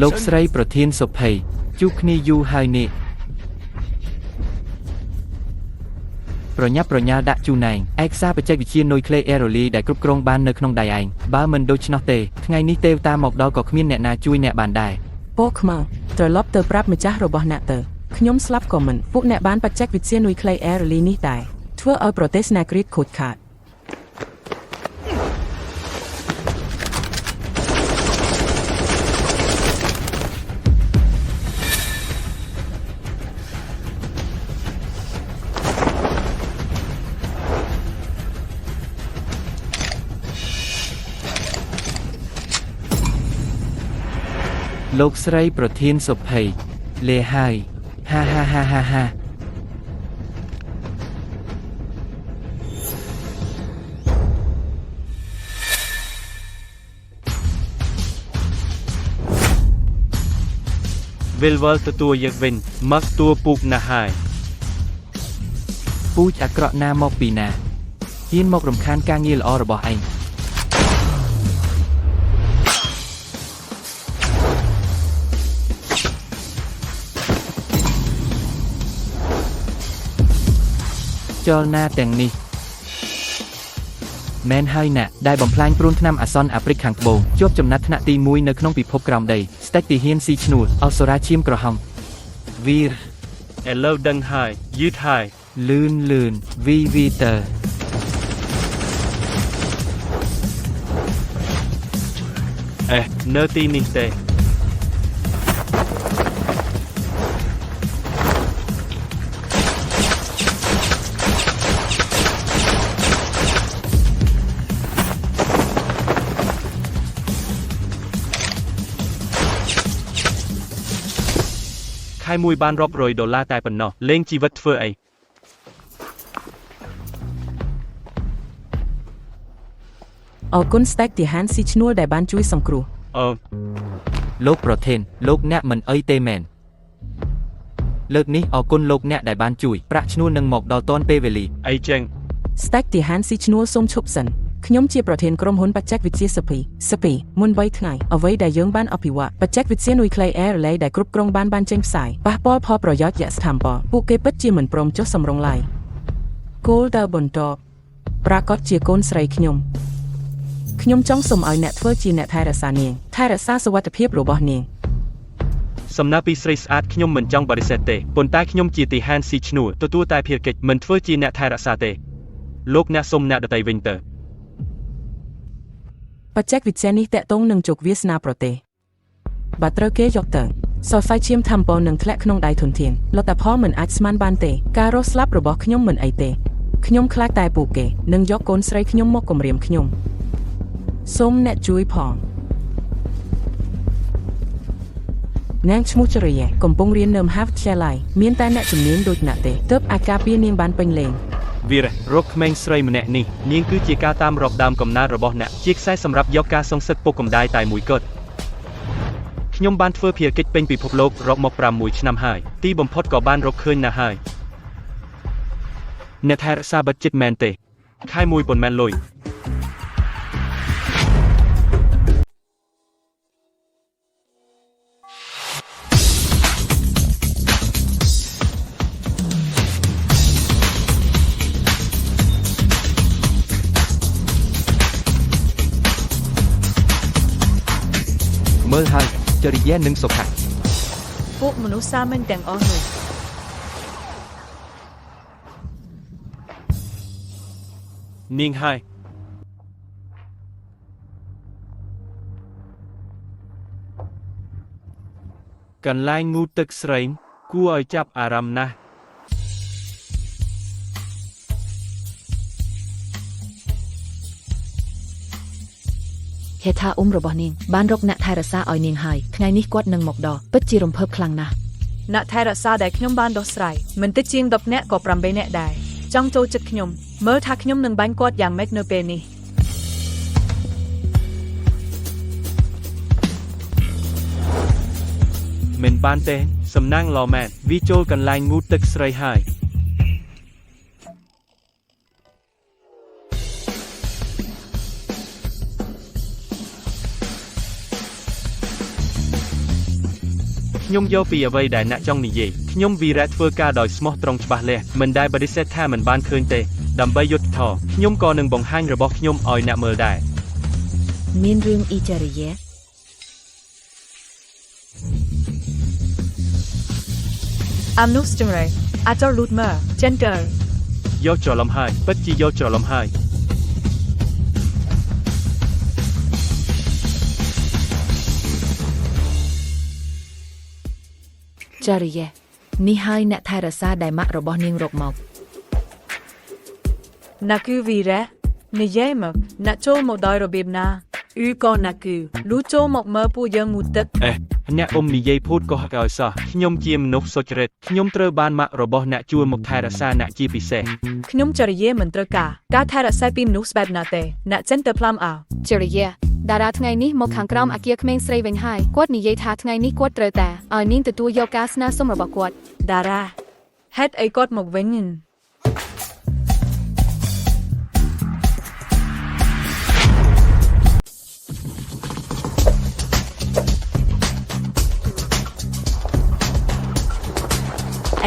លោកស្រីប្រធានសុភ័យជួបគ្នាយូរហើយនេះប្រញាប់ប្រញាល់ដាក់ជូនឯងឯកសារបច្ចេកវិទ្យានុយក្លេអ៊ែរលីដែលគ្រប់គ្រងបាននៅក្នុងដៃឯងបើមិនដូច្នោះទេថ្ងៃនេះទេវតាមកដល់ក៏គ្មានអ្នកណាជួយអ្នកបានដែរពោខ្មៅត្រឡប់ទៅប្រាប់ម្ចាស់របស់អ្នកទៅខ្ញុំស្លាប់ក៏មិនពួកអ្នកបានបច្ចេកវិទ្យានុយក្លេអ៊ែរលីនេះដែរធ្វើឲ្យប្រទេសណាគ្រីតខូចខាតលោកស្រីប្រធានសុភ័យលេហើយហាហាហាហាហាវិលវល់ទទួលយកវិញមកតួពូកណាស់ហើយពូជអាក្រក់ណាមកពីណាហ៊ានមករំខានការងារល្អរបស់ឯងចលនាទាំងនេះមែនហើយណាដែលបំផ្លាញព្រួនថ្នាំអាសន្នអាហ្វ្រិកខាងត្បូងជាប់ចំណាត់ថ្នាក់ទី1នៅក្នុងពិភពក្រោមដីស្តេចទាហានស៊ីឈ្នួលអសុរាឈាមក្រហមវីរឥឡូវដឹងហើយយឺតហើយលឿនវីទៅនៅទីនេះទេខែមួយបានរាប់រយដុល្លារតែប៉ុណ្ណោះលេងជីវិតធ្វើអីអរគុណស្តេចទាហានស៊ីឈ្នួលដែលបានជួយសង្គ្រោះលោកប្រធានលោកអ្នកមិនអីទេមែនលើកនេះអរគុណលោកអ្នកដែលបានជួយប្រាក់ឈ្នួលនឹងមកដល់ទាន់ពេលវេលាអីចឹងស្តេចទាហានស៊ីឈ្នួលសូមឈប់សិនខ្ញុំជាប្រធានក្រុមហ៊ុនបច្ចេកវិទ្យាសពីមុន3ថ្ងៃអ្វីដែលយើងបានអភិវឌ្ឍបច្ចេកវិទ្យានុយក្លេអ៊ែរលេដែលគ្រប់គ្រងបានចេញផ្សាយប៉ះពាល់ផលប្រយោជន៍យៈស្ថានពរពួកគេពិតជាមិនព្រមចុះសម្រុងឡើយគោលដៅបន្តប្រាកដជាកូនស្រីខ្ញុំចង់សូមឲ្យអ្នកធ្វើជាអ្នកថែរក្សានាងថែរក្សាសុវត្ថិភាពរបស់នាងសំណើពីស្រីស្អាតខ្ញុំមិនចង់បដិសេធទេប៉ុន្តែខ្ញុំជាទាហានស៊ីឈ្នួលទទួលតែភារកិច្ចមិនធ្វើជាអ្នកថែរក្សាទេលោកអ្នកសុំអ្នកដទៃវិញទៅបច្ចេកវិទ្យានេះតាក់ទងនឹងជោគវាសនាប្រទេសបើត្រូវគេយកទៅសរសៃឈាមថាំពនឹងធ្លាក់ក្នុងដៃធនធានលទ្ធផលមិនអាចស្មានបានទេការរស់ស្លាប់របស់ខ្ញុំមិនអីទេខ្ញុំខ្លាចតែពួកគេនឹងយកកូនស្រីខ្ញុំមកគំរាមខ្ញុំសូមអ្នកជួយផងនាងឈ្មោះចរិយាកំពុងរៀននៅមហាវិទ្យាល័យមានតែអ្នកជំនាញដូចអ្នកទេទើបអាចការពារនាងបានពេញលេងវីររកក្មេងស្រីម្នាក់នេះនាងគឺជាការតាមរកដើមកំណើតរបស់អ្នកជាខ្សែសម្រាប់យកការសងសឹកពុកកំដាយតែមួយគត់ខ្ញុំបានធ្វើភារកិច្ចពេញពិភពលោករកមក6ឆ្នាំហើយទីបំផុតក៏បានរកឃើញណាស់ហើយអ្នកថែរក្សាបិទចិត្តមែនទេខែមួយប៉ុន្មានលុយមើលហើយចរិយានិងសុខៈពួកមនុស្សសាមញ្ញទាំងអស់នោះនាងហើយកន្លែងងូតទឹកស្រីគួរឲ្យចាប់អារម្មណ៍ណាស់ហេថារបស់នាងបានរកអ្នកថែរក្សាឲ្យនាងហើយថ្ងៃនេះគាត់នឹងមកដល់ពិតជារំភើបខ្លាំងណាស់អ្នកថែរក្សាដែលខ្ញុំបានដោះស្រាយមិនតិចជាង10នាក់ក៏8នាក់ដែរចង់ចូលចិត្តខ្ញុំមើលថាខ្ញុំនឹងបាញ់គាត់យ៉ាងម៉េចនៅពេលនេះមិនបានទេសំណាងឡមែនវាចូលកន្លែងងូតទឹកស្រីហើយ ខ្ញុំយកពីអ្វីដែលអ្នកចង់និយាយខ្ញុំវីរ៉ាធ្វើការដោយស្មោះត្រង់ច្បាស់លាស់មិនដែលបដិសេធថាមិនបានឃើញទេដើម្បីយុត្តិធម៌ខ្ញុំក៏នឹងបង្ហាញរបស់ខ្ញុំឲ្យអ្នកមើលដែរ មានរឿងអ៊ីចារីយ៉ា Amnus Stingray, Ator Lutmer, Gender. យកច្រឡំហើយពិតជាយកច្រឡំហើយ ចារីយ៉ានេះហើយអ្នកថែរក្សាដែលម៉ាក់របស់នាងរកមក Naku Vira, Niyemak, Nacho Modai Robibna, Uko Naku, Lucho Mokmerpu Young Mutek. អ្នកនិយាយភូតកុហកឲ្យសោះខ្ញុំជាមនុស្សសុចរិតខ្ញុំត្រូវបានម៉ាក់របស់អ្នកជួលមកថែរក្សាអ្នកជាពិសេស Knum Jariye Mantraka, Gatara Sapi Nus Badnate, Nat Center Plum Ow. ជារិយាតារាថ្ងៃនេះមកខាងក្រោមអាគារក្មេងស្រីវិញហើយគាត់និយាយថាថ្ងៃនេះគាត់ត្រូវតែឲ្យនាងទទួលយកការស្នើសុំរបស់គាត់ Dara. Het a got Mokwenyan.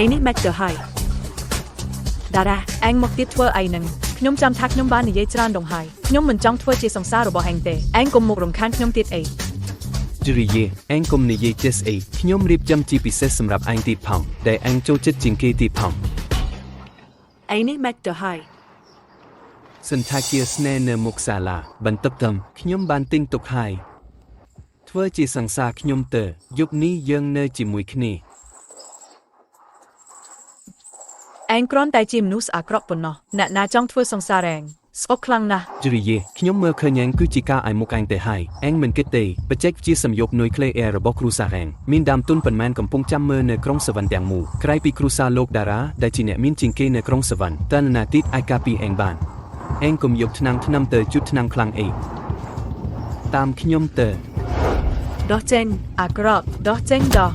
ឯនេះ Mac ទៅហើយតារាអញមកទៀតធ្វើអីនឹងខ្ញុំចាំថាខ្ញុំបាននិយាយច្រើនដងហើយខ្ញុំមិនចង់ធ្វើជាសង្សាររបស់អញទេអញកុំមករំខានខ្ញុំទៀតអី ជរិយាអញកុំនិយាយចេះស្អីខ្ញុំរៀបចំជាពិសេសសម្រាប់អញទីផងដែលអញចូលចិត្តជាងគេទីផង ឯនេះ Mac ទៅហើយ សន្តាគារស្នេហ៍នៅមុខសាលាបន្ទប់តឹមខ្ញុំបានទិញទុកហើយធ្វើជាសង្សារខ្ញុំទៅយប់នេះយើងនៅជាមួយគ្នា ឯងគ្រាន់តែជាមនុស្សអាក្រក់ប៉ុណ្ណោះអ្នកណាចង់ធ្វើសង្សារឯងស្អុកខ្លាំងណាស់ ជរិយាខ្ញុំមើលឃើញអញគឺជាការឲ្យមុខអញទៅហើយអញមិនគិតទេបច្ចេកវិទ្យាសំយោគនុយក្លេអ៊ែររបស់គ្រូសារាំងមានដើមទុនប៉ុន្មានកំពុងចាំមើលនៅក្រុងសវណ្ណទាំងមូលក្រៅពីគ្រូសាលោកតារាដែលជាអ្នកមានជាងគេនៅក្រុងសវណ្ណតើនរណាទៀតអាចការពារអញបានអញកុំយកថ្នាំទៅជូតថ្នាំខ្លាំងអីតាមខ្ញុំទៅ ដោះចេញអាក្រក់ដោះចេញដោះ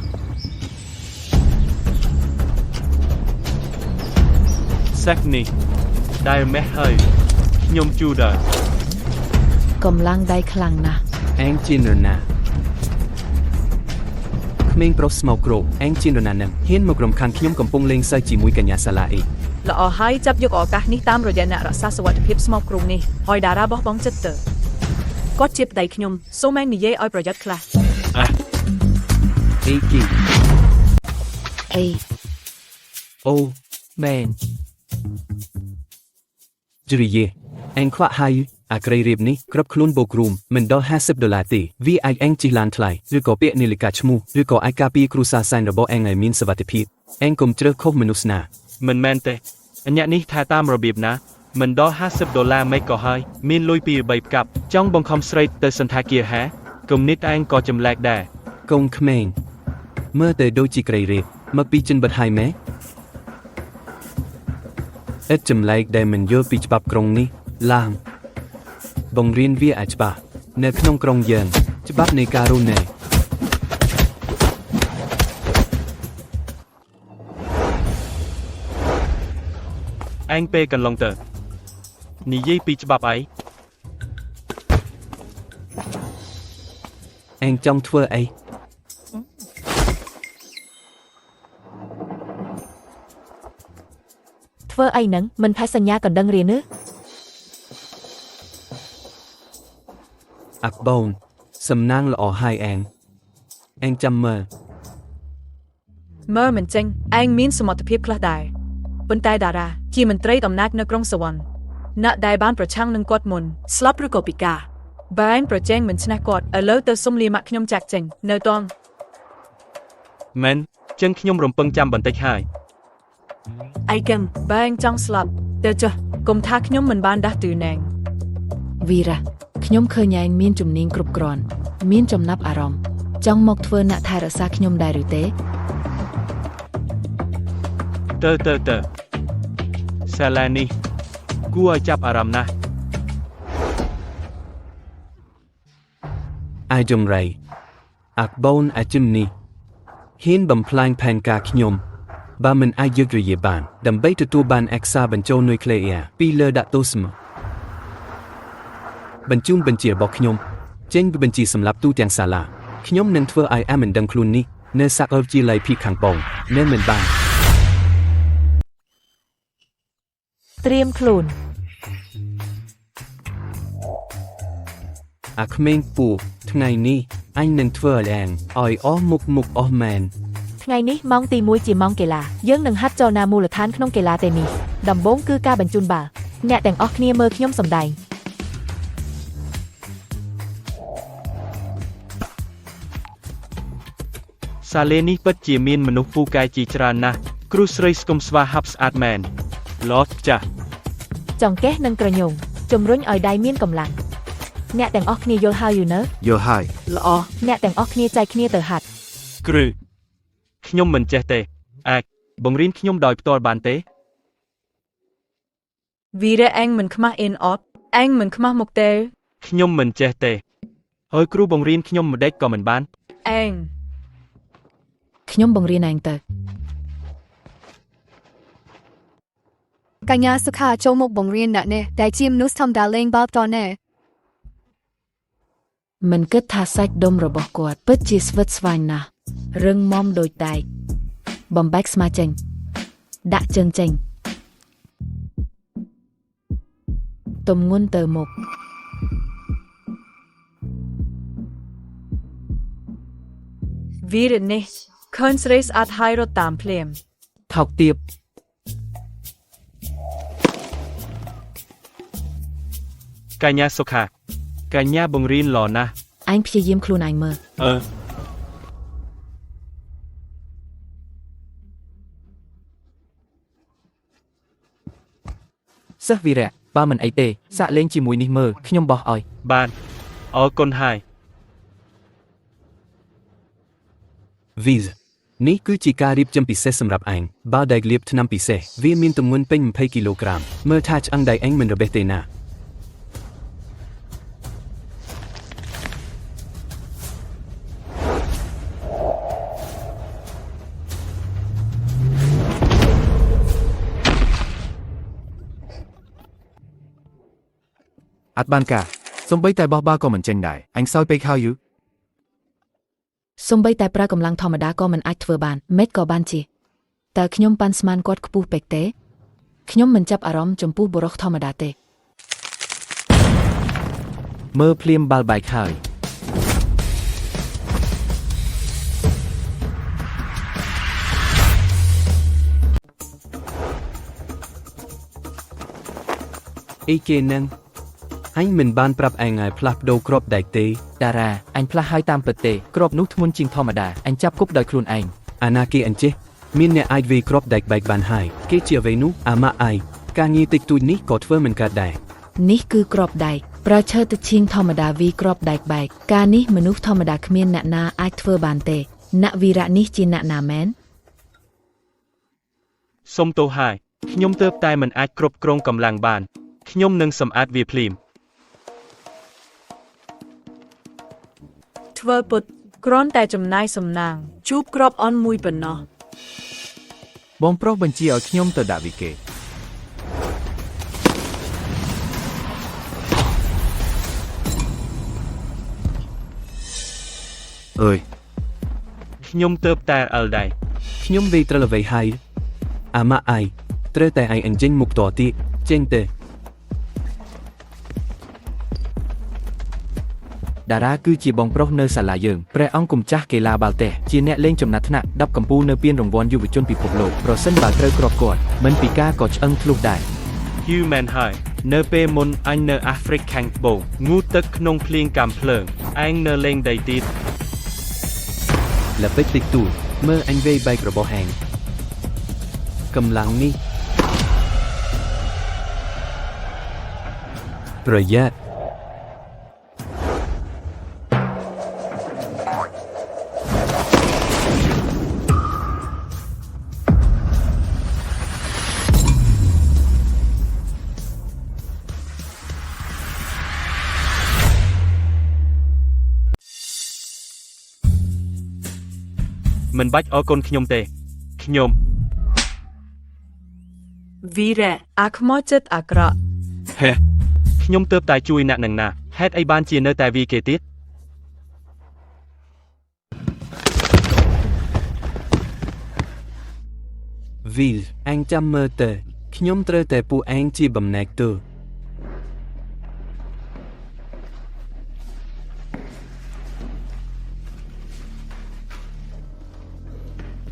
សេះនេះដែលមេះហើយខ្ញុំជូដល់ កម្លាំងដៃខ្លាំងណាស់ អញជានរណាក្មេងប្រុសស្មោកគ្រោកអញជានរណានឹងហ៊ានមករំខានខ្ញុំកំពុងលេងសើចជាមួយកញ្ញាសាឡាអី ល្អហើយចាប់យកឱកាសនេះតាមរយៈអ្នករក្សាសុវត្ថិភាពស្មោកគ្រងនេះហើយតារាបោះបង់ចិត្តទៅគាត់ជាប្តីខ្ញុំសូមឯងនិយាយឲ្យប្រយ័ត្នខ្លះ អីគី អី អូមែនជរិយាអញខ្វាក់ហើយអាក្រៃរៀបនេះគ្រប់ខ្លួនបូករួមមិនដល់$50ទេវាអាចអញជិះឡានថ្លៃឬក៏ពាក់នាឡិកាឈ្មោះឬក៏អាចការពារគ្រូសាសែនរបស់អញឲ្យមានសុវត្ថិភាពអញកុំជ្រើសខុសមនុស្សណា មិនមែនទេអ្នកនេះថាតាមរបៀបណាមិនដល់$50មិនក៏ហើយមានលុយពី3ផ្កាប់ចង់បង្ខំស្រីទៅសន្តាគារហាគំនិតឯងក៏ចម្លែកដែរ កូនក្មេងមើលទៅដូចជាក្រៃរៀបមកពីចិនបិទហើយម៉េឥតចម្លែកដែលមិនយល់ពីច្បាប់ក្រុងនេះឡាងបង្រៀនវាឲ្យច្បាស់នៅក្នុងក្រុងយើងច្បាប់នៃការរស់នៅ ឯងពេលកន្លងទៅនិយាយពីច្បាប់អី អញចង់ធ្វើអី ធ្វើអីនឹងមិនផែសញ្ញាកណ្ដឹងរៀនទេ អាក់បូនសំណាងល្អហើយអញចាំមើល មើលមិនចេញឯងមានសមត្ថភាពខ្លះដែរប៉ុន្តែតារាជាមន្ត្រីតំណាងនៅក្រុងសវណ្ណអ្នកដែលបានប្រឆាំងនឹងគាត់មុនស្លាប់ឬក៏ពិការបើឯងប្រជែងមិនឈ្នះគាត់ឥឡូវទៅសុំលាម៉ាក់ខ្ញុំចាក់ចេញនៅតង មែនចឹងខ្ញុំរំពឹងចាំបន្តិចហើយ ឯកឹមបើឯងចង់ស្លាប់ទៅចុះកុំថាខ្ញុំមិនបានដាស់តឿនឯង វីរ៉ាខ្ញុំឃើញឯងមានជំនាញគ្រប់គ្រាន់មានចំណាប់អារម្មណ៍ចង់មកធ្វើអ្នកថែរក្សាខ្ញុំដែរឬទេ ទៅសាលានេះគួរឲ្យចាប់អារម្មណ៍ណាស់ អាយចំរៃអាក់បូនអាជំនេះហ៊ានបំផ្លាញផែនការខ្ញុំបើមិនអាចយករយៈបានដើម្បីទទួលបានអេកសាបញ្ចូលនុយក្លេអ៊ែរពីលើដាក់ទោសមកបញ្ជូនបញ្ជារបស់ខ្ញុំចេញពីបញ្ជីសម្រាប់ទូទាំងសាលាខ្ញុំនឹងធ្វើឲ្យអាមិនដឹងខ្លួននេះ នៅសាក់អើជាលៃភីខាងបងនៅមិនបាន ត្រៀមខ្លួន អាក្មេងពូថ្ងៃនេះអញនឹងធ្វើឲ្យអស់មុខអស់មែន ថ្ងៃនេះម៉ោងទី1ជាម៉ោងកីឡាយើងនឹងហាត់ចលនាមូលដ្ឋានក្នុងកីឡាតេនីសដំបូងគឺការបញ្ជូនបាល់អ្នកទាំងអស់គ្នាមើលខ្ញុំសម្ដែង សាលេនេះពិតជាមានមនុស្សពូកែជាច្រើនណាស់គ្រូស្រីស្គមស្វាហាប់ស្អាតមែនឡតចាស់ ចង្កេះនិងក្រញូងជំរុញឲ្យដៃមានកម្លាំងអ្នកទាំងអស់គ្នាយល់ហើយយូនៅ យល់ហើយ ល្អ អ្នកទាំងអស់គ្នាចែកគ្នាទៅហាត់ គ្រូខ្ញុំមិនចេះទេអាចបង្រៀនខ្ញុំដោយផ្ទាល់បានទេ វីរៈអេងមិនខ្មាស់អ៊ីនអត់អេងមិនខ្មាស់មុខទេ ខ្ញុំមិនចេះទេហើយគ្រូបង្រៀនខ្ញុំម្ដេចក៏មិនបាន អេង ខ្ញុំបង្រៀនឯងទៅ កញ្ញាសុខាចូលមកបង្រៀនអ្នកនេះដែលជាមនុស្សធម្មតាលេងបាល់តនេះ មិនគិតថាសាច់ដុំរបស់គាត់ពិតជាស្វិតស្វាញណាស់រឹងមាំដូចដែកបំបែកស្មាចេញដាក់ជើងចេញទំងន់ទៅមុខ វីរៈនេះឃើញស្រីស្អាតហើយរត់តាមភ្លាម ថោកទាប កញ្ញាសុខាកញ្ញាបង្រៀនល្អណាស់ ឯងព្យាយាមខ្លួនឯងមើល សិស្សវីរៈបើមិនអីទេសាក់លេងជាមួយនេះមើលខ្ញុំបោះឲ្យ បានអរគុណហើយ Viz នេះគឺជាការរៀបចំពិសេសសម្រាប់ឯងបាល់ដែលលាបថ្នាំពិសេសវាមានទម្ងន់ពេញ20គីឡូក្រាមមើលថាឆ្អឹងដៃឯងមិនរបេះទេណា អត់បានការសំបីតែបោះបាល់ក៏មិនចេញដែរអញសោយពេកហើយយូ សំបីតែប្រើកម្លាំងធម្មតាក៏មិនអាចធ្វើបានមេតក៏បានជាតើខ្ញុំប៉ាន់ស្មានគាត់ខ្ពស់ពេកទេខ្ញុំមិនចាប់អារម្មណ៍ចំពោះបុរសធម្មតាទេ មើលភ្លាមបាល់បែកហើយ អីគេនឹងអញមិនបានប្រាប់ឯងឲ្យផ្លាស់ប្ដូរគ្រាប់ដែកទេ តារាអញផ្លាស់ឲ្យតាមពិតទេគ្រាប់នោះធ្ងន់ជាងធម្មតាអញចាប់គប់ដោយខ្លួនឯង អាណាគេអញ្ចេះមានអ្នកអាចវាយគ្រាប់ដែកបែកបានហើយគេជាអ្វីនោះអាម៉ាក់ឯងការងារតិចតួចនេះក៏ធ្វើមិនកើតដែរ នេះគឺក្របដែកប្រើឈើទៅឈៀងធម្មតាវីក្របដែកបែកការនេះមនុស្សធម្មតាគ្មានអ្នកណាអាចធ្វើបានទេអ្នកវីរៈនេះជាអ្នកណាមែន សុំទោសហើយខ្ញុំទើបតែមិនអាចគ្រប់គ្រងកម្លាំងបានខ្ញុំនឹងសម្អាតវាភ្លាម ធ្វើពុតគ្រាន់តែចំណាយសំណាងជួបក្របអន់មួយប៉ុណ្ណោះ បងប្រុសបញ្ជាឲ្យខ្ញុំទៅដាក់វិកេអើយ ខ្ញុំទើបតែអល់ដែរ ខ្ញុំវាយត្រូវអ្វីហើយអាម៉ាក់ឯងត្រូវតែឯងអញ្ចឹងមុខតទៀតចេញទៅ តារាគឺជាបងប្រុសនៅសាលាយើងព្រះអង្គគុំចាស់កីឡាបាល់ទះជាអ្នកលេងចំណាត់ថ្នាក់10កំពូលនៅពានរង្វាន់យុវជនពិភពលោកប្រសិនបើត្រូវគ្រាប់គាត់មិនពិការក៏ឆ្អឹងធ្លុះដែរ Human ហើយនៅពេលមុនអញនៅអាហ្វ្រិកខាងត្បូងងូតទឹកក្នុងភ្លៀងកាំភ្លើងឯងនៅលេងដីទៀត ល្បិចតិចតួចមើលអញវាយបែករបស់ឯងកម្លាំងនេះប្រយ័ត្ន មិនបាច់អរគុណខ្ញុំទេខ្ញុំ វីរៈអាខ្មោចចិត្តអាក្រក់ ហេខ្ញុំទើបតែជួយអ្នកនឹងណាហេតុអីបានជានៅតែវាគេទៀត Vil អញចាំមើលទៅខ្ញុំត្រូវតែពួកឯងជាបំណែកទើ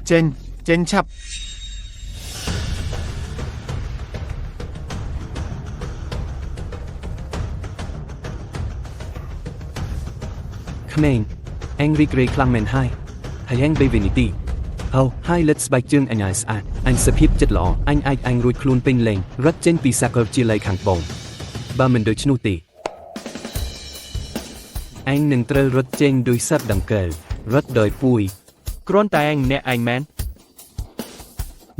ចេញឆាប់ ក្មេងអញរីករាយខ្លាំងមែនហើយហើយអញបីវិនិតិអូហើយlet's ស្បែកជើងអញឲ្យស្អាតអញសភាពចិត្តល្អអញអាចអញរួចខ្លួនពេញលេងរត់ចេញពីសាកលជាល័យខាងបងបើមិនដូច្នោះទេអញនឹងត្រូវរត់ចេញដោយសត្វដង្កូវរត់ដោយពួយ គ្រាន់តែឯងម្នាក់ឯងមែន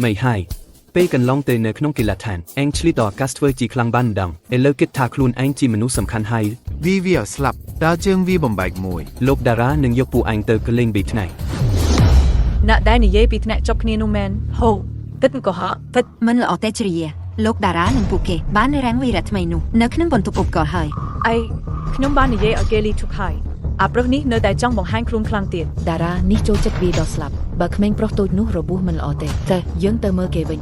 មិនហើយពេលកន្លងទៅនៅក្នុងកីឡាដ្ឋានអញឆ្លៀតឱកាសធ្វើជាខ្លាំងបានម្ដងឥឡូវគិតថាខ្លួនឯងជាមនុស្សសំខាន់ហើយ វាឲ្យស្លាប់តើជើងវាបំបែកមួយ លោកតារានឹងយកពួកអញទៅកលេងពីថ្ងៃ អ្នកដែលនិយាយពីថ្នាក់ចប់គ្នានោះមែនហូគិតក៏ហក់គិត មិនល្អទេជ្រាលោកតារានិងពួកគេបានរាំងវីរៈថ្មីនោះនៅក្នុងបន្ទប់ឧបករណ៍ហើយ អីខ្ញុំបាននិយាយឲ្យគេលីទុកហើយអាប្រុសនេះនៅតែចង់បង្ហាញខ្លួនខ្លាំងទៀត តារានេះចូលចិត្តវាដល់ស្លាប់បើក្មេងប្រុសតូចនោះរបួសមិនល្អទេទៅយើងទៅមើលគេវិញ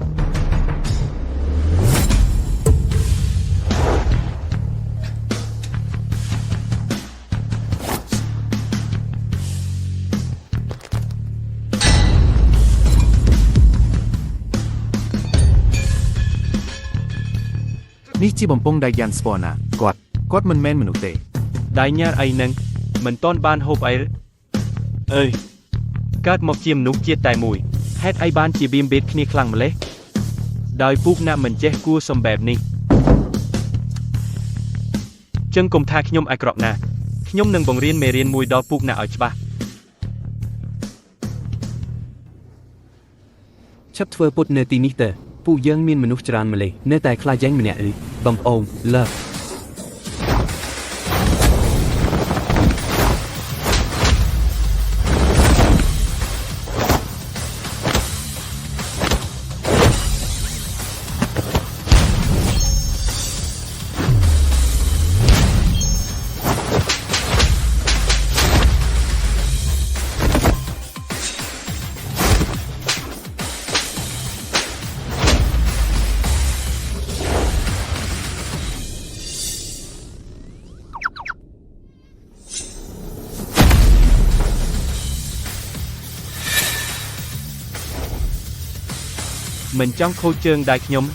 នេះជាបំពង់ដៃយ៉ាន់ស្ពណាគាត់មិនមែនមនុស្សទេ ដៃញ៉ាអីនឹងមិនតន់បានហូបអីអើយកើតមកជាមនុស្សជាតិតែមួយហេតុអីបានជាបៀមបេតគ្នាខ្លាំងម្លេះដោយពូកណាក់មិនចេះគួរសំបែបនេះចឹងកុំថាខ្ញុំអាក្រក់ណាស់ខ្ញុំនឹងបង្រៀនមេរៀនមួយដល់ពូកណាក់ឲ្យច្បាស់ ឈប់ធ្វើពុតនៅទីនេះទៅពួកយើងមានមនុស្សច្រើនម្លេះនៅតែខ្លាចយ៉ាងម្នាក់បងប្អូនលើក មិនចង់ខូចជើងដៃខ្ញុំ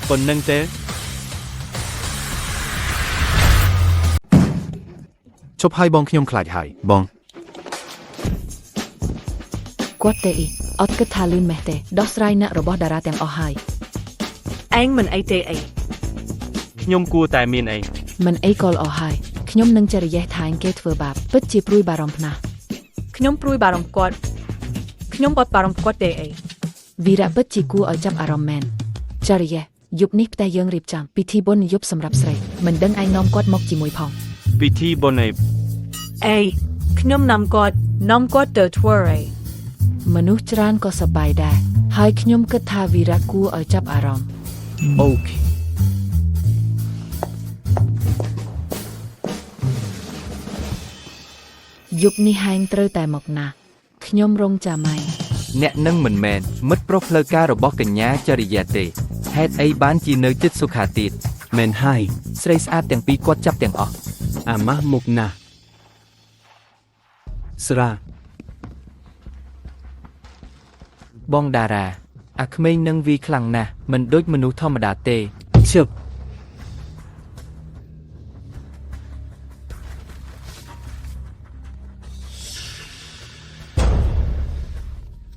ប៉ុណ្្នឹងទេ ឈប់ហើយបងខ្ញុំខ្លាចហើយបង គាត់ទេអត់គិតថាលឿនម៉េះទេដោះស្រាយអ្នករបស់តារាទាំងអស់ហើយ ឯងមិនអីទេអី ខ្ញុំគួរតែមានអី មិនអីក៏ល្អហើយខ្ញុំនឹងចរិយាថាឯងគេធ្វើបាបពិតជាព្រួយបារម្ភណាស់ ខ្ញុំព្រួយបារម្ភគាត់ខ្ញុំអត់បារម្ភគាត់ទេអី វីរៈពិតជាគួរឲ្យចាប់អារម្មណ៍មែនចរិយាយប់នេះផ្ទះយើងរៀបចំពិធីបុណ្យយប់សម្រាប់ស្រីមិនដឹងឯងនាំគាត់មកជាមួយផង ពិធីបុណ្យ អេខ្ញុំនាំគាត់ទៅធ្វើអី មនុស្សច្រើនក៏សប្បាយដែរហើយខ្ញុំគិតថាវីរៈគួរឲ្យចាប់អារម្មណ៍ អូខេ យប់នេះហែងត្រូវតែមកណាខ្ញុំរងចាំឯង អ្នកនឹងមិនមែនមិត្តប្រុសផ្លូវការរបស់កញ្ញាចរិយាទេហេតុអីបានជានៅចិត្តសុខាទៀត មែនហើយ ស្រីស្អាតទាំងពីរគាត់ចាប់ទាំងអស់ អាម៉ាស់មុខណាស់ស្រា បងតារាអាក្មេងនឹងវាខ្លាំងណាស់មិនដូចមនុស្សធម្មតាទេ ឈប់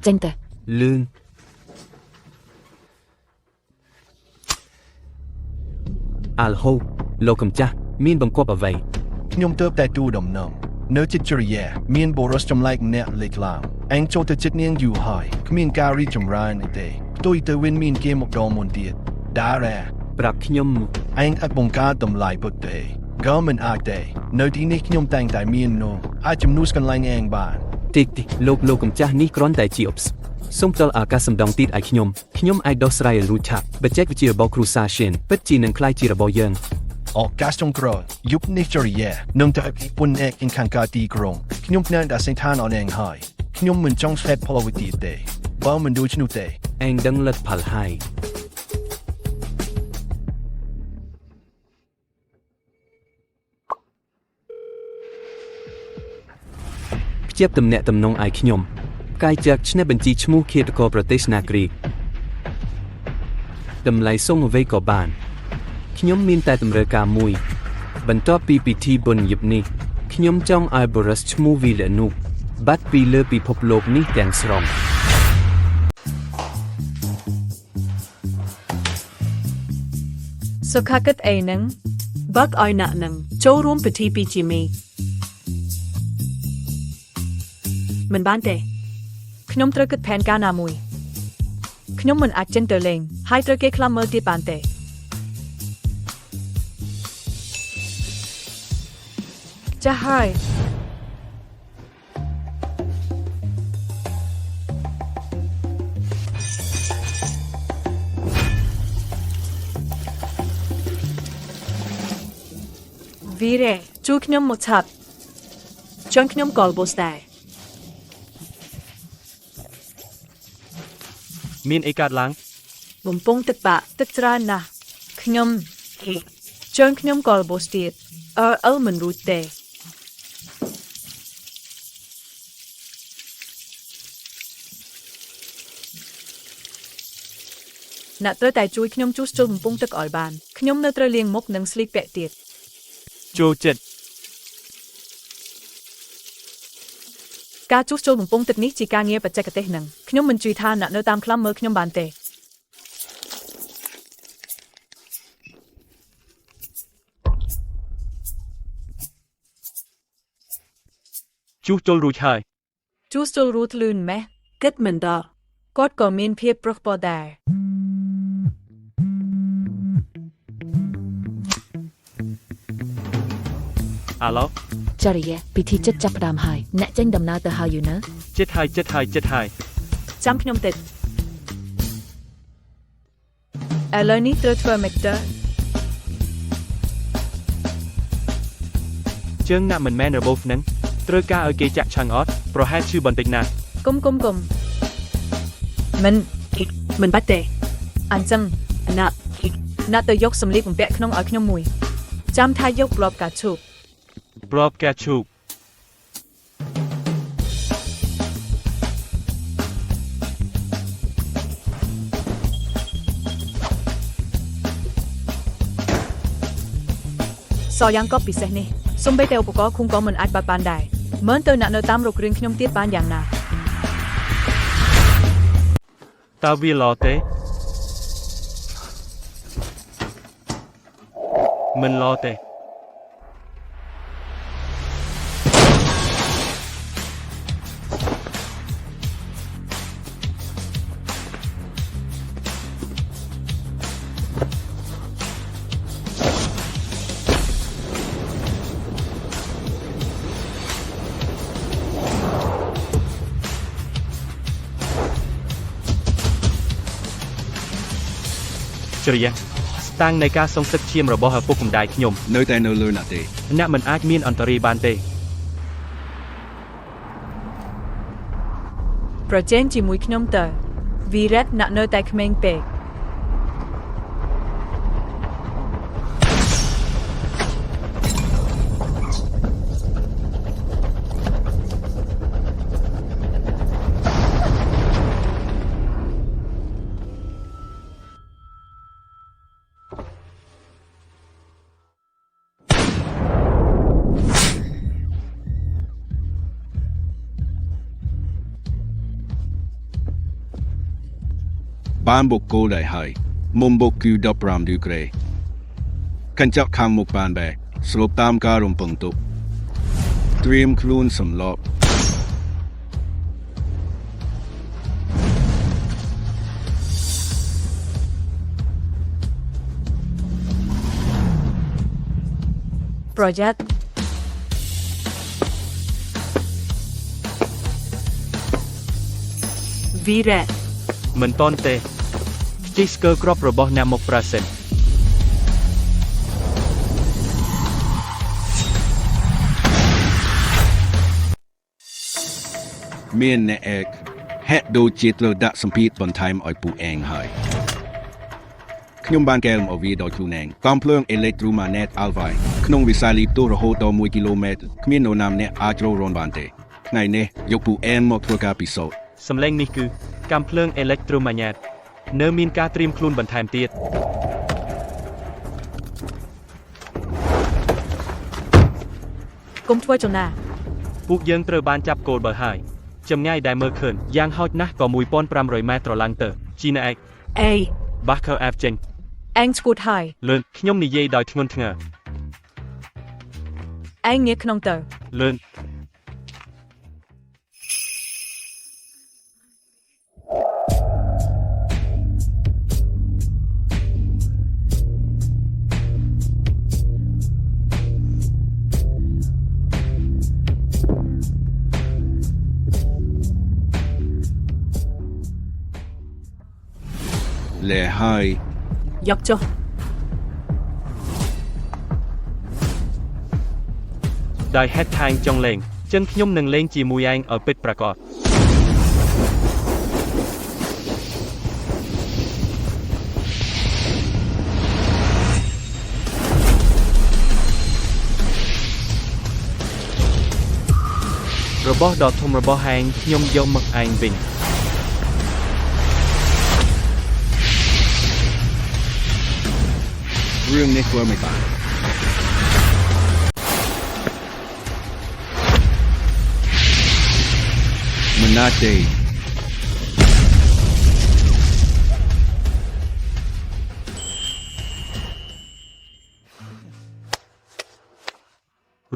ចេញទៅ លឿន អាល់ហូលោកកំចាស់មានបង្គាប់អ្វី ខ្ញុំទើបតែទូដំណំនៅចិត្តជរិយាមានបរិសចម្លែកម្នាក់លេចឡើងអញចូលទៅចិត្តនាងយូរហើយគ្មានការរីកចម្រើនអីទេផ្ទុយទៅវិញមានគេមកដល់មុនទៀតតារា ប្រាប់ខ្ញុំ អញអាចបង្កើតតម្លៃពុតទេក៏មិនអាចទេនៅទីនេះខ្ញុំតែងតែមាននោះអាចជំនួសកន្លែងឯងបាន តិចលោកកំចាស់នេះគ្រាន់តែជាអបសូមផ្ដល់ឱកាសសម្ដងទៀតឲ្យខ្ញុំអាចដោះស្រាយឲ្យរួចឆាប់បច្ចេកវិទ្យារបស់គ្រូសាឈិនពិតជានឹងក្លាយជារបស់យើង ឱកាសចុងក្រោយយប់នេះជរិយានឹងទៅពីពុនឯកខាងការទីក្រុងខ្ញុំផ្នែកដល់សេដ្ឋានអនឯងហើយខ្ញុំមិនចង់ស្វែងផលវិទ្យាទេ បើមិនដូចនោះទេ ឯងដឹងលទ្ធផលហើយភ្ជាប់ទំនាក់ទំនងឲ្យខ្ញុំកាយចាក់ឈ្នះបញ្ជីឈ្មោះឃាតករប្រទេសណាគ្រីតម្លៃសុំអ្វីក៏បានខ្ញុំមានតែតម្រូវការមួយបន្ទាប់ពីពិធីបុណ្យយប់នេះខ្ញុំចង់ឲ្យបរិសឈ្មោះវីលានូបាត់ពីលើពិភពលោកនេះទាំងស្រុង សុខាគិតអីនឹងបាក់ឲ្យណាក់នឹងចូលរួមពិធីពីជាមីមិនបានទេខ្ញុំត្រូវគិតផែនការណាមួយខ្ញុំមិនអាចចិនទៅលេងហើយត្រូវគេខ្លាំមើលទៀតបានទេចាស់ហើយវីរ៉េជួយខ្ញុំមកឆាត់ចង់ខ្ញុំកលបូស្តែ មានអីកើតឡើង បំពង់ទឹកបាក់ទឹកច្រើនណាស់ខ្ញុំចង់ខ្ញុំកលបូស្ទៀតអឺមិនរួចទេអ្នកត្រូវតែជួយខ្ញុំជួសជុលបំពង់ទឹកឲ្យបានខ្ញុំនៅត្រូវលាងមុខនិងស្លៀកពាក់ទៀត ចូលចិត្ត ការជួសជុលបំពង់ទឹកនេះជាការងារបច្ចេកទេសនឹងខ្ញុំមិនជឿថាអ្នកនៅតាមខ្លាំមើលខ្ញុំបានទេ ជួសជុលរួចហើយ ជួសជុលរួចលឿនម៉េះគិតមិនដល់គាត់ក៏មានភាពប្រុសពណ៌ដែរ អាឡូ ចរិយាពិធីចិត្តចាប់ផ្ដើមហើយអ្នកចេញដំណើរទៅហើយយូណា ចិត្តហើយ ចាំខ្ញុំតិចឥឡូវនេះត្រូវធ្វើម៉េចទៅ ជើងណាក់មិនមែនរបូសនឹងត្រូវការឲ្យគេចាក់ឆាំងអត់ប្រហែលឈឺបន្តិចណាស់ គុំមិនបាច់ទេអញ្ចឹងណាត់ទៅយកសម្លៀកបំពាក់ក្នុងឲ្យខ្ញុំមួយចាំថាយកប្របកាឈូក ប្រອບកាឈូក សយ៉ាងក៏ពិសេសនេះសំបីតែឧបករណ៍ឃុំក៏មិនអាចបាត់បានដែរមើលទៅអ្នកនៅតាមរករឿងខ្ញុំទៀតបានយ៉ាងណា តើវាល្អទេមិនល្អទេ ចរិយាស្តាំងនៃការសងសឹកឈាមរបស់ឪពុកម្ដាយខ្ញុំ នៅតែនៅលើណាទេ អ្នកមិនអាចមានអន្តរាយបានទេ ប្រជែងជាមួយខ្ញុំទៅវីរ៉េតអ្នកនៅតែក្មេងពេក បានបុគ្គលដែលហើយមុំបុគ្គល15ឌីក្រេកញ្ចក់ខាងមុខបានបែស្លុបតាមការរំពឹងទុកត្រៀមខ្លួនសម្លប់ប្រយ័ត្នវីរ៉េត មិនតន់ទេជិះស្គរគ្រាប់របស់អ្នកមកប្រាសិន មានអ្នកឯក ហេតុដូចជាត្រូវដាក់សម្ពាធបន្ថែមឲ្យពួកឯងហើយខ្ញុំបានកែលម្អវីដោយខ្លួនឯងកំភ្លើងអេឡិចត្រូម៉ាណែតអាល់វ៉ៃក្នុងវិស័យលីបទូរហូតដល់1គីឡូម៉ែត្រគ្មាននរណាម្នាក់អាចចូលរនបានទេថ្ងៃនេះយកពួកឯងមកធ្វើការពិសូដ្ឋ សំឡេងនេះគឺកាំភ្លើងអេឡិចត្រូម៉ាញ៉ាតនៅមានការត្រៀមខ្លួនបន្ថែមទៀត កុំធ្វើចំណា ពួកយើងត្រូវបានចាប់គោលបើហើយចម្ងាយដែលមើលឃើញយ៉ាងហោចណាស់ក៏ 1500 ម៉ែត្រឡើងទៅជីណែក អេ បាសខើអាប់ចេញ ឯងស្គូតហើយ លឿនខ្ញុំនិយាយដោយធ្ងន់ធ្ងរ ឯងងារក្នុងទៅ លឿន លែហើយ យកចុះ ដោយហេតុថាឯងចង់លេងចឹងខ្ញុំនឹងលេងជាមួយឯងឲ្យពិតប្រាកដ របស់ដ៏ធំរបស់ឯងខ្ញុំយកមកឯងវិញ រឿងនេះធ្វើមិនបានមិនណាទេ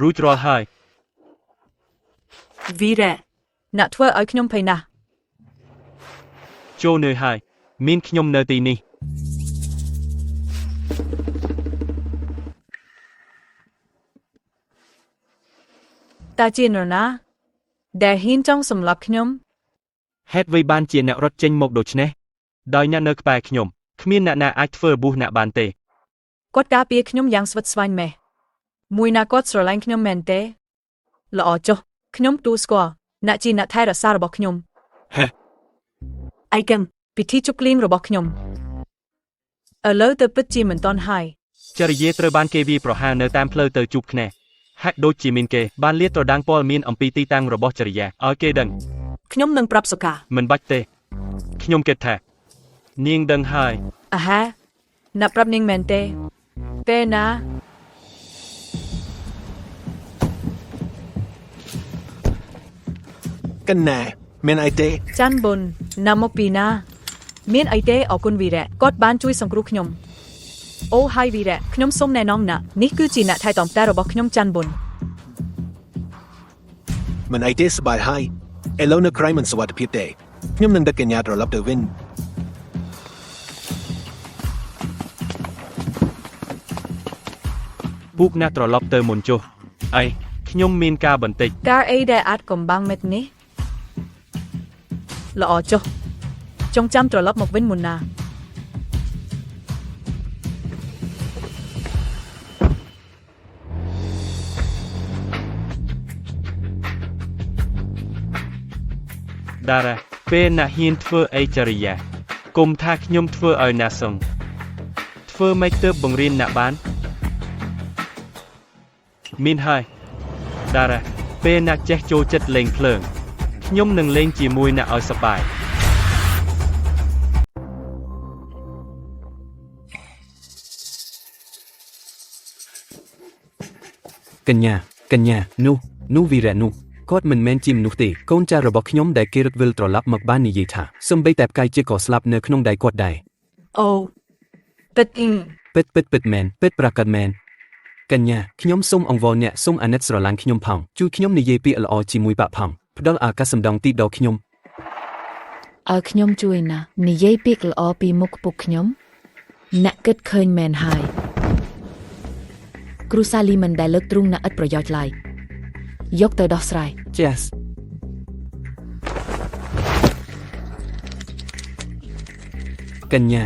រួចរាល់ហើយ វីរ៉ាអ្នកធ្វើឲ្យខ្ញុំភ័យណាស់ ចូលនៅហើយមានខ្ញុំនៅទីនេះ តាជានរណាដែលហ៊ានចង់សម្លាប់ខ្ញុំ ហេតុអ្វីបានជាអ្នករត់ចេញមកដូច្នេះដោយអ្នកនៅក្បែរខ្ញុំគ្មានអ្នកណាអាចធ្វើរបួសអ្នកបានទេ គាត់ការពារខ្ញុំយ៉ាងស្វិតស្វាញម៉េះមួយណាគាត់ស្រឡាញ់ខ្ញុំមែនទេល្អចុះខ្ញុំទូស្គាល់អ្នកជាអ្នកថែរក្សារបស់ខ្ញុំ ហេ ឯកឹមពិធីជប់លៀងរបស់ខ្ញុំឥឡូវទៅពិតជាមិនតន់ហើយ ចរិយាត្រូវបានគេវាយប្រហារនៅតាមផ្លូវទៅជួបគ្នាហាក់ដូចជាមានគេបានលាតត្រដាងព័ត៌មានអំពីទីតាំងរបស់ចរិយាឲ្យគេដឹង ខ្ញុំនឹងប្រាប់សុខា មិនបាច់ទេខ្ញុំគិតថានាងដឹងហើយ អាហាអ្នកប្រាប់នាងមែនទេពេលណា កណែមានអីទេ ចាន់បុនណាមកពីណាមានអីទេអរគុណវីរ៉ាគាត់បានជួយសង្គ្រោះខ្ញុំអូហើយវីរ៉ាខ្ញុំសូមណែនាំណានេះគឺជាអ្នកថែទាំតែរបស់ខ្ញុំចាន់បុន មិនអីទេសប្បាយហើយឥឡូវនៅក្រៃមិនសុវត្ថិភាពទេខ្ញុំនឹងដឹកកញ្ញាត្រឡប់ទៅវិញ ពួកអ្នកត្រឡប់ទៅមុនចុះអីខ្ញុំមានការបន្តិច ការអីដែលអាចកំបាំងមិត្តនេះល្អចុះចងចាំត្រឡប់មកវិញមុនណា តារ៉ាពេលអ្នកហ៊ានធ្វើអីចរិយាគុំថាខ្ញុំធ្វើឲ្យអ្នកសឹងធ្វើម៉េចទើបបង្រៀនអ្នកបានមានហើយតារ៉ាពេលអ្នកចេះចូលចិត្តលេងភ្លើងខ្ញុំនឹងលេងជាមួយអ្នកឲ្យសប្បាយក កញ្ញានោះវីរ៉ានោះគាត់មិនមែនជាមនុស្សទេកូនចៅរបស់ខ្ញុំដែលគេរត់វិលត្រឡប់មកបាននិយាយថាសំបីតែផ្កាយជាក៏ស្លាប់នៅក្នុងដៃគាត់ដែរ អូពិតពិតមែនពិតប្រាកដមែនកញ្ញាខ្ញុំសូមអង្វរអ្នកសូមអាណិតស្រឡាញ់ខ្ញុំផងជួយខ្ញុំនិយាយពាក្យល្អជាមួយបាក់ផងផ្ដល់ឱកាសសម្ដងទីដល់ខ្ញុំ ឲ្យខ្ញុំជួយណានិយាយពាក្យល្អពីមុខពុកខ្ញុំអ្នកគិតឃើញមែនហើយគ្រូសាលីមិនដែលលើកទ្រូងណាឥតប្រយោជន៍ឡើយយកទៅដោះស្រាយ Yes កញ្ញា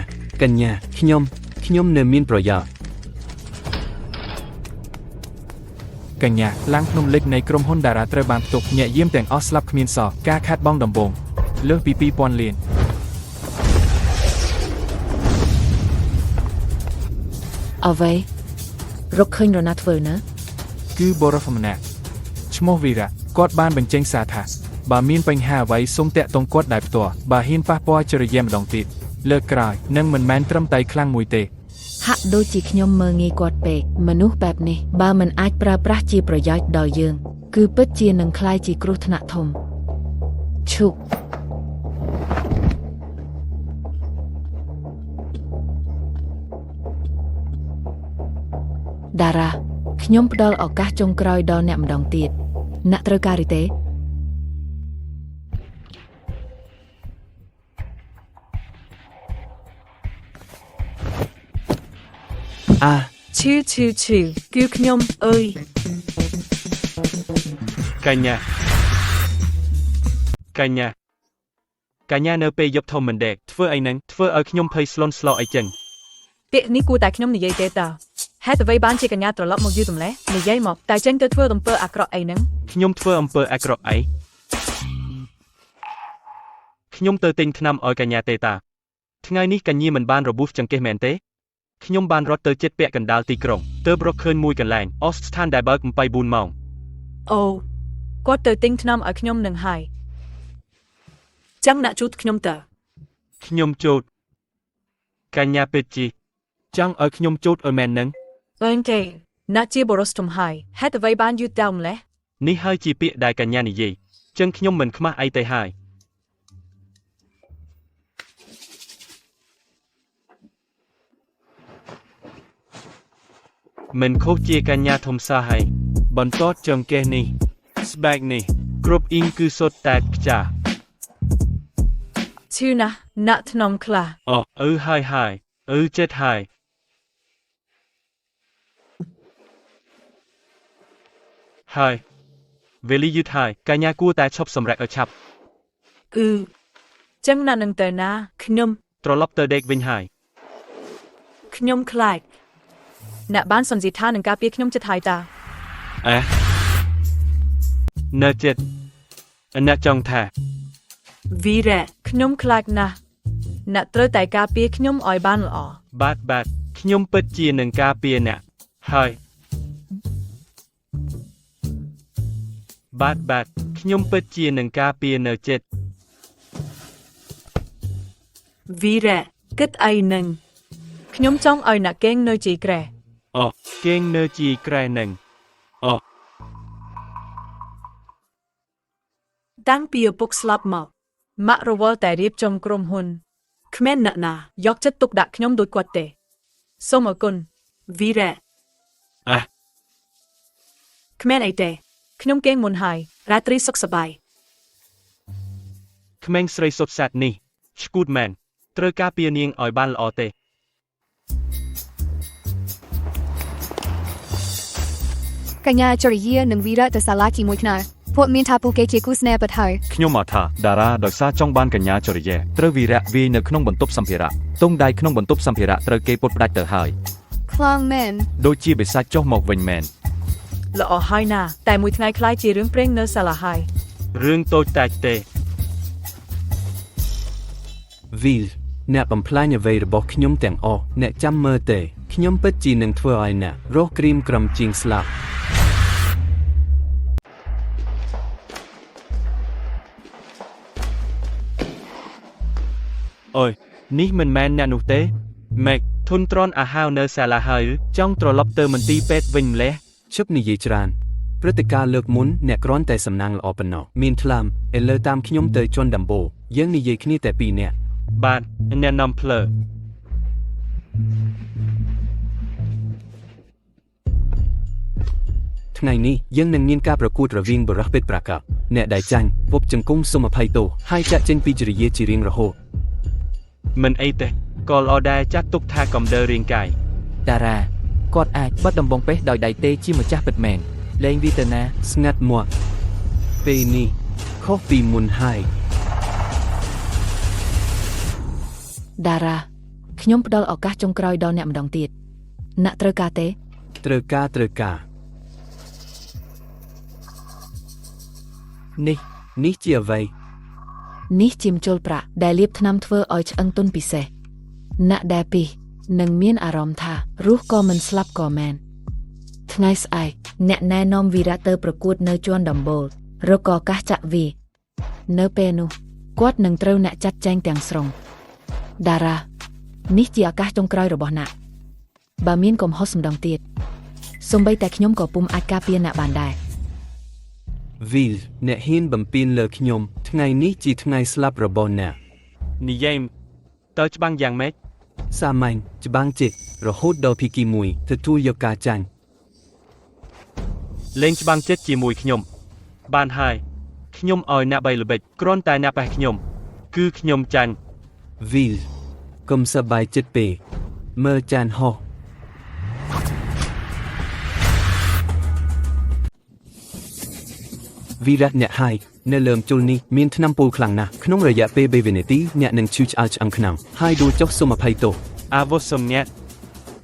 ខ្ញុំនៅមានប្រយោជន៍ កញ្ញាឡាំងភ្នំលិចនៃក្រុមហ៊ុនតារាត្រូវបានផ្ទុកញាក់យាមទាំងអស់ស្លាប់គ្មានសល់ការខាត់បងដំបង លើសពី2000លាន អ្វីរកឃើញរណាធ្វើណា គឺបរិសម្នាក់ឈ្មោះវីរៈគាត់បានបញ្ចេញសារថាបើមានបញ្ហាអ្វីសូមតាក់ទងគាត់ដោយផ្ទាល់បើហ៊ានប៉ះពាល់ចរិយាម្ដងទៀតលើកក្រោយនឹងមិនមែនត្រឹមតែខ្លាំងមួយទេ ហាក់ដូចជាខ្ញុំមើងងាយគាត់ពេកមនុស្សបែបនេះបើមិនអាចប្រើប្រាស់ជាប្រយោជន៍ដល់យើងគឺពិតជានឹងក្លាយជាគ្រោះថ្នាក់ធំឈប់តារាខ្ញុំផ្ដល់ឱកាសចុងក្រោយដល់អ្នកម្ដងទៀតអ្នកត្រូវការរីទេ ឈឺគឺខ្ញុំអើយក ញ្ញានៅពេលយប់ធំមិនដេកធ្វើអីហ្នឹងធ្វើឲ្យខ្ញុំភ័យស្លន់ស្លោអីចឹង ពាក្យនេះគួរតែខ្ញុំនិយាយទេតើហេតុអ្វីបានជាកញ្ញាត្រឡប់មកយូរតម្លេះនិយាយមកតែចេញទៅធ្វើអំពើអាក្រក់អីហ្នឹង ខ្ញុំធ្វើអំពើអាក្រក់អីខ្ញុំទៅទិញថ្នាំឲ្យកញ្ញាទេតាថ្ងៃនេះកញ្ញាមិនបានរបួសចង្កេះមែនទេខ្ញុំបានរត់ទៅជិតពាក់កណ្ដាលទីក្រុងទើបរកឃើញមួយកន្លែងអស់ស្ថានដែលបើក24ម៉ោង អូគាត់ទៅទិញថ្នាំឲ្យខ្ញុំនឹងហើយចាំអ្នកជូតខ្ញុំតើ ខ្ញុំជូតកញ្ញាពិតជាចង់ឲ្យខ្ញុំជូតឲ្យមែននឹង អើទេអ្នកជាបរិសុទ្ធហើយហេតុអ្វីបានយឺតតែម្លេះ នេះហើយជាពាក្យដែលកញ្ញានិយាយចឹងខ្ញុំមិនខ្មាស់អីទេហើយមិនខុសជាកញ្ញាធំសាហើយបន្តចង្កេះនេះស្បែកនេះគ្រប់អ៊ីងគឺសុទ្ធតែខ្ចាស់ ឈឺណាស់អ្នកថ្នមខ្លះ អូហើយចិត្តហើយវេលាយឺតហើយកញ្ញាគួរតែឈប់សម្រាកឲ្យឆាប់ ចឹងណាស់នឹងទៅណាខ្ញុំ ត្រឡប់ទៅដេកវិញហើយ ខ្ញុំខ្លាចអ្នកបានសន្និដ្ឋាននឹងការពារខ្ញុំចិត្តហើយតា នៅចិត្តអ្នកចង់ថា វីរៈខ្ញុំខ្លាចណាស់អ្នកត្រូវតែការពារខ្ញុំឲ្យបានល្អ បាទខ្ញុំពិតជានឹងការពារអ្នកហើយបាទខ្ញុំពិតជានឹងការពារនៅចិត្ត វីរៈគិតអីនឹងខ្ញុំចង់ឲ្យអ្នកកេងនៅជីក្រែ កេងនៅជីក្រែនឹង តាំងពីឪពុកស្លាប់មកម៉ាក់រវល់តែរៀបចំក្រុមហ៊ុនគ្មានអ្នកណាយកចិត្តទុកដាក់ខ្ញុំដូចគាត់ទេសូមអរគុណវីរៈគ្មានអីទេខ្ញុំកេងមុនហើយរាត្រីសុខសប្បាយ ក្មេងស្រីសុទ្ធសាធនេះឈួតមែនត្រូវការពារនាងឲ្យបានល្អទេ កញ្ញាចរិយានិងវីរៈទៅសាលាជាមួយគ្នាពួកមានថាពួកគេជាគូស្នេហ៍ពិតហើយ ខ្ញុំមកថាតារាដោយសារចង់បានកញ្ញាចរិយាត្រូវវីរៈវាយនៅក្នុងបន្ទប់សម្ភារៈទង់ដៃក្នុងបន្ទប់សម្ភារៈត្រូវគេពុតផ្ដាច់ទៅហើយ ខ្លាំងមែន ដូចជាបិសាចចុះមកវិញមែន ល្អហើយណាតែមួយថ្ងៃខ្លាយជារឿងព្រេងនៅសាលាហើយ រឿងតូចតាចទេ វីលអ្នកបំផ្លាញអ្វីរបស់ខ្ញុំទាំងអស់អ្នកចាំមើលទេខ្ញុំពិតជានឹងធ្វើឲ្យអ្នករស់ក្រៀមក្រំជាងស្លាប់ អូយនេះមិនមែនអ្នកនោះទេម៉េចធុនទ្រាន់អាហារនៅសាលាហើយចង់ត្រឡប់ទៅមន្ទីរពេទ្យវិញម្លេះ ឈប់និយាយច្រើនព្រឹត្តិការណ៍លើកមុនអ្នកគ្រាន់តែសំណាងល្អប៉ុណ្ណោះមានថ្លាមឥឡូវតាមខ្ញុំទៅជន់ដំបូយើងនិយាយគ្នាតែពីរនាក់ បាទអ្នកនាំផ្លូវ ថ្ងៃនេះយើងនឹងមានការប្រកួតរវាងបរិះពេទ្យប្រាកដអ្នកដែលចាញ់ពុបចង្គង់សុំអភ័យទោសហើយចាក់ចេញពីចរិយាជារៀងរហូត មិនអីទេក៏ល្អដែរចាត់ទុកថាកំដៅរាងកាយ តារាគាត់អាចបិទដំបងពេះដោយដៃទេជាម្ចាស់ពិតមែនលេងវីតាណា ស្ងាត់មាត់ពេលនេះខុសពីមុនហើយ តារាខ្ញុំផ្ដល់ឱកាសចុងក្រោយដល់អ្នកម្ដងទៀតអ្នកត្រូវការទេ ត្រូវការ នេះជាអ្វី នេះជាមជុលប្រាក់ដែលលាបថ្នាំធ្វើឲ្យឆ្អឹងទន់ពិសេសអ្នកដែលពីនឹងមានអារម្មណ៍ថារស់ក៏មិនស្លាប់ក៏មែនថ្ងៃស្អែកអ្នកណែនាំវីរៈទៅប្រកួតនៅជាន់ដំបូលរកឱកាសចាក់វានៅពេលនោះគាត់នឹងត្រូវអ្នកចាត់ចែងទាំងស្រុងតារានេះជាឱកាសចុងក្រោយរបស់អ្នកបើមានកំហុសម្ដងទៀតសូម្បីតែខ្ញុំក៏ពុំអាចការពារអ្នកបានដែរ Vil អ្នកហ៊ានបំពេញលើខ្ញុំថ្ងៃនេះជាថ្ងៃស្លាប់របស់អ្នក និយាយតើច្បាំងយ៉ាងម៉េច សាមញ្ញច្បាំងចិត្តរហូតដល់ភីគីមួយទទួលយកការចាញ់ លេងច្បាំងចិត្តជាមួយខ្ញុំបានហើយខ្ញុំឲ្យអ្នកបីល្បិចគ្រាន់តែអ្នកប៉ះខ្ញុំគឺខ្ញុំចាញ់ Vil កុំសប្បាយចិត្តពេកមើលចានហោះវីរៈអ្នកហើយនៅលើមជុលនេះមានថ្នាំពុលខ្លាំងណាស់ក្នុងរយៈពេល3វិនាទីអ្នកនឹងឈឺឆ្អែតឆ្អឹងខ្លាំងហើយដួលចុះសុំអភ័យទោស អាវុធសម្ញាក់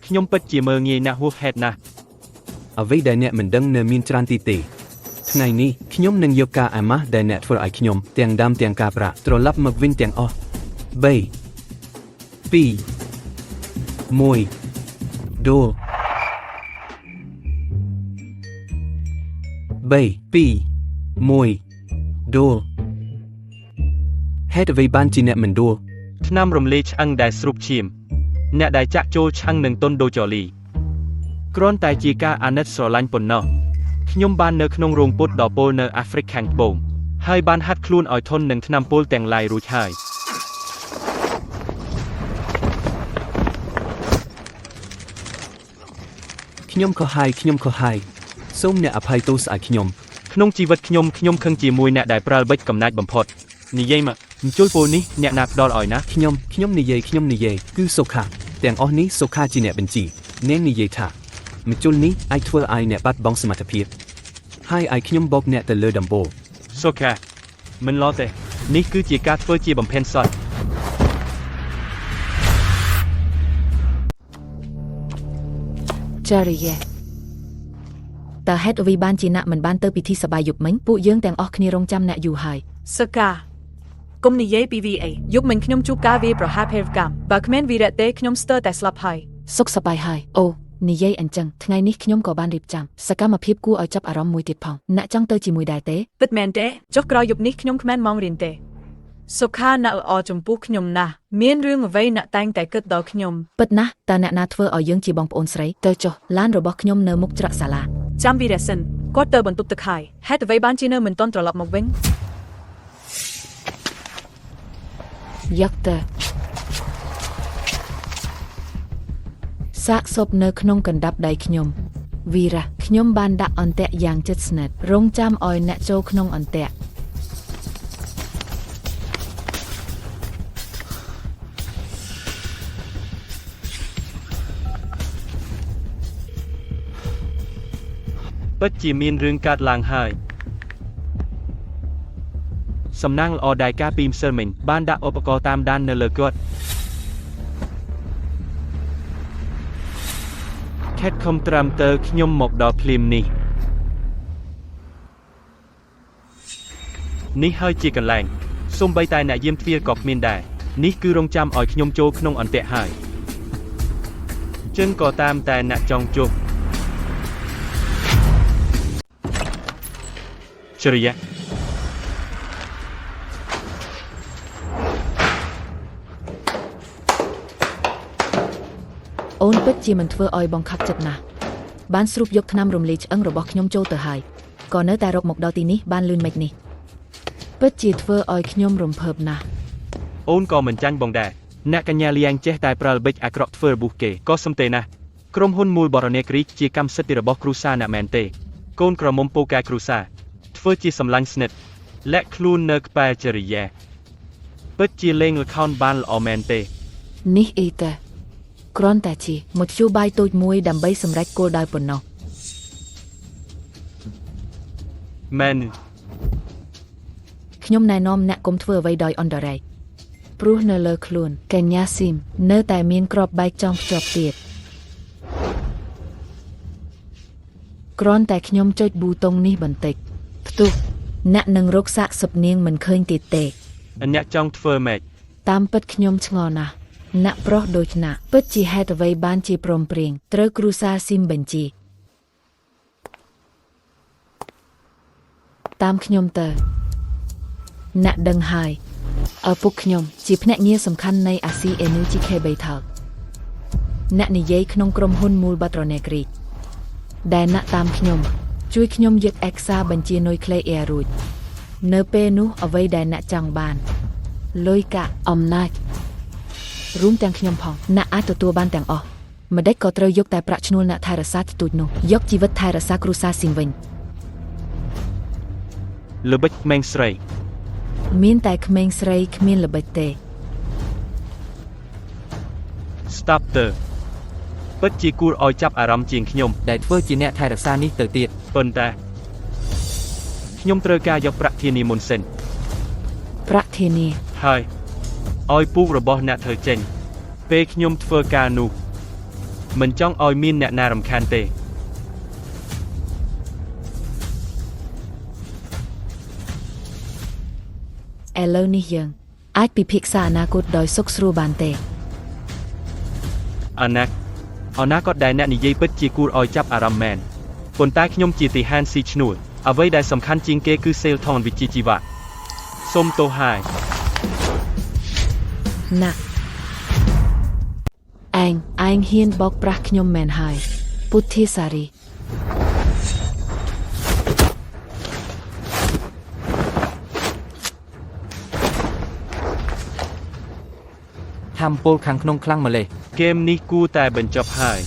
ខ្ញុំពិតជាមើលងាយណាស់ហួសហេតុណាស់ អ្វីដែលអ្នកមិនដឹងនៅមានច្រើនទីទេថ្ងៃនេះខ្ញុំនឹងយកការអាម៉ាស់ដែលអ្នកធ្វើឲ្យខ្ញុំទាំងដាំទាំងការប្រាក់ត្រឡប់មកវិញទាំងអស់ 3 2 1 ដួល 3 2 1 ដួលហេតុអ្វីបានជាអ្នកមិនដួល ថ្នាំរំលាយឆ្អឹងដែលស្រូបឈាមអ្នកដែលចាក់ចូលឆ្អឹងនឹងតុនដូចលីគ្រាន់តែជាការអាណិតស្រឡាញ់ប៉ុណ្ណោះខ្ញុំបាននៅក្នុងរោងពុតដ៏ពោលនៅអាហ្វ្រិកខាងត្បូងហើយបានហាត់ខ្លួនឲ្យធន់នឹងថ្នាំពុលទាំងឡាយរួចហើយខ្ញុំខុសហើយសូមអ្នកអភ័យទោសស្អែកខ្ញុំ ក្នុងជីវិតខ្ញុំខឹងជាមួយអ្នកដែលប្រើល្បិចកំណាចបំផុតនិយាយមកអញ្ជុលពោលនេះអ្នកណាផ្ដល់ឲ្យណា ខ្ញុំនិយាយគឺសុខាទាំងអស់នេះសុខាជាអ្នកបញ្ជីអ្នកនិយាយថាមជុលនេះអាចធ្វើឲ្យអ្នកបាត់បង់សមត្ថភាពហើយឲ្យខ្ញុំបោកអ្នកទៅលើដំបូល សុខាមិនឡទេនេះគឺជាការធ្វើជាបំភានសត្វ ចារីយ៉េតើហេតុអ្វីបានជាអ្នកមិនបានទៅពិធីសប្បាយយប់មិញពួកយើងទាំងអស់គ្នារងចាំអ្នកយូរហើយ សកាគុំនិយាយពី VA យប់មិញខ្ញុំជួបការវាយប្រហារភេរវកម្មបើគ្មានវីរៈទេខ្ញុំស្ទើរតែស្លាប់ហើយ សុខសប្បាយហើយអូនិយាយអញ្ចឹងថ្ងៃនេះខ្ញុំក៏បានរៀបចំសកម្មភាពគួរឲ្យចាប់អារម្មណ៍មួយទៀតផងអ្នកចង់ទៅជាមួយដែរទេ ពិតមែនទេចុះក្រោយយប់នេះខ្ញុំគ្មានម៉ោងរៀនទេសុខាអ្នកល្អចំពោះខ្ញុំណាស់មានរឿងអ្វីអ្នកតែងតែគិតដល់ខ្ញុំ ពិតណាស់តើអ្នកណាធ្វើឲ្យយើងជាបងប្អូនស្រីទៅចុះឡានរបស់ខ្ញុំនៅមុខច្រកសាលា ចាំវីរៈសិនគាត់ទៅបន្ទប់ទឹកហើយហេតុអ្វីបានជានៅមិនទាន់ត្រឡប់មកវិញ យកទៅសាកសពនៅក្នុងកណ្ដាប់ដៃខ្ញុំវីរៈខ្ញុំបានដាក់អន្ទាក់យ៉ាងជិតស្និទ្ធរងចាំឲ្យអ្នកចូលក្នុងអន្ទាក់ ពិតជាមានរឿងកើតឡើងហើយសំណាងល្អដែលការពីម្សិលមិញបានដាក់ឧបករណ៍តាមដាននៅលើគាត់ខេតខំត្រាំតើខ្ញុំមកដល់ភ្លាមនេះហើយជាកន្លែងសូម្បីតែអ្នកយាមទ្វារក៏គ្មានដែរនេះគឺរងចាំឲ្យខ្ញុំចូលក្នុងអន្ទាក់ហើយចិនក៏តាមតែអ្នកចង់ជុះជ្រាអូនពិតជាមិនធ្វើឲ្យបងខឹកចិត្តណាស់បានស្រូបយកថ្នាំរំលាយឆ្អឹងរបស់ខ្ញុំចូលទៅហើយក៏នៅតែរកមកដល់ទីនេះបានលឿនម៉េចនេះពិតជាធ្វើឲ្យខ្ញុំរំភើបណាស់ អូនក៏មិនចាញ់បងដែរអ្នកកញ្ញាលៀងចេះតែប្រើល្បិចអាក្រក់ធ្វើរបួសគេក៏សំទេណាស់ក្រុមហ៊ុនមូលបរណេគ្រីជាកម្មសិទ្ធិរបស់គ្រូសាអ្នកមែនទេកូនក្រមុំពូកែគ្រូសាធ្វើជាសម្លាញ់ស្និទ្ធលាក់ខ្លួននៅក្បែរចរិយាពិតជាលេងល្ខោនបានល្អមែនទេ នេះអីទៅគ្រាន់តែជាមធ្យោបាយតូចមួយដើម្បីសម្រេចគោលដៅប៉ុណ្ណោះ មែន ខ្ញុំណែនាំអ្នកកុំធ្វើអ្វីដោយអន្តរេយព្រោះនៅលើខ្លួនកញ្ញាស៊ីមនៅតែមានក្របបែកចងភ្ជាប់ទៀតគ្រាន់តែខ្ញុំចុចប៊ូតុងនេះបន្តិចផ្ទុះអ្នកនឹងរកសាកសពនាងមិនឃើញទៀតទេ អញ្ញាចង់ធ្វើម៉េច តាមពិតខ្ញុំឆ្ងល់ណាស់អ្នកប្រុសដូចណាស់ពិតជាហេតុអ្វីបានជាព្រមព្រៀងត្រូវគ្រូសាស៊ីមបញ្ជាតាមខ្ញុំទៅអ្នកដឹងហើយឪពុកខ្ញុំជាភ្នាក់ងារសំខាន់នៃ Asi Energy Capital អ្នកនិយាយក្នុងក្រុមហ៊ុនមូលបាត់រនេក្រីដែលអ្នកតាមខ្ញុំជួយខ្ញុំយកឯកសារបញ្ជានុយក្លេអ៊ែររួចនៅពេលនោះអ្វីដែលអ្នកចង់បានលុយកាក់អំណាចរួមទាំងខ្ញុំផងអ្នកអាចទទួលបានទាំងអស់ម្ដេចក៏ត្រូវយកតែប្រាក់ឈ្នួលអ្នកថែរក្សាទទូចនោះយកជីវិតថែរក្សាគ្រួសារស៊ីមវិញ ល្បិចក្មេងស្រី មានតែក្មេងស្រីគ្មានល្បិចទេ Stop ទៅពិតជាគួរឲ្យចាប់អារម្មណ៍ជាងខ្ញុំ ដែលធ្វើជាអ្នកថែរក្សានេះទៅទៀត ប៉ុន្តែខ្ញុំត្រូវការយកប្រាក់ធានាមុនសិន ប្រាក់ធានា ហើយឲ្យពូករបស់អ្នកធ្វើចេញពេលខ្ញុំធ្វើការនោះមិនចង់ឲ្យមានអ្នកណារំខានទេ ឥឡូវនេះយើងអាចពិភាក្សាអនាគតដោយសុខស្រួលបានទេ អនាគតដែលអ្នកនិយាយពិតជាគួរឲ្យចាប់អារម្មណ៍មែនប៉ុន្តែខ្ញុំជាទីហានស៊ីឈ្នួលអ្វីដែលសំខាន់ជាងគេគឺសេលថនវិជ្ជាជីវៈសូមទោសហើយ ណាស់ឯងហ៊ានបោកប្រាស់ខ្ញុំមែនហើយពុទ្ធាសារី ហាំពលខាងក្នុងខ្លាំងម្លេះ ហ្គេមនេះគួរតែបញ្ចប់ហើយ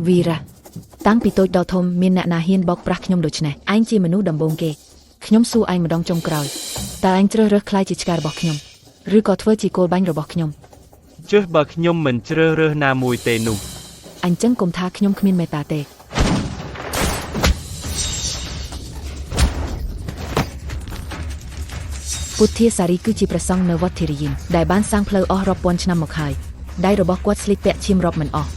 វីរ៉ាតាំងពីតូចដល់ធំមានអ្នកណាហ៊ានបោកប្រាស់ខ្ញុំដូច្នេះឯងជាមនុស្សដំបូងគេខ្ញុំសួរឯងម្ដងចុងក្រោយតើឯងជ្រើសរើសខ្លាយជាឆ្កែរបស់ខ្ញុំឬក៏ធ្វើជាគោលបាញ់របស់ខ្ញុំ ជើសបើខ្ញុំមិនជ្រើសរើសណាមួយទេនោះ អញ្ចឹងកុំថាខ្ញុំគ្មានមេត្តាទេពុទ្ធាសារីគឺជាព្រះសង្ឃនៅវត្តធីរយានដែលបានសាងផ្លូវអស់រាប់ពាន់ឆ្នាំមកហើយដៃរបស់គាត់ស្លៀកពាក់ឈាមរាប់មិនអស់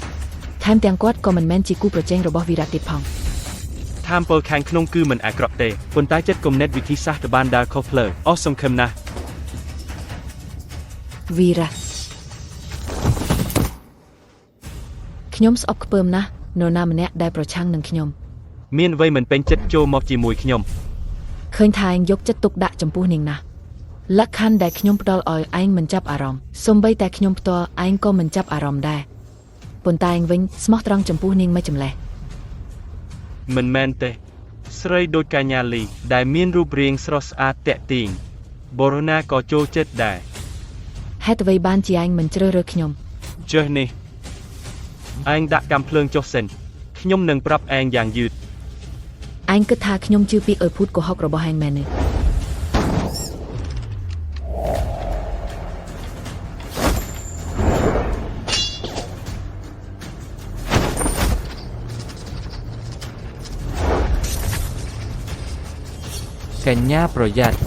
ថែមទាំងគាត់ក៏មិនមែនជាគូប្រជែងរបស់វីរ៉ាទៀតផង ថាមពលខាងក្នុងគឺមិនអាក្រក់ទេប៉ុន្តែចិត្តគំនិតវិធីសាស្ត្រទៅបានដើរខុសផ្លូវអស់សង្ឃឹមណាស់ វីរ៉ាខ្ញុំស្អប់ខ្ពើមណាស់នរណាម្នាក់ដែលប្រឆាំងនឹងខ្ញុំ មានអ្វីមិនពេញចិត្តចូលមកជាមួយខ្ញុំ ឃើញថាឯងយកចិត្តទុកដាក់ចំពោះនាងណាស់លក្ខខណ្ឌដែលខ្ញុំផ្ដល់ឲ្យឯងមិនចាប់អារម្មណ៍សូម្បីតែខ្ញុំផ្ទាល់ឯងក៏មិនចាប់អារម្មណ៍ដែរប៉ុន្តែឯងវិញស្មោះត្រង់ចំពោះនាងមិនចម្លេះ មិនមែនទេស្រីដូចកញ្ញាលីដែលមានរូបរាងស្រស់ស្អាតតាក់ទាញបរណាក៏ចូលចិត្តដែរ ហេតុអ្វីបានជាឯងមិនជ្រើសរើសខ្ញុំ ជើសនេះឯងដាក់កាំភ្លើងចុះសិនខ្ញុំនឹងប្រាប់ឯងយ៉ាងយឺត ឯងគិតថាខ្ញុំជឿពាក្យអុយភូតកុហករបស់ឯងមែនទេ កញ្ញាប្រយ័ត្ន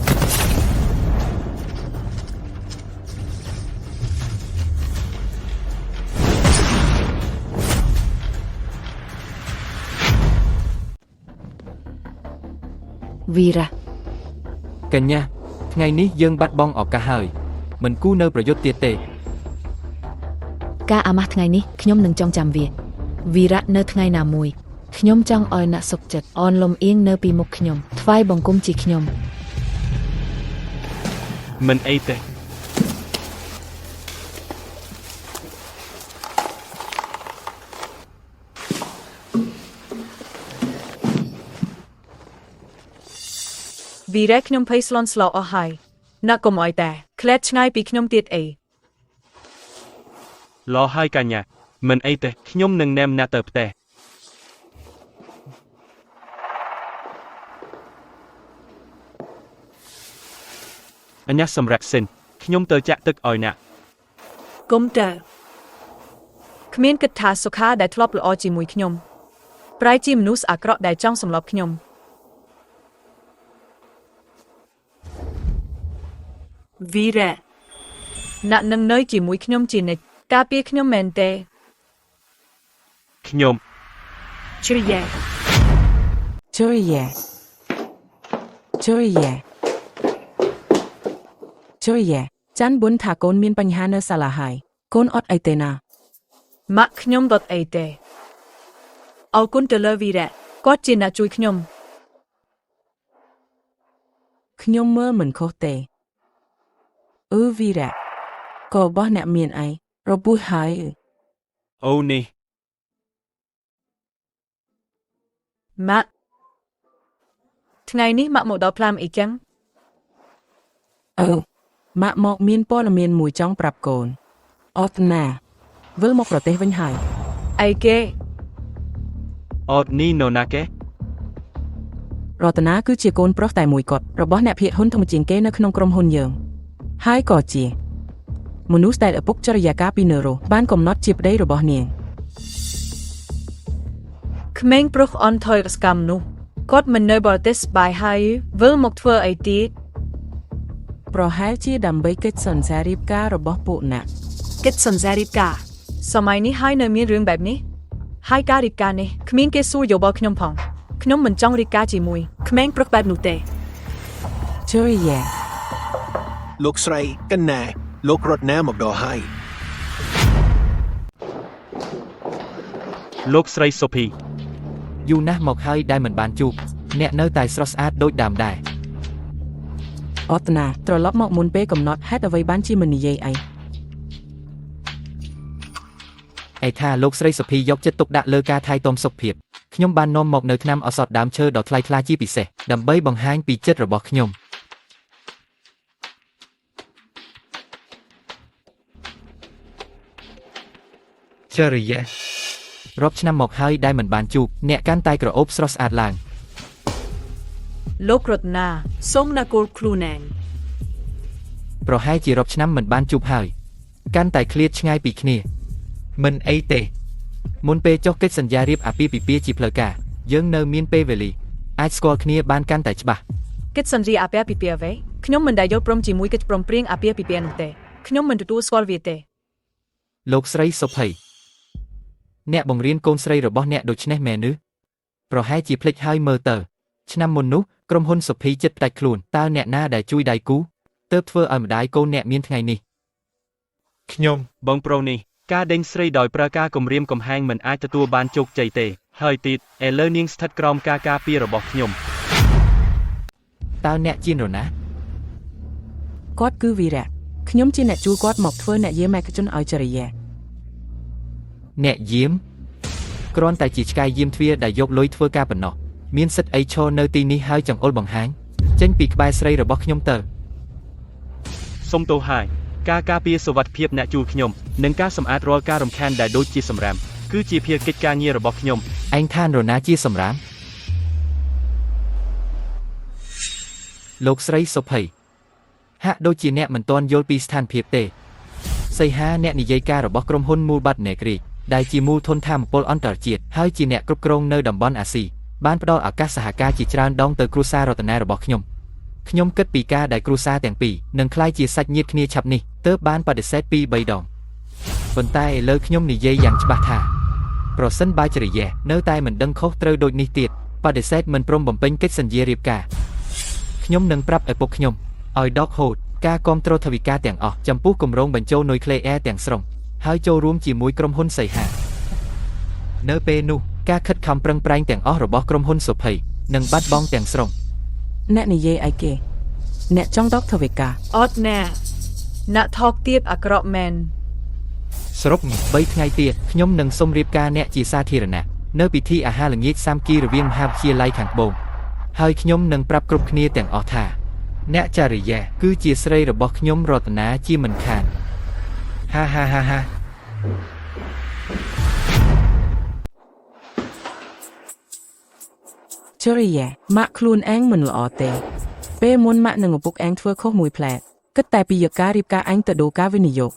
វីរ៉ា កញ្ញាថ្ងៃនេះយើងបាត់បង់ឱកាសហើយមិនគូនៅប្រយុទ្ធទៀតទេ ការអាម៉ាស់ថ្ងៃនេះខ្ញុំនឹងចងចាំវាវីរ៉ានៅថ្ងៃណាមួយខ្ញុំចង់ឲ្យអ្នកសុខចិត្តអនលំអៀងនៅពីមុខខ្ញុំថ្វាយបង្គំជាខ្ញុំ មិនអីទេ វីរ៉ាខ្ញុំភ័យស្លន់ស្លោអស់ហើយអ្នកកុំអោយតែខ្លែតឆ្ងាយពីខ្ញុំទៀតអី ឡោហើយកញ្ញាមិនអីទេខ្ញុំនឹងណែមអ្នកទៅផ្ទះ អញ្ញាសម្រាប់សិនខ្ញុំទៅចាក់ទឹកឲ្យអ្នក គុំទៅគ្មានគិតថាសុខាដែលធ្លាប់ល្អជាមួយខ្ញុំប្រែជាមនុស្សអាក្រក់ដែលចង់សម្លាប់ខ្ញុំ វីរ៉ាអ្នកនឹងនៅជាមួយខ្ញុំជានិច្ចការពារខ្ញុំមែនទេ ខ្ញុំ ជ្រយែ ជួយយ៉ែជួយយ៉ែជួយយ៉ែចាន់ប៊ុនថាកូនមានបញ្ហានៅសាលាហើយកូនអត់អីទេណា ម៉ាក់ខ្ញុំដុតអីទេអរគុណទៅលើវីរៈគាត់ជាអ្នកជួយខ្ញុំ ខ្ញុំមើលមិនខុសទេវីរៈក៏របស់អ្នកមានអីរបួសហើយ អូនេះ ម៉ាក់ថ្ងៃនេះម៉ាក់មកដល់ផ្លាមអីចឹង ម៉ាក់មកមានព័ត៌មានមួយចង់ប្រាប់កូនអត់ណាវិលមកប្រទេសវិញហើយ អីគេ អត់នេះនៅណាគេ រតនាគឺជាកូនប្រុសតែមួយគត់របស់អ្នកភាគហ៊ុនធំជាងគេនៅក្នុងក្រុមហ៊ុនយើងហើយក៏ជាមនុស្សដែលឪពុកចរិយាកាលពីនៅរស់បានកំណត់ជាប្តីរបស់នាង ក្មេងប្រុសអន់ថយរសកម្មនោះគាត់មិននៅបរទេសបាយហើយវិលមកធ្វើអីទៀត ប្រហែលជាដើម្បីកិច្ចសន្យារៀបការរបស់ពួកអ្នក កិច្ចសន្យារៀបការសម័យនេះហើយនៅមានរឿងបែបនេះហើយការរៀបការនេះគ្មានគេសួរយោបល់ខ្ញុំផងខ្ញុំមិនចង់រៀបការជាមួយក្មេងប្រុសបែបនោះទេ ជួយយ៉ែ លោកស្រីកណ្ណាលោករតនាមកដល់ហើយ លោកស្រីសុភី យូរណាស់មកហើយដែលមិនបានជួបអ្នកនៅតែស្រស់ស្អាតដូចដើមដែរ អត់ណាត្រឡប់មកមុនពេលកំណត់ហេតុអ្វីបានជាមិននិយាយអី ឯថាលោកស្រីសុភីយកចិត្តទុកដាក់លើការថែទាំសុខភាពខ្ញុំបាននាំមកនៅថ្នាំឱសថដើមឈើដ៏ថ្លៃថ្លាជាពិសេសដើម្បីបង្ហាញពីចិត្តរបស់ខ្ញុំចរិយារាប់ឆ្នាំមកហើយដែលមិនបានជួបអ្នកកាន់តែក្រអូបស្រស់ស្អាតឡើង លោករតនាសូមណាគោលខ្លួនឯង ប្រហែលជារាប់ឆ្នាំមិនបានជួបហើយកាន់តែឃ្លាតឆ្ងាយពីគ្នាមិនអីទេមុនពេលចុះកិច្ចសន្យារៀបអាពាហ៍ពិពាហ៍ជាផ្លូវការយើងនៅមានពេលវេលាអាចស្គាល់គ្នាបានកាន់តែច្បាស់ កិច្ចសន្យាអាពាហ៍ពិពាហ៍អ្វីខ្ញុំមិនដែលយល់ព្រមជាមួយកិច្ចព្រមព្រៀងអាពាហ៍ពិពាហ៍នោះទេខ្ញុំមិនទទួលស្គាល់វាទេ លោកស្រីសុភីអ្នកបង្រៀនកូនស្រីរបស់អ្នកដូច្នេះមែនឬប្រហែលជាភ្លេចហើយមើលទៅឆ្នាំមុននោះក្រុមហ៊ុនសុភីចិត្តផ្ដាច់ខ្លួនតើអ្នកណាដែលជួយដៃគូទើបធ្វើឲ្យម្ដាយកូនអ្នកមានថ្ងៃនេះ ខ្ញុំ បងប្រុសនេះការដេញស្រីដោយប្រើការគំរាមកំហែងមិនអាចទទួលបានជោគជ័យទេហើយទៀតឥឡូវនាងស្ថិតក្រោមការការពាររបស់ខ្ញុំ តើអ្នកជានរណា គាត់គឺវីរៈខ្ញុំជាអ្នកជួលគាត់មកធ្វើអ្នកយាមឯកជនឲ្យចរិយា អ្នកយាមគ្រាន់តែជាឆ្កែយាមទ្វារដែលយកលុយធ្វើការប៉ុណ្ណោះមានសិទ្ធិអីឈរនៅទីនេះហើយចង្អុលបង្ហាញចេញពីក្បែរស្រីរបស់ខ្ញុំទៅ សុំទោសហើយការការពារសុវត្ថិភាពអ្នកជួលខ្ញុំនិងការសម្អាតរាល់ការរំខានដែលដូចជាសម្រាមគឺជាភារកិច្ចការងាររបស់ខ្ញុំ ឯងថានរណាជាសម្រាមលោកស្រីសុភីហាក់ដូចជាអ្នកមិនទាន់យល់ពីស្ថានភាពទេសីហាអ្នកនិយាយការរបស់ក្រុមហ៊ុនមូលបាត់នេក្រីដែលជាមូលធនថាមពលអន្តរជាតិហើយជាអ្នកគ្រប់គ្រងនៅតំបន់អាស៊ីបានផ្ដល់ឱកាសសហការជាច្រើនដងទៅគ្រួសាររតនារបស់ខ្ញុំគិតពីការដែលគ្រួសារទាំងពីរនឹងក្លាយជាសាច់ញាតិគ្នាឆាប់នេះទើបបានបដិសេធពី3ដងប៉ុន្តែឥឡូវខ្ញុំនិយាយយ៉ាងច្បាស់ថាប្រសិនបើចរិយានៅតែមិនដឹងខុសត្រូវដូចនេះទៀតបដិសេធមិនព្រមបំពេញកិច្ចសន្យារៀបការខ្ញុំនឹងប្រាប់ឪពុកខ្ញុំឲ្យដកហូតការគាំទ្រថវិកាទាំងអស់ចំពោះគម្រោងបញ្ចូលនុយក្លេអ៊ែរទាំងស្រុងហើយចូលរួមជាមួយក្រុមហ៊ុនសីហានៅពេលនោះការខិតខំប្រឹងប្រែងទាំងអស់របស់ក្រុមហ៊ុនសុភីនឹងបាត់បង់ទាំងស្រុង អ្នកនិយាយអីគេអ្នកចង់ដកថវិកា អត់ណាអ្នកថោកទាបអាក្រក់មែន សរុប3ថ្ងៃទៀតខ្ញុំនឹងសូមរៀបការអ្នកជាសាធារណៈនៅពិធីអាហារល្ងាចសាមគ្គីរវាងមហាវិទ្យាល័យខាងត្បូងហើយខ្ញុំនឹងប្រាប់គ្រប់គ្នាទាំងអស់ថាអ្នកចរិយាគឺជាស្រីរបស់ខ្ញុំរតនាជាមិនខានហាហាហាហា ចរិយាម៉ាក់ខ្លួនឯងមិនល្អទេពេលមុនម៉ាក់នឹងឪពុកឯងធ្វើខុសមួយផ្លែតគិតតែពីយកការរៀបការឯងទៅដូរការវិនិយោគ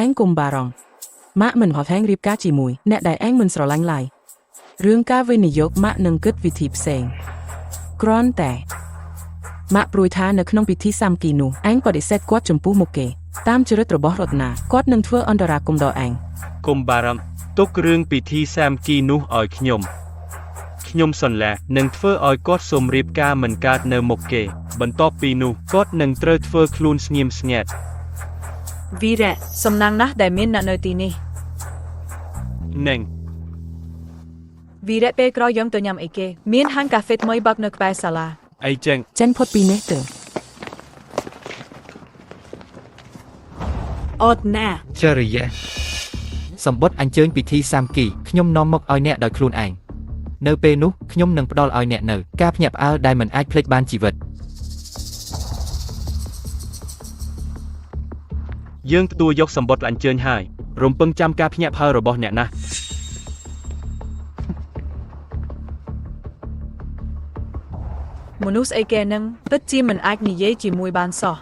ឯងកុំបារម្ភម៉ាក់មិនហត់ហែងរៀបការជាមួយអ្នកដែលឯងមិនស្រឡាញ់ឡើយរឿងការវិនិយោគម៉ាក់នឹងគិតវិធីផ្សេងគ្រាន់តែម៉ាក់ព្រួយថានៅក្នុងពិធីសាមគ្គីនោះឯងបដិសេធគាត់ចំពោះមុខគេតាមចរិតរបស់រតនាគាត់នឹងធ្វើអន្តរាគមន៍ដល់ឯង កុំបារម្ភទុករឿងពិធីសាមគ្គីនោះឲ្យខ្ញុំ ខ្ញុំសន្លះនឹងធ្វើឲ្យគាត់សូមរៀបការមិនកើតនៅមុខគេបន្ទាប់ពីនោះគាត់នឹងត្រូវធ្វើខ្លួនស្ងៀមស្ងាត់ វីរៈសំណាងណាស់ដែលមានអ្នកនៅទីនេះ នឹង វីរៈពេលក្រោយយើងទៅញ៉ាំអីគេមានហាងកាហ្វេថ្មីបើកនៅក្បែរសាលា អីចឹង ចេញផុតពីនេះទៅ អត់ណា ចរិយាសម្បត្តិអញ្ជើញពិធីសាមគ្គីខ្ញុំនាំមកឲ្យអ្នកដោយខ្លួនឯងនៅពេលនោះខ្ញុំនឹងផ្ដល់ឲ្យអ្នកនៅការភ្ញាក់ផ្អើលដែលមិនអាចភ្លេចបានជីវិត យើងទទួលយកសម្បត្តិអញ្ជើញហើយរំពឹងចាំការភ្ញាក់ផ្អើលរបស់អ្នកណាស់ មនុស្សស្អីគេនឹងពិតជាមិនអាចនិយាយជាមួយបានសោះ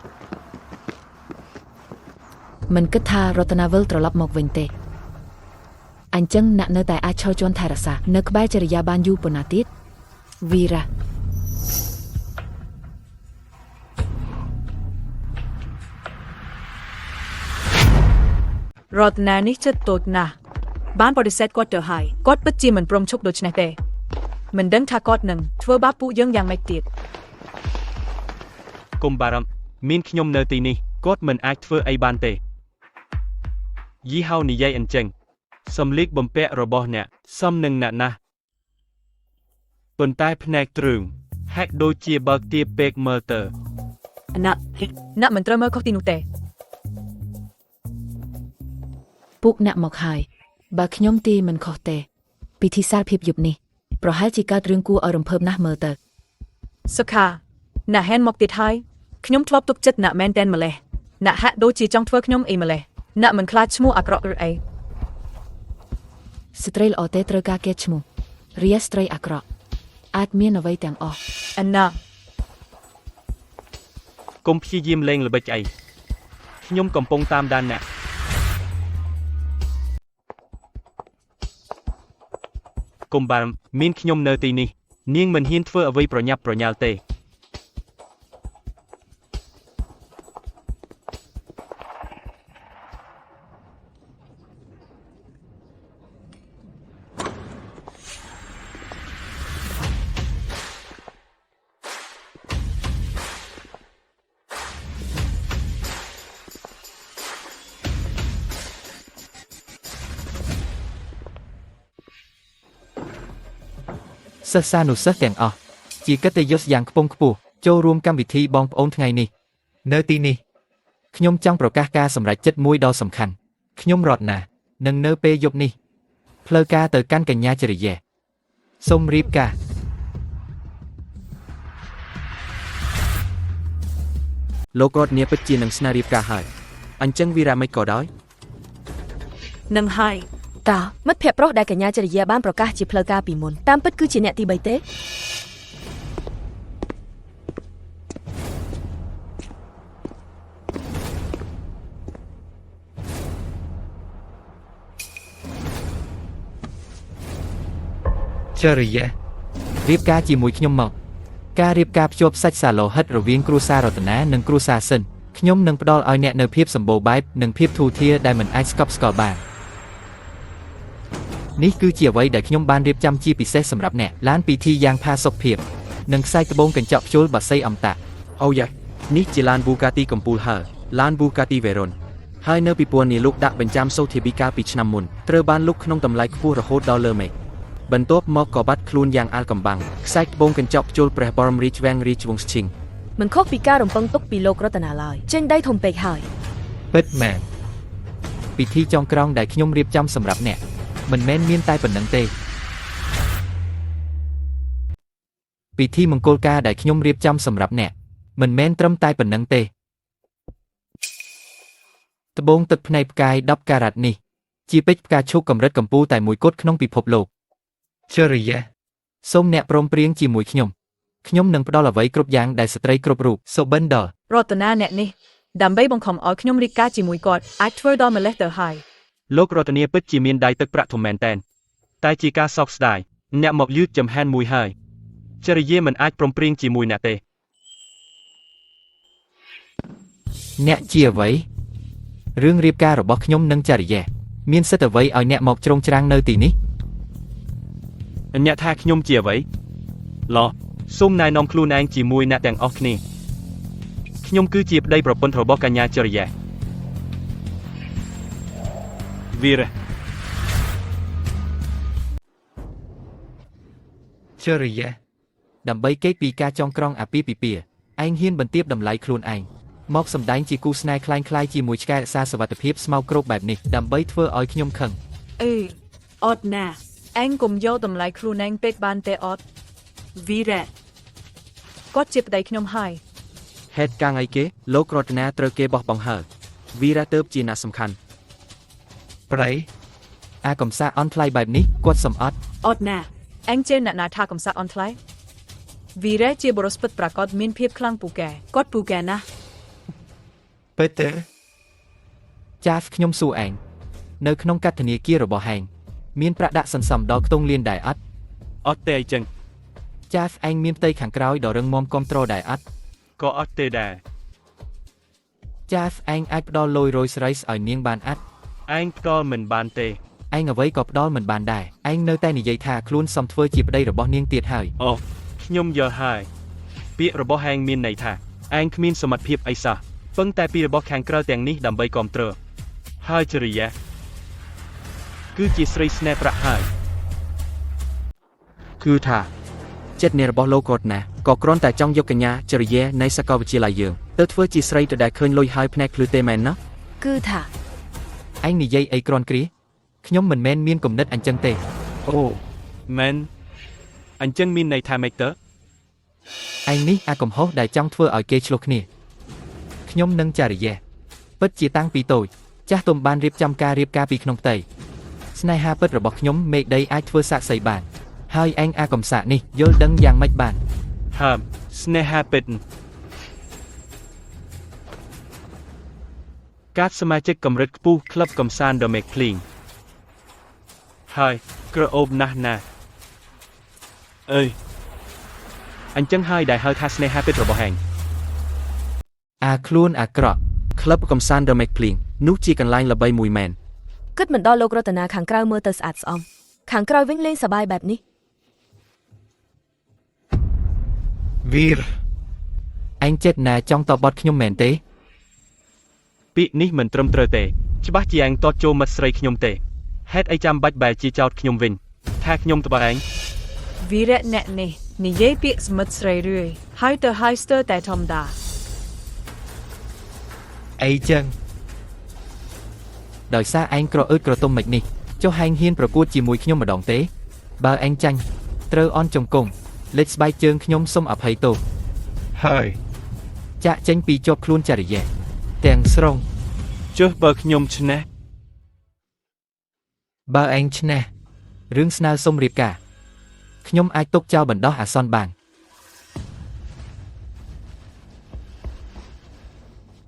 មិនគិតថារតនាវិលត្រឡប់មកវិញទេអញ្ចឹងអ្នកនៅតែអាចឈរជន់ថែរក្សានៅក្បែរចរិយាបានយូរប៉ុណ្ណាទៀតវីរៈ រតនានេះចិត្តតូចណាស់បានបដិសេធគាត់ទៅហើយគាត់ពិតជាមិនព្រមឈប់ដូច្នេះទេមិនដឹងថាគាត់នឹងធ្វើបាបពួកយើងយ៉ាងម៉េចទៀត កុំបារម្ភមានខ្ញុំនៅទីនេះគាត់មិនអាចធ្វើអីបានទេយីហៅនិយាយអញ្ចឹងសំលៀកបំពាក់របស់អ្នកសមនឹងអ្នកណាស់ប៉ុន្តែភ្នែកទ្រឹងហាក់ដូចជាបើកទាបពេកមើលទៅ អ្នកមិនត្រូវមើលខុសទីនោះទេ ពួកអ្នកមកហើយបើខ្ញុំទីមិនខុសទេពិធីសារភាពយប់នេះប្រហែលជាកើតរឿងគួរឲ្យរំភើបណាស់មើលទៅ សុខាអ្នកហែនមកទៀតហើយខ្ញុំធ្លាប់ទុកចិត្តអ្នកមែនតែនម្លេះអ្នកហាក់ដូចជាចង់ធ្វើខ្ញុំអីម្លេះអ្នកមិនខ្លាចឈ្មោះអាក្រក់ឬអី ស្ត្រីល្អទេត្រូវការគេឈ្មោះរាស្ត្រីអាក្រក់អាចមានអ្វីទាំងអស់ អណា កុំព្យាយាមលេងល្បិចអីខ្ញុំកំពុងតាមដានអ្នកកុំបារម្ភមានខ្ញុំនៅទីនេះនាងមិនហ៊ានធ្វើអ្វីប្រញាប់ប្រញាល់ទេ សិស្សានុសិស្សទាំងអស់ជាកិត្តិយសយ៉ាងខ្ពង់ខ្ពស់ចូលរួមកម្មវិធីបងប្អូនថ្ងៃនេះនៅទីនេះខ្ញុំចង់ប្រកាសការសម្រេចចិត្តមួយដ៏សំខាន់ខ្ញុំរតនានឹងនៅពេលយប់នេះផ្លូវការទៅកាន់កញ្ញាចរិយាសូមរៀបការ លោករតនាពិតជានឹងស្នើរៀបការហើយអញ្ចឹងវីរៈមិនក៏ដោយ នឹងហើយ តើមិត្តភក្តិប្រុសដែលកញ្ញាចរិយាបានប្រកាសជាផ្លូវការពីមុនតាមពិតគឺជាអ្នកទី3ទេ ចរិយារៀបការជាមួយខ្ញុំមកការរៀបការភ្ជាប់សាច់សាឡូហិតរវាងគ្រួសាររតនានិងគ្រួសារសិនខ្ញុំនឹងផ្ដល់ឲ្យអ្នកនៅភាពសម្បូរបែបនិងភាពធូរធារដែលមិនអាចស្កប់ស្កល់បាននេះគឺជាអ្វីដែលខ្ញុំបានរៀបចំជាពិសេសសម្រាប់អ្នកឡានពិធីយ៉ាងផាសុកភាពនិងខ្សែត្បូងកញ្ចក់ភ្ជួរបាសីអំតាក់ អូយ៉ានេះជាឡាន Bugatti កំពូលហើឡាន Bugatti Veyron ហើយនៅពីពួននេះលោកដាក់បញ្ចាំសូធាប៊ីកាលពីឆ្នាំមុនត្រូវបានលុកក្នុងតម្លៃខ្ពស់រហូតដល់លើមេឃបន្ទាប់មកក៏បាត់ខ្លួនយ៉ាងអាលកំបាំងខ្សែត្បូងកញ្ចក់ភ្ជួរព្រះបរមរាជវាំងរាជវង្សឈិង មិនខុសពីការរំពឹងទុកពីលោករតនាឡើយចេញដៃធំពេកហើយ ពិតមែនពិធីចុងក្រោយដែលខ្ញុំរៀបចំសម្រាប់អ្នកមិនមែនមានតែប៉ុណ្្នឹងទេពិធីមង្គលការដែលខ្ញុំរៀបចំសម្រាប់អ្នកមិនមែនត្រឹមតែប៉ុណ្្នឹងទេត្បូងទឹកភ្នែកផ្កាយ10ការ៉ាត់នេះជាពេជ្រផ្កាឈូកកម្រិតកំពូលតែមួយគត់ក្នុងពិភពលោកចរិយាសូមអ្នកព្រមព្រៀងជាមួយខ្ញុំនឹងផ្ដល់អ្វីគ្រប់យ៉ាងដែលស្ត្រីគ្រប់រូបសូបិនដល់ រតនាអ្នកនេះដើម្បីបង្ខំឲ្យខ្ញុំរៀបការជាមួយគាត់អាចធ្វើដល់ម្លេះទៅហើយ លោករតនាពិតជាមានដៃទឹកប្រាក់ធំមែនតែនតែជាការសោកស្ដាយអ្នកមកយឺតចំហានមួយហើយចរិយាមិនអាចព្រមព្រៀងជាមួយអ្នកទេ អ្នកជាអ្វីរឿងរៀបការរបស់ខ្ញុំនិងចរិយាមានសិទ្ធិអ្វីឲ្យអ្នកមកជ្រងច្រាំងនៅទីនេះ អ្នកថាខ្ញុំជាអ្វីឡោះសូមណែនាំខ្លួនឯងជាមួយអ្នកទាំងអស់គ្នាខ្ញុំគឺជាប្តីប្រពន្ធរបស់កញ្ញាចរិយាវីរៈ ជរិយាដើម្បីគេចពីការចងក្រងអាពាហ៍ពិពាហ៍ឯងហ៊ានបន្ទាបតម្លៃខ្លួនឯងមកសម្ដែងជាគូស្នេហ៍คล้ายៗជាមួយឆ្កែរក្សាសវត្ថិភាពស្មោកគ្រោកបែបនេះដើម្បីធ្វើឲ្យខ្ញុំខឹង អត់ណាឯងកុំយកតម្លៃខ្លួនឯងពេកបានទេអត់វីរៈគាត់ជាប្តីខ្ញុំហើយ ហេតុកាងអីគេលោករតនាត្រូវគេបោះបង់ហើវីរៈទៅជាអ្នកសំខាន់ប្រៃអាកំសាអន់ថ្លៃបែបនេះគាត់សំអត់ អត់ណាឯងជាអ្នកណាថាកំសាអន់ថ្លៃវីរៈជាបរិសុទ្ធប្រកបមានភាពខ្លាំងពូកែគាត់ពូកែណាស់ ពេតើចាស់ខ្ញុំសួរឯងនៅក្នុងកឋិនាគាររបស់ហែងមានប្រាក់ដាក់សន្សំដល់ខ្ទង់លានដែរអត់ អត់ទេអីចឹង ចាស់ឯងមានផ្ទៃខាងក្រោយដ៏រឹងមាំគាំទ្រដែរអត់ ក៏អត់ទេដែរ ចាស់ឯងអាចផ្ដល់លុយរយស្រីឲ្យនាងបានអត់ ឯងផ្ដល់មិនបានទេ ឯងអ្វីក៏ផ្ដល់មិនបានដែរឯងនៅតែនិយាយថាខ្លួនសមធ្វើជាប្តីរបស់នាងទៀតហើយ អូខ្ញុំយល់ហើយពាក្យរបស់ហែងមានន័យថាឯងគ្មានសមត្ថភាពអីសោះពឹងតែពីរបស់ខាងក្រៅទាំងនេះដើម្បីគ្រប់គ្រងហើយចរិយាគឺជាស្រីស្នេហ៍ប្រាក់ហើយ គឺថាចិត្តអ្នករបស់លោករតនាក៏គ្រាន់តែចង់យកកញ្ញាចរិយានៃសាកលវិទ្យាល័យយើងទៅធ្វើជាស្រីទៅដែលឃើញលុយហើយភ្នែកភ្លឺទេមែនណា គឺថា ឯងនិយាយអីគ្រាន់គ្រាខ្ញុំមិនមែនមានគំនិតអញ្ចឹងទេ អូមែនអញ្ចឹងមានន័យថាម៉េចទៅ ឯងនេះអាកំហុសដែលចង់ធ្វើឲ្យគេឆ្លោះគ្នាខ្ញុំនឹងចរិយាពិតជាតាំងពីតូចចាស់ទុំបានរៀបចំការរៀបការពីក្នុងផ្ទៃស្នេហាពិតរបស់ខ្ញុំមេឃដីអាចធ្វើសាក្សីបានហើយឯងអាកំសាកនេះយល់ដឹងយ៉ាងម៉េចបាន ហើមស្នេហាពិតការសមាជិកកម្រិតខ្ពស់ក្លឹបកំសាន្តដ៏មេឃ្លីងហើយក្រអូបណាស់ណាអើយអញ្ចឹងហើយដែលហៅថាស្នេហាពិតរបស់ហែង អាខ្លួនអាក្រក់ក្លឹបកំសាន្ត The Make Pling នោះជាកន្លែងល្បីមួយមែន គិតមិនដល់លោករតនាខាងក្រៅមើលទៅស្អាតស្អំខាងក្រៅវិញលេងសប្បាយបែបនេះ វីរឯងចិត្តណាចង់តបបត់ខ្ញុំមែនទេ ពាក្យនេះមិនត្រឹមត្រូវទេច្បាស់ជាឯងតតចូលមិត្តស្រីខ្ញុំទេហេតុអីចាំបាច់បែរជាចោតខ្ញុំវិញថាខ្ញុំត្បិតឯង វីរៈអ្នកនេះនិយាយពាក្យស្មិទ្ធស្រីរឿយហើយទៅហើយស្ទើរតែធម្មតា អីចឹងដោយសារឯងក្រអឺតក្រទុំមិននេះចុះហែងហ៊ានប្រកួតជាមួយខ្ញុំម្ដងទេបើឯងចាញ់ត្រូវអន់ចង្គង់លេចស្បែកជើងខ្ញុំសុំអភ័យទោសហើយចាក់ចេញពីជាប់ខ្លួនចរិយាទាំងស្រុង ចុះបើខ្ញុំឈ្នះ បើឯងឈ្នះរឿងស្នើសុំរៀបការខ្ញុំអាចទុកចោលបណ្ដោះអាសន្នបាន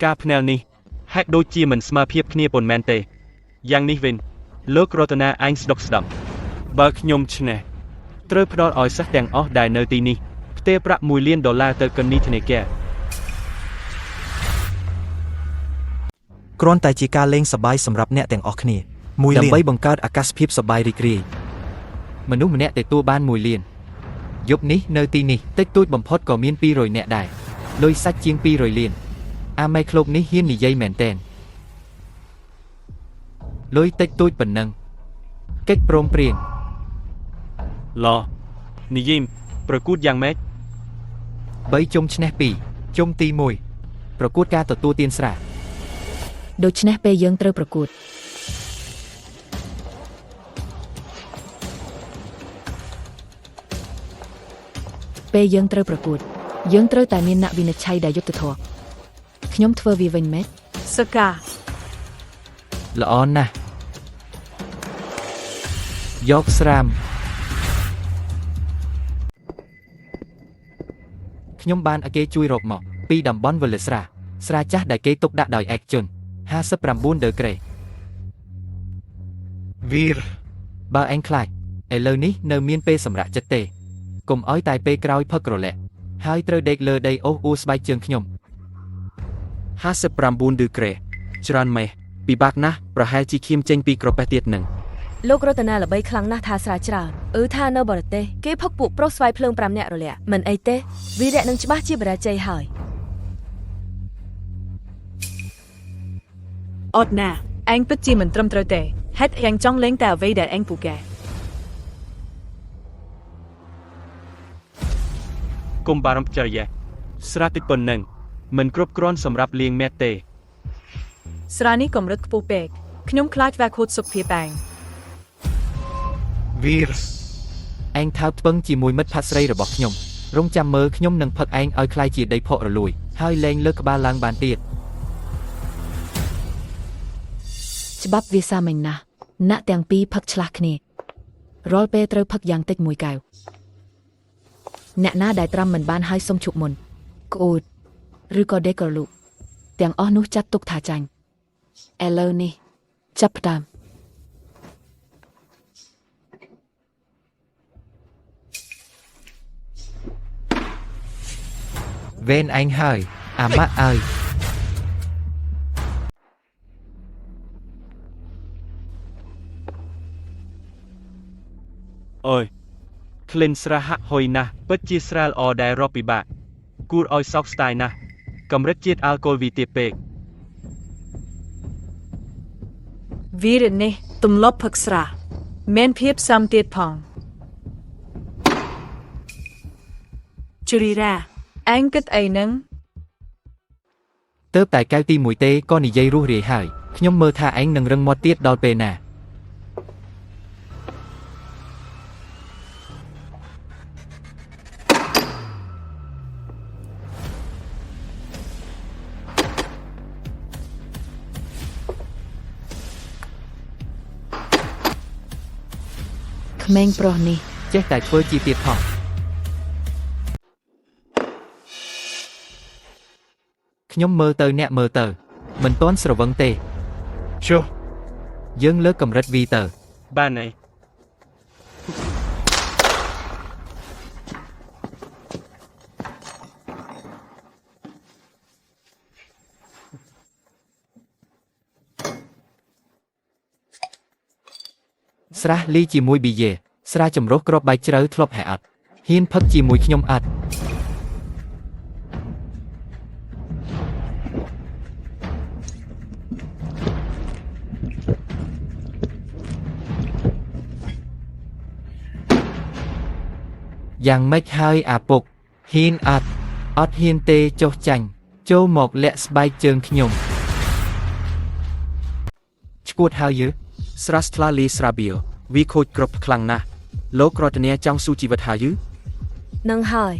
ការភ្នាល់នេះហាក់ដូចជាមិនស្មើភាពគ្នាប៉ុន្មានទេយ៉ាងនេះវិញលោករតនាឯងស្ដុកស្ដាំបើខ្ញុំឈ្នះត្រូវផ្ដល់ឲ្យសិស្សទាំងអស់ដែលនៅទីនេះផ្ទេរប្រាក់$1 លានទៅគណនីធនាគារ គ្រាន់តែជាការលេងសប្បាយសម្រាប់អ្នកទាំងអស់គ្នា1 លាន ដើម្បីបង្កើតអាកាសភាពសប្បាយរីករាយមនុស្សម្នាក់ទទួលបាន$1 លានយប់នេះនៅទីនេះតិចតួចបំផុតក៏មាន200នាក់ដែរលុយសាច់ជាង200 លានអាម៉ែឃ្លោកនេះហ៊ាននិយាយមែនតែនលុយតិចតួចប៉ុណ្ណឹងកិច្ចព្រមព្រៀង ឡោនិយាយប្រកួតយ៉ាងម៉េច 3 ជុំឈ្នះ 2 ជុំទី 1 ប្រកួតការទទួលទានស្រា ដូច្នេះពេលយើងត្រូវប្រកួត ពេលយើងត្រូវប្រកួតយើងត្រូវតែមានអ្នកវិនិច្ឆ័យដែលយុត្តិធម៌ខ្ញុំធ្វើវាវិញមែន សកា ល្អណាស់យកស្រាមខ្ញុំបានឲ្យគេជួយរកមកពីតំបន់វលស្រាស្រាចាស់ដែលគេទុកដាក់ដោយឯកជន59ដឺក្រេវីរបើឯងខ្លាចឥឡូវនេះនៅមានពេលសម្រាប់ចិត្តទេកុំឲ្យតែពេលក្រោយផឹកក្រលាក់ហើយត្រូវដេកលើដីអូសអួស្បែកជើងខ្ញុំ59ដឺក្រេច្រើនម៉េះពិបាកណាស់ប្រហែលជាឈាមចេញពីក្រពះទៀតនឹង លោករតនាល្បីខ្លាំងណាស់ថាស្រាវច្រើនថានៅបរទេសគេផឹកពួកប្រុសស្វាយភ្លើង5នាក់រលាក់មិនអីទេវីរៈនឹងច្បាស់ជាបរាជ័យហើយ អត់ណាឯងពិតជាមិនត្រឹមត្រូវទេហេតុយ៉ាងចង់លេងតែអ្វីដែលឯងពូកែ កុំបារម្ភចរិយាស្រាតិចប៉ុណ្ណឹងមិនគ្រប់គ្រាន់សម្រាប់លៀងមាត់ទេ ស្រានេះកម្រិតខ្ពស់ពេកខ្ញុំខ្លាចវាខូចសុខភាពឯង វីរ ឯងថើបថ្ពឹងជាមួយមិត្តភក្តិស្រីរបស់ខ្ញុំរងចាំមើលខ្ញុំនឹងផឹកឯងឲ្យខ្លាយជាដីភក់រលួយហើយលែងលើកក្បាលឡើងបានទៀត ច្បាប់វាសាមញ្ញណាស់អ្នកទាំងពីរផឹកឆ្លាស់គ្នារាល់ពេលត្រូវផឹកយ៉ាងតិចមួយកែវអ្នកណាដែលត្រាំមិនបានហើយសុំឈប់មុនក្អួតឬក៏ដេកក្រលូកទាំងអស់នោះចាត់ទុកថាចាញ់ឥឡូវនេះចាប់ផ្ដើម វេនឯងហើយអាម៉ាក់អើយ អើយក្លិនស្រាហាក់ហុយណាស់ពិតជាស្រាលអដែលរកពិបាកគួរឲ្យសោកស្ដាយណាស់កម្រិតជាតិអាល់កុលវាទាបពេក វីរៈនេះទម្លាប់ផឹកស្រាមានភាពសាំទៀតផងជូរីរ៉ាឯងគិតអីនឹង ទើបតែកែវទី1ទេក៏និយាយរស់រាយហើយខ្ញុំមើលថាឯងនឹងរឹងមាត់ទៀតដល់ពេលណា ក្មេងប្រុសនេះ ចេះតែធ្វើជាទៀតផងខ្ញុំមើលទៅអ្នកមើលទៅមិនទាន់ស្រវឹងទេ ចុះ យើងលើកកម្រិតវីទៅ បានហើយ ស្រះលីជាមួយប៊ីយេស្រាចម្រុះគ្រាប់បែកជ្រៅធ្លាប់ហែអត់ហ៊ានផឹកជាមួយខ្ញុំអត់ យ៉ាងម៉េចហើយអាពុកហ៊ានអត់ហ៊ានទេចុះចាញ់ចូលមកលាក់ស្បែកជើងខ្ញុំឈួតហើយយើ ស្រាស្ថ្លាលីស្រាបៀវីខូចគ្រប់ខ្លាំងណាស់លោករតនាចង់ស៊ូជីវិតហើយយឺ នឹងហើយ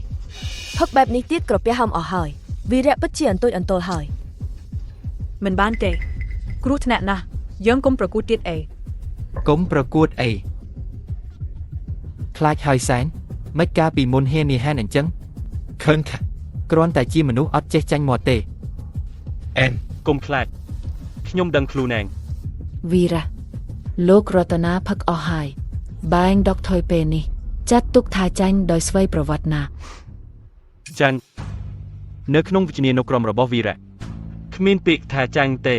ផឹកបែបនេះទៀតក្រពះហំអស់ហើយវីរៈពិតជាអន្ទុយអន្ទល់ហើយ មិនបានទេគ្រោះថ្នាក់ណាស់យើងកុំប្រកួតទៀតអី កុំប្រកួតអីខ្លាចហើយសែនមិនកាលពីមុនហ៊ាននេះហានអញ្ចឹងឃើញថាគ្រាន់តែជាមនុស្សអត់ចេះចាញ់មាត់ទេ អែនកុំខ្លាចខ្ញុំដឹងខ្លួនឯង វីរៈលោករតនាផឹកអស់ហើយបែងដកថយពេលនេះចាត់ទុកថាចាញ់ដោយស្វ័យប្រវត្តិណា ចាញ់នៅក្នុងវិជ្ជានុក្រមរបស់វីរៈគ្មានពាក្យថាចាញ់ទេ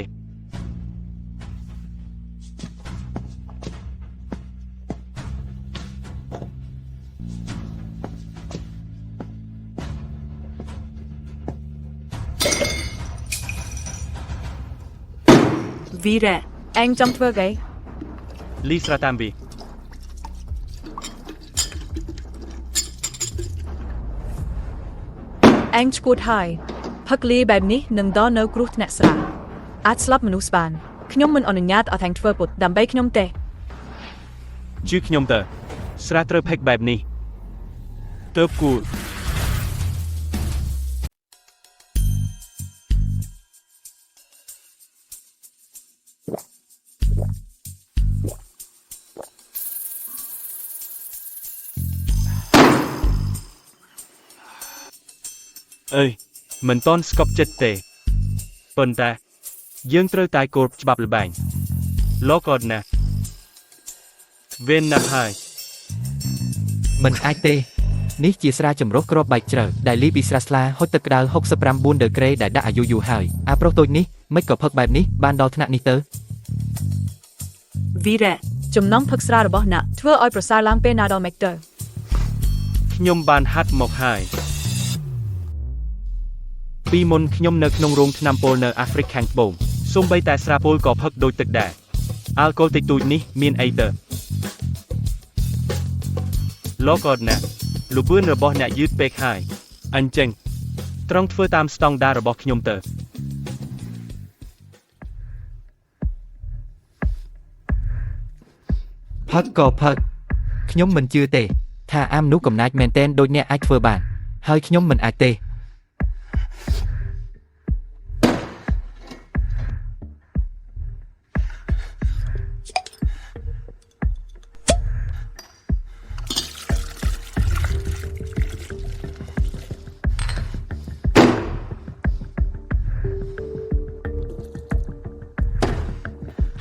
វីរៈឯងចង់ធ្វើអី លីស្រាតាមវី ឯងឈួតហើយផឹកលីបែបនេះនឹងដល់នៅគ្រោះថ្នាក់ស្រាអាចស្លាប់មនុស្សបានខ្ញុំមិនអនុញ្ញាតឲ្យថែងធ្វើពុតដើម្បីខ្ញុំទេ ជឿខ្ញុំទៅស្រាត្រូវផឹកបែបនេះទើបគួរ អើយមិនតន់ស្កប់ចិត្តទេប៉ុន្តែយើងត្រូវតែគោរពច្បាប់ល្បែងលោកអត់ណាវេនណាស់ហើយ មិនអាចទេនេះជាស្រាចម្រុះគ្រាប់បែកជ្រៅដែលលីពីស្រាស្លាហុចទឹកក្តៅ69ដឺក្រេដែលដាក់អាយុយូរហើយអាប្រុសតូចនេះមិនក៏ផឹកបែបនេះបានដល់ថ្នាក់នេះទៅ វីរៈ ចំណងផឹកស្រារបស់អ្នកធ្វើឲ្យប្រសើរឡើងពេលណាដល់ម៉េចទៅ ខ្ញុំបានហាត់មកហើយពីមុនខ្ញុំនៅក្នុងរោងថ្នាំពុលនៅអាហ្វ្រិកខាងត្បូងសូម្បីតែស្រាពុលក៏ផឹកដូចទឹកដែរអាល់កុលតិចតួចនេះមានអីទៅលោកអត់ណាលូបឿនរបស់អ្នកយឺតពេកហើយអញ្ចឹងត្រង់ធ្វើតាមស្តង់ដាររបស់ខ្ញុំទៅ ផឹកក៏ផឹកខ្ញុំមិនជឿទេថាអាមនោះកំណាចមែនតែនដូចអ្នកអាចធ្វើបានហើយខ្ញុំមិនអាចទេ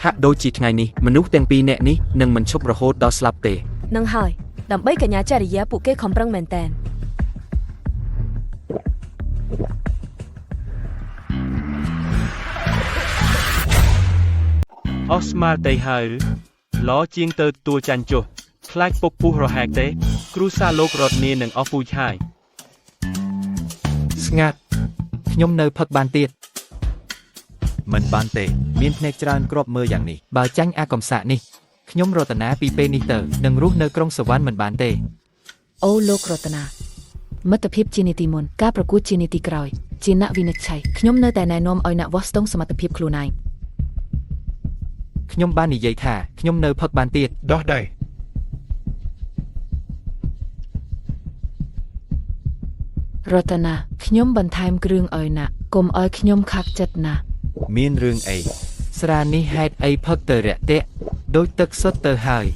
ហាក់ដូចជាថ្ងៃនេះមនុស្សទាំងពីរនាក់នេះនឹងមិនឈប់រហូតដល់ស្លាប់ទេ នឹងហើយដើម្បីកញ្ញាចរិយាពួកគេខំប្រឹងមែនតែន អស់ស្មារតីហើយឡជាងទៅទួលចាញ់ចុះខ្លាចពុកពុះរហែកទេគ្រូសាលោករតនីនឹងអស់ពូជហើយ ស្ងាត់ខ្ញុំនៅផឹកបានទៀត មិនបានទេមានភ្នែកច្រើនគ្រាប់មើលយ៉ាងនេះ បើចាញ់អាកំសាកនេះខ្ញុំរតនាពីពេលនេះទៅនឹងរស់នៅក្រុងសវណ្ណមិនបានទេ អូលោករតនាមិត្តភាពជានីតិមុនការប្រកួតជានីតិក្រោយជាអ្នកវិនិច្ឆ័យខ្ញុំនៅតែណែនាំឲ្យអ្នកវាស់ស្ទង់សមត្ថភាពខ្លួនឯង ខ្ញុំបាននិយាយថាខ្ញុំនៅផឹកបានទៀត ដោះដៃ រតនាខ្ញុំបន្ថែមគ្រឿងឲ្យណាកុំឲ្យខ្ញុំខាក់ចិត្តណា មានរឿងអី ស្រានេះហេតុអីផឹកទៅរាក់ទាក់ដូចទឹកសុទ្ធទៅហើយ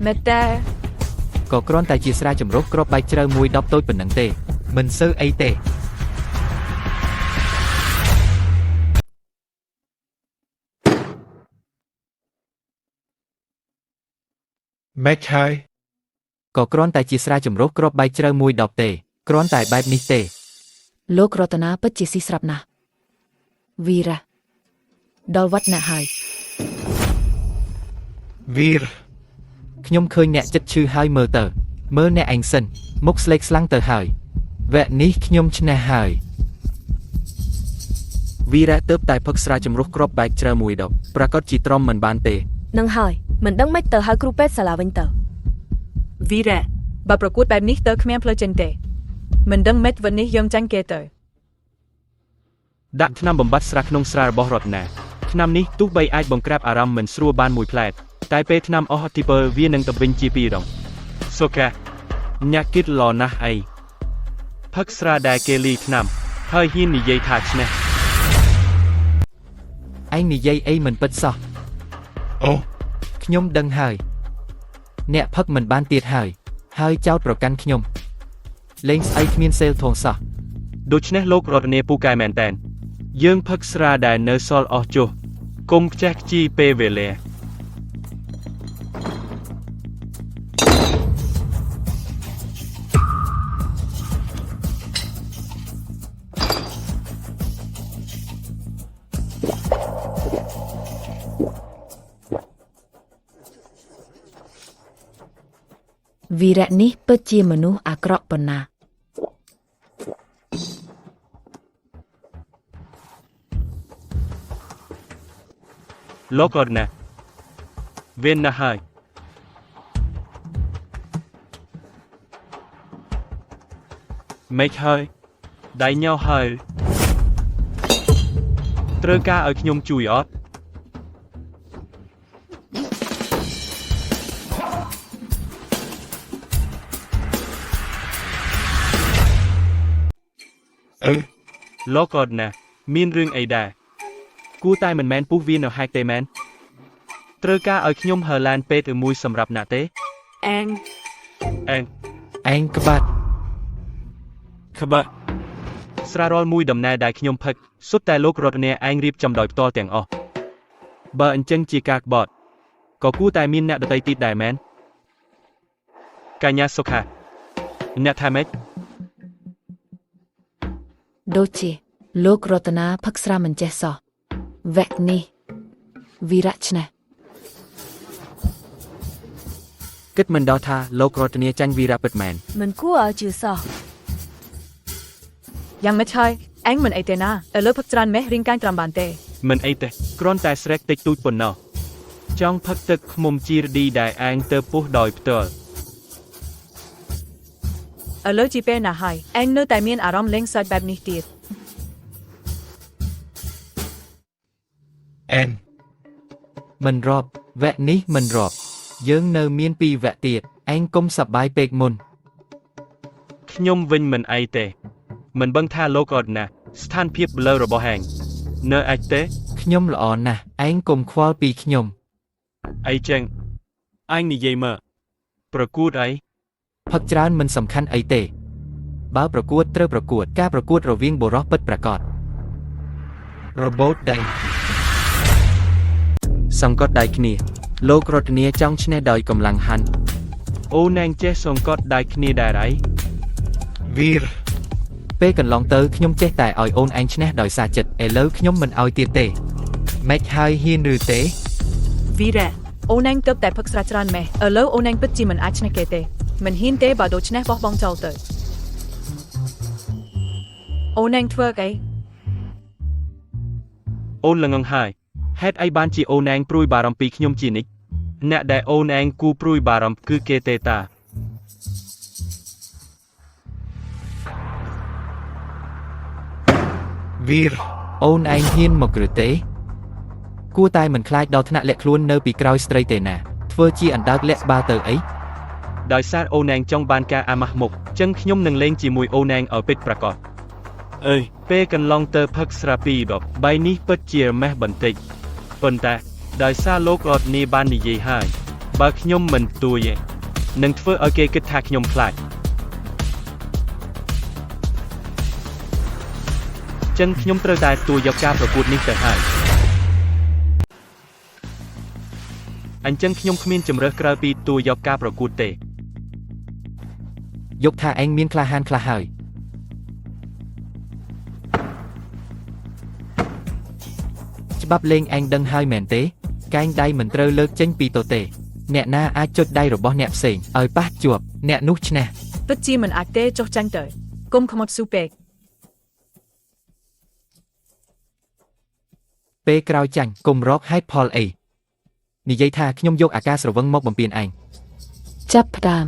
មែនតែ ក៏គ្រាន់តែជាស្រាចម្រុះគ្រាប់បែកជ្រៅមួយដប់តូចប៉ុណ្ណឹងទេមិនសូវអីទេ ម៉េចហើយ ក៏គ្រាន់តែជាស្រាចម្រុះគ្រាប់បែកជ្រៅមួយដប់ទេគ្រាន់តែបែបនេះទេ លោករតនាពិតជាស៊ីស្រាប់ណាស់វីរ៉ាដល់វត្តអ្នកហើយ វីរ ខ្ញុំឃើញអ្នកចិត្តឈឺហើយមើលទៅមើលអ្នកឯងសិនមុខស្លេកស្លាំងទៅហើយវគ្គនេះខ្ញុំឈ្នះហើយ វីរ៉ាទើបតែផឹកស្រាចម្រុះគ្រាប់បែកជ្រៅមួយដប់ប្រកាសជាទ្រាំមិនបានទេ នឹងហើយមិនដឹងម៉េចទៅហៅគ្រូពេទ្យសាលាវិញទៅ វីរ៉ាបើប្រកួតបែបនេះទៅគ្មានផ្លូវចេញទេមិនដឹងម៉េចวันនេះយើងចាញ់គេទៅ ដាក់ថ្នាំបំបត្តិស្រាក្នុងស្រារបស់រតនាថ្នាំនេះទោះបីអាចបង្ក្រាបអារម្មណ៍មិនស្រួលបានមួយផ្លែតតែពេលថ្នាំអស់អតិពលវានឹងទៅវិញជាពីរដងសូកាអ្នកគិតឡណាស់អីផឹកស្រាដែលគេលីថ្នាំហើយហ៊ាននិយាយថាឈ្នះ ឯងនិយាយអីមិនពិតសោះ អូ ខ្ញុំដឹងហើយអ្នកផឹកមិនបានទៀតហើយចោទប្រកាន់ខ្ញុំលេងស្អីគ្មានសេលធងសោះ ដូច្នេះលោករតនាពូកែមែនតែនយើងផឹកស្រាដែលនៅសល់អស់ចុះកុំខ្ជះខ្ជីពេលវេលា វីរៈនេះពិតជាមនុស្សអាក្រក់ប៉ុណ្ណា លោកអត់ណាវិញណាស់ហើយមេឃហើយដៃញ៉ោហើយត្រូវការឲ្យខ្ញុំជួយអត់ លោកអត់ណាមានរឿងអីដែរគួរតែមិនមែនពុះវានៅហែកទេមែនត្រូវការឲ្យខ្ញុំហើឡានពេទ្យមួយសម្រាប់ណាទេ អេង ឯងក្បាត់ ស្រារាល់មួយដំណើរដែលខ្ញុំផឹកសុទ្ធតែលោករតនាឯងរៀបចំដោយផ្ទាល់ទាំងអស់បើអញ្ចឹងជាការក្បត់ក៏គួរតែមានអ្នកដទៃទៀតដែរមែនកញ្ញាសុខា អ្នកថាម៉េច ដូចជាលោករតនាផឹកស្រាមិនចេះសោះវគ្គនេះវីរៈឆ្នះ គិតមិនដល់ថាលោករតនាចាញ់វីរៈពិតមែន មិនគួរឲ្យជឿសោះ យ៉ាងមិនហើយឯងមិនអីទេណាឥឡូវផឹកច្រើនមេះរៀងកាយត្រាំបានទេ មិនអីទេគ្រាន់តែស្រែកតិចតួចប៉ុណ្ណោះចង់ផឹកទឹកឃ្មុំជីរឌីដែលឯងទៅពុះដោយផ្ទាល់ ឥឡូវជីពេលណាហើយឯងនៅតែមានអារម្មណ៍លេងសើចបែបនេះទៀត អែន មិនរាប់វគ្គនេះមិនរាប់យើងនៅមាន2វគ្គទៀតឯងកុំសប្បាយពេកមុន ខ្ញុំវិញមិនអីទេមិនបឹងថាលោកអត់ណាស្ថានភាពលើរបស់ហែងនៅអាចទេ ខ្ញុំល្អណាស់ឯងកុំខ្វល់ពីខ្ញុំ អីចឹងអញនិយាយមើលប្រកួតអី ផឹកច្រើនមិនសំខាន់អីទេបើប្រកួតត្រូវប្រកួតការប្រកួតរវាងបុរសពិតប្រាកដរបូតដៃសង្កត់ដៃគ្នាលោករតនាចង់ឈ្នះដោយកម្លាំងហាន់ អូនឯងចេះសង្កត់ដៃគ្នាដែរអី វីរ ពេលកន្លងទៅខ្ញុំចេះតែឲ្យអូនឯងឈ្នះដោយសារចិត្តឥឡូវខ្ញុំមិនឲ្យទៀតទេម៉េចហើយហ៊ានឬទេ វីរៈអូនឯងទៅតែផឹកស្រាច្រើនមេះឥឡូវអូនឯងពិតជាមិនអាចឈ្នះគេទេមិនហ៊ានទេបើដូច្នេះបោះបង់ចោលទៅអូនឯងធ្វើអី អូនល្ងងហើយហេតុអីបានជាអូនឯងព្រួយបារម្ភពីខ្ញុំជានិច្ចអ្នកដែលអូនឯងគូព្រួយបារម្ភគឺគេទេតា វីរ អូនឯងហ៊ានមកឬទេគួរតែមិនខ្លាចដល់ថ្នាក់លាក់ខ្លួននៅពីក្រោយស្ត្រីទេណាធ្វើជាអណ្ដើកលាក់បាល់ទៅអី ដោយសារអូនឯងចង់បានការអាម៉ាស់មុខចឹងខ្ញុំនឹងលេងជាមួយអូនឯងឲ្យពិតប្រាកដអើយពេលកន្លងទៅផឹកស្រាពីរដបបីនេះពិតជាម៉េះបន្តិចប៉ុន្តែដោយសារលោកអត់នេះបាននិយាយហើយបើខ្ញុំមិនទួយនឹងធ្វើឲ្យគេគិតថាខ្ញុំខ្លាចចឹងខ្ញុំត្រូវតែទួយយកការប្រកួតនេះទៅហើយអញ្ចឹងខ្ញុំគ្មានជំរើសក្រៅពីទួយយកការប្រកួតទេ យកថាឯងមានក្លាហានខ្លះហើយច្បាប់លេងឯងដឹងហើយមែនទេកែងដៃមិនត្រូវលើកចេញពីទទេអ្នកណាអាចចុចដៃរបស់អ្នកផ្សេងឲ្យប៉ះជាប់អ្នកនោះឈ្នះ ពិតជាមិនអាចទេចុះចាញ់ទៅកុំខ្មត់ស៊ូពេក ពេលក្រោយចាញ់កុំរកហេតុផលអីនិយាយថាខ្ញុំយកអាការស្រវឹងមកបំពេញឯង ចាប់ផ្ដើម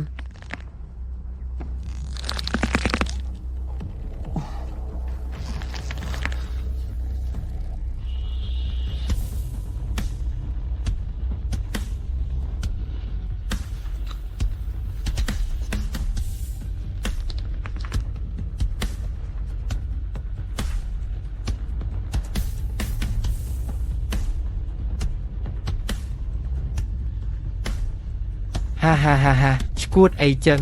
ហាឈួតអីចឹង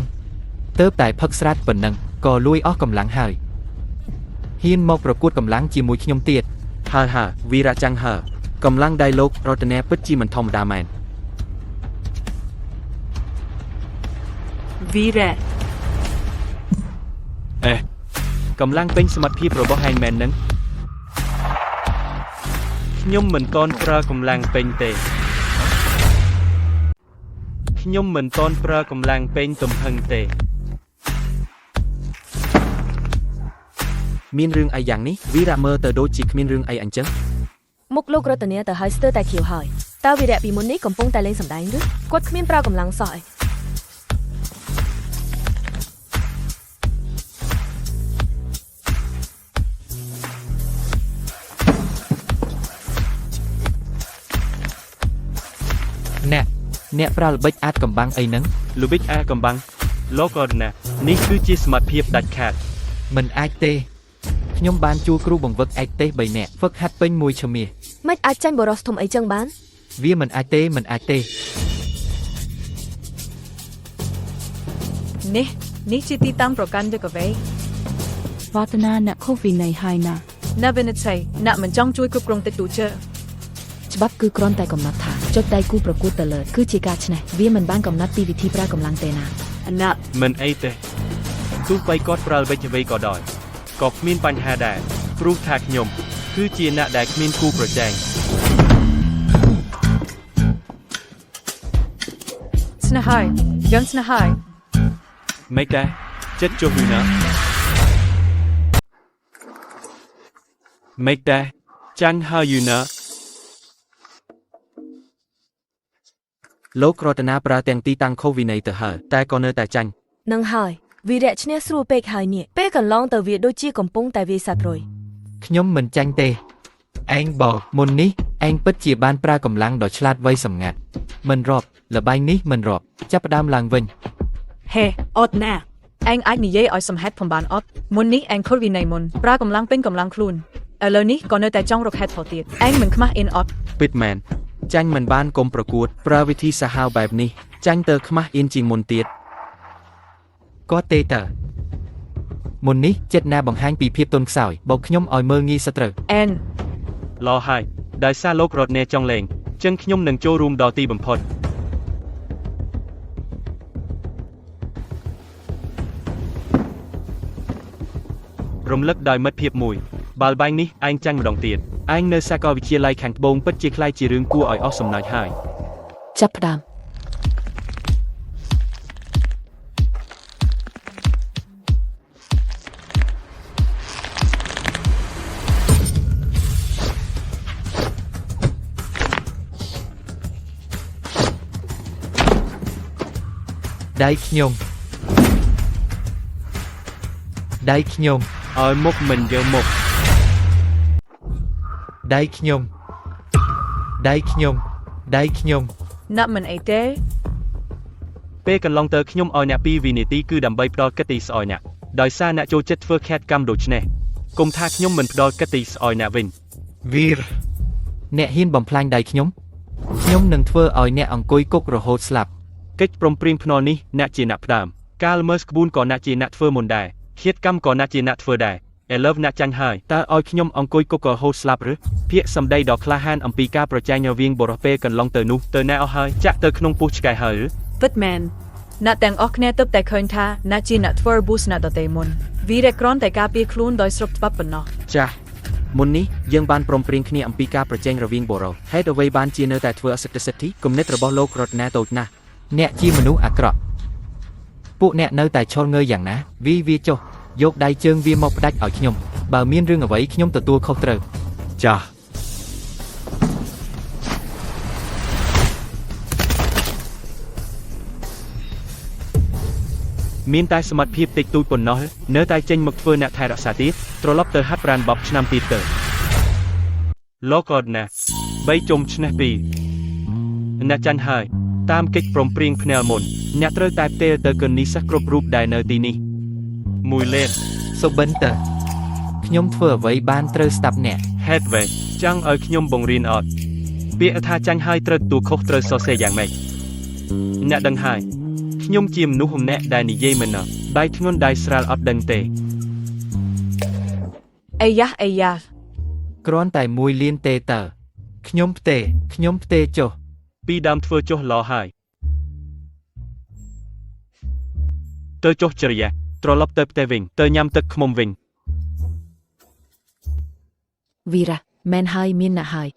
ទៅតែផឹកស្រាតប៉ុណ្ណឹងក៏លួយអស់កម្លាំងហើយហ៊ានមកប្រកួតកម្លាំងជាមួយខ្ញុំទៀតហើវីរៈចាំងហើកម្លាំងដៃលោករតនាពិតជាមិនធម្មតាមែន វីរៈ កម្លាំងពេញសមត្ថភាពរបស់ហែងមែននឹងខ្ញុំមិនតន់ប្រើកម្លាំងពេញទេខ្ញុំមិនតន់ប្រើកម្លាំងពេញទំហឹងទេ មានរឿងអីយ៉ាងនេះវីរៈមើលទៅដូចជាគ្មានរឿងអីអញ្ចឹង មុខលោករតនាទៅឲ្យស្ទើរតែខៀវហើយតើវីរៈពីមុននេះកំពុងតែលេងសម្ដែងឬគាត់គ្មានប្រើកម្លាំងសោះអី អ្នកប្រើល្បិចអាចកំបាំងអីហ្នឹង ល្បិចអាកំបាំងលោកអត់ណានេះគឺជាសមត្ថភាពដាច់ខាត មិនអាចទេខ្ញុំបានជួលគ្រូបង្វឹកឯកទេស3នាក់ហ្វឹកហាត់ពេញមួយឈ្មោះ មិនអាចចាញ់បរោះធំអីចឹងបាន វាមិនអាចទេ នេះជាទីតាំងប្រកាន់យកអ្វី វឌ្ឍនាអ្នកខុសវិន័យហើយណា អ្នកវិនិច្ឆ័យអ្នកមិនចង់ជួយគ្រប់គ្រងតិចតួចជើ ច្បាប់គឺគ្រាន់តែកំណត់ថាចុចដៃគូប្រកួតទៅលើគឺជាការឈ្នះវាមិនបានកំណត់ពីវិធីប្រើកម្លាំងទេណា ណា មិនអីទេ ទោះបីគាត់ប្រើវិជ្ជាអ្វីក៏ដោយក៏គ្មានបញ្ហាដែរព្រោះថាខ្ញុំគឺជាអ្នកដែលគ្មានគូប្រជែង ស្នេហ៍ហើយយើងស្នេហ៍ហើយ មិនដែរចិត្តចុះឬណាមិនដែរចាញ់ហើយយូណា លោករតនាប្រើទាំងទីតាំងខុសវិន័យទៅហើយតែក៏នៅតែចាញ់ នឹងហើយវីរៈឈ្នះស្រួលពេកហើយនេះពេលកន្លងទៅវាដូចជាកំពុងតែវាយសត្វរុយ ខ្ញុំមិនចាញ់ទេឯងបោកមុននេះឯងពិតជាបានប្រើកម្លាំងដ៏ឆ្លាតវៃសម្ងាត់មិនរាប់លបែងនេះមិនរាប់ចាប់ផ្ដើមឡើងវិញ ហេអត់ណាឯងអាចនិយាយឲ្យសំហេតុផងបានអត់មុននេះឯងខុសវិន័យមុនប្រើកម្លាំងពេញកម្លាំងខ្លួនឥឡូវនេះក៏នៅតែចង់រកហេតុផលទៀតឯងមិនខ្មាស់អ៊ីនអត់ ពិតមែនចាញ់មិនបានកុំប្រកួតប្រើវិធីសាហាវបែបនេះចាញ់ទៅខ្មាស់អ៊ីនជាងមុនទៀតក៏ទេតើមុននេះចិត្តណាបង្ហាញពីភាពទន់ខ្សោយបោកខ្ញុំឲ្យមើលងាយសត្រូវ អែន ឡហើយដោយសារលោករតនេចង់លេងចឹងខ្ញុំនឹងចូលរួមដល់ទីបំផុតរំលឹកដោយមិត្តភាពមួយបាល់បែងនេះឯងចាញ់ម្ដងទៀតឯងនៅសាកលវិទ្យាល័យខាងត្បូងពិតជាខ្លាចជារឿងគួរឲ្យអស់សំណើចហើយ ចាប់ផ្ដើម ដៃខ្ញុំឲ្យមុខមិនយកមុខ ដៃខ្ញុំ ណាប់មិនអីទេ ពេលកន្លងទៅខ្ញុំឲ្យអ្នក2វិនាទីគឺដើម្បីផ្ដល់កិត្តិយសស្អោយអ្នកដោយសារអ្នកចូលចិត្តធ្វើខេតកម្មដូច្នេះគុំថាខ្ញុំមិនផ្ដល់កិត្តិយសស្អោយអ្នកវិញ វីរអ្នកហ៊ានបំផ្លាញដៃខ្ញុំនឹងធ្វើឲ្យអ្នកអង្គុយគុករហូតស្លាប់ កិច្ចព្រមព្រៀងភ្នាល់នេះអ្នកជាអ្នកផ្ដើមការល្មើសក្បួនក៏អ្នកជាអ្នកធ្វើមុនដែរឃាតកម្មក៏អ្នកជាអ្នកធ្វើដែរឥឡូវអ្នកចាញ់ហើយតើឲ្យខ្ញុំអង្គុយគុករហូតស្លាប់ឬពាក្យសម្ដីដ៏ក្លាហានអំពីការប្រជែងរវាងបរិះពេលកន្លងទៅនោះទៅណែអស់ហើយចាក់ទៅក្នុងពោះឆ្កែហើយឬ ពិតមែនអ្នកទាំងអស់គ្នាទើបតែឃើញថាអ្នកជាអ្នកធ្វើរបួសអ្នកដទៃមុនវីរៈគ្រាន់តែការពារខ្លួនដោយស្រុកច្បាប់ប៉ុណ្ណោះ ចាស់មុននេះយើងបានព្រមព្រៀងគ្នាអំពីការប្រជែងរវាងបរិះហេតុអ្វីបានជានៅតែធ្វើអសិទ្ធិសិទ្ធិគំនិតរបស់លោករតនាតូចណាស់អ្នកជាមនុស្សអាក្រក់ពួកអ្នកនៅតែឈរងើយយ៉ាងណាវាចុះយកដៃជើងវាមកផ្ដាច់ឲ្យខ្ញុំបើមានរឿងអ្វីខ្ញុំទទួលខុសត្រូវ ចាស់មានតែសមត្ថភាពតិចតួចប៉ុណ្ណោះនៅតែចេញមកធ្វើអ្នកថែរក្សាទៀតត្រឡប់ទៅហាត់ប្រាណបបឆ្នាំទៀតទៅលោកអត់ណា3ជុំឈ្នះ2អ្នកចាញ់ហើយតាមកិច្ចព្រមព្រៀងភ្នាល់មុនអ្នកត្រូវតែផ្ទេរទៅកនីសិស្សគ្រប់រូបដែលនៅទីនេះមួយលេខ សុបិនតើខ្ញុំធ្វើអ្វីបានត្រូវស្ដាប់អ្នក ហេតុវ៉េចង់ឲ្យខ្ញុំបង្រៀនអត់ពាក្យថាចាញ់ហើយត្រូវទទួលខុសត្រូវសរសេរយ៉ាងម៉េចអ្នកដឹងហើយខ្ញុំជាមនុស្សម្នាក់ដែលនិយាយមិនអត់ដៃធ្ងន់ដៃស្រាលអត់ដឹងទេ អាយ៉ា គ្រាន់តែមួយលានទេតើខ្ញុំផ្ទេចុះ ពីដើមធ្វើចុះឡហើយទៅចុះចរិយាត្រឡប់ទៅផ្ទះវិញទៅញ៉ាំទឹកឃ្មុំវិញ វីរៈមែនហើយមានណាស់ហើយ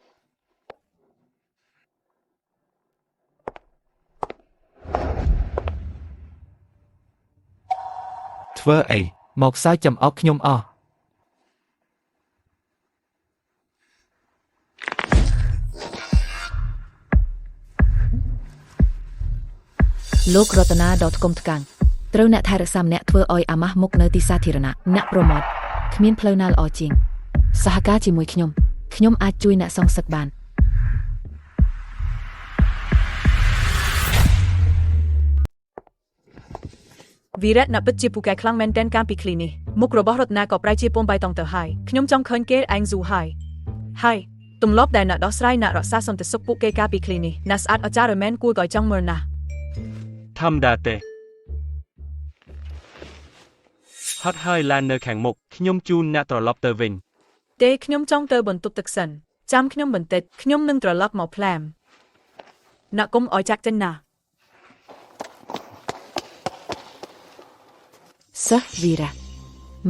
ធ្វើអីមកសើចចំអកខ្ញុំអស់ លោករតនាដ៏ថ្កុំថ្កាំងត្រូវអ្នកថែរក្សាម្នាក់ធ្វើឲ្យអាម៉ាស់មុខនៅទីសាធារណៈអ្នកប្រមាថគ្មានផ្លូវណាល្អជាងសហការជាមួយខ្ញុំអាចជួយអ្នកសងសឹកបាន វីរៈអ្នកពិតជាពូកែខ្លាំងមែនទែនកាលពីឃ្លីនេះមុខរបស់រតនាក៏ប្រែជាពំបៃតងទៅហើយខ្ញុំចង់ឃើញគេឯងស៊ូហើយទម្លាប់ដែលអ្នកដោះស្រាយអ្នករក្សាសន្តិសុខពួកគេកាលពីឃ្លីនេះអ្នកស្អាតអចារ្យមែនគួរឲ្យចង់មើលណាស់ ធម្មតាទេហត់ហើយឡាននៅខាងមុខខ្ញុំជូនអ្នកត្រឡប់ទៅវិញ ទេខ្ញុំចង់ទៅបន្ទប់ទឹកសិនចាំខ្ញុំបន្តិចខ្ញុំនឹងត្រឡប់មកភ្លាមអ្នកកុំឲ្យចាក់ចេញណា សិស្សវីរ៉ា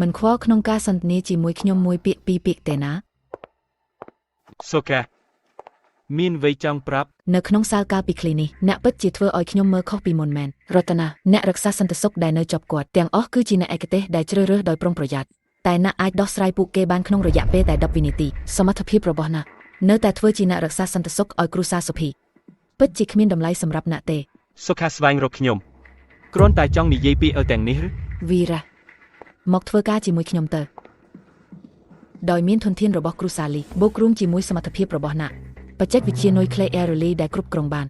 មិនខ្វល់ក្នុងការសន្ទនាជាមួយខ្ញុំមួយពាក្យពីរពាក្យទេណា សូកាមានអ្វីចង់ប្រាប់ នៅក្នុងសាលកាលពីឃ្លីនេះអ្នកពិតជាធ្វើឲ្យខ្ញុំមើលខុសពីមុនមែនរតនាអ្នករក្សាសន្តិសុខដែលនៅជាប់គាត់ទាំងអស់គឺជាអ្នកឯកទេសដែលជ្រើសរើសដោយប្រុងប្រយ័ត្នតែអ្នកអាចដោះស្រាយពួកគេបានក្នុងរយៈពេលតែ10វិនាទីសមត្ថភាពរបស់អ្នកនៅតែធ្វើជាអ្នករក្សាសន្តិសុខឲ្យគ្រួសារសុភីពិតជាគ្មានតម្លៃសម្រាប់អ្នកទេ សូខាស្វែងរកខ្ញុំគ្រាន់តែចង់និយាយពីទាំងនេះឬ វីរ៉ាមកធ្វើការជាមួយខ្ញុំទៅដោយមានធនធានរបស់គ្រូសាលីបូករួមជាមួយសមត្ថភាពរបស់អ្នកបច្ចេកវិទ្យានុយក្លេអ៊ែរលីដែលគ្រប់គ្រងបាន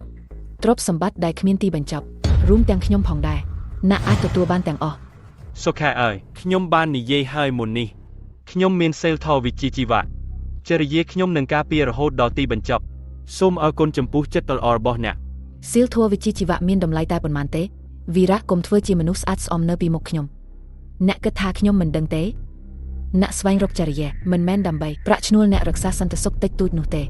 ទ្រព្យសម្បត្តិដែលគ្មានទីបញ្ចប់រួមទាំងខ្ញុំផងដែរអ្នកអាចទទួលបានទាំងអស់ សូខាអើយខ្ញុំបាននិយាយហើយមុននេះខ្ញុំមានសេលថវិជ្ជាជីវៈចរិយាខ្ញុំនឹងការពាររហូតដល់ទីបញ្ចប់សូមអរគុណចំពោះចិត្តល្អរបស់អ្នក សៀលធัวវិជ្ជាជីវៈមានតម្លៃតែប៉ុន្មានទេវីរ៉ាកុំធ្វើជាមនុស្សស្អាតស្អំនៅពីមុខខ្ញុំអ្នកគិតថាខ្ញុំមិនដឹងទេអ្នកស្វែងរកចរិយាមិនមែនដើម្បីប្រាក់ឈ្នួលអ្នករក្សាសន្តិសុខតិចតួចនោះទេ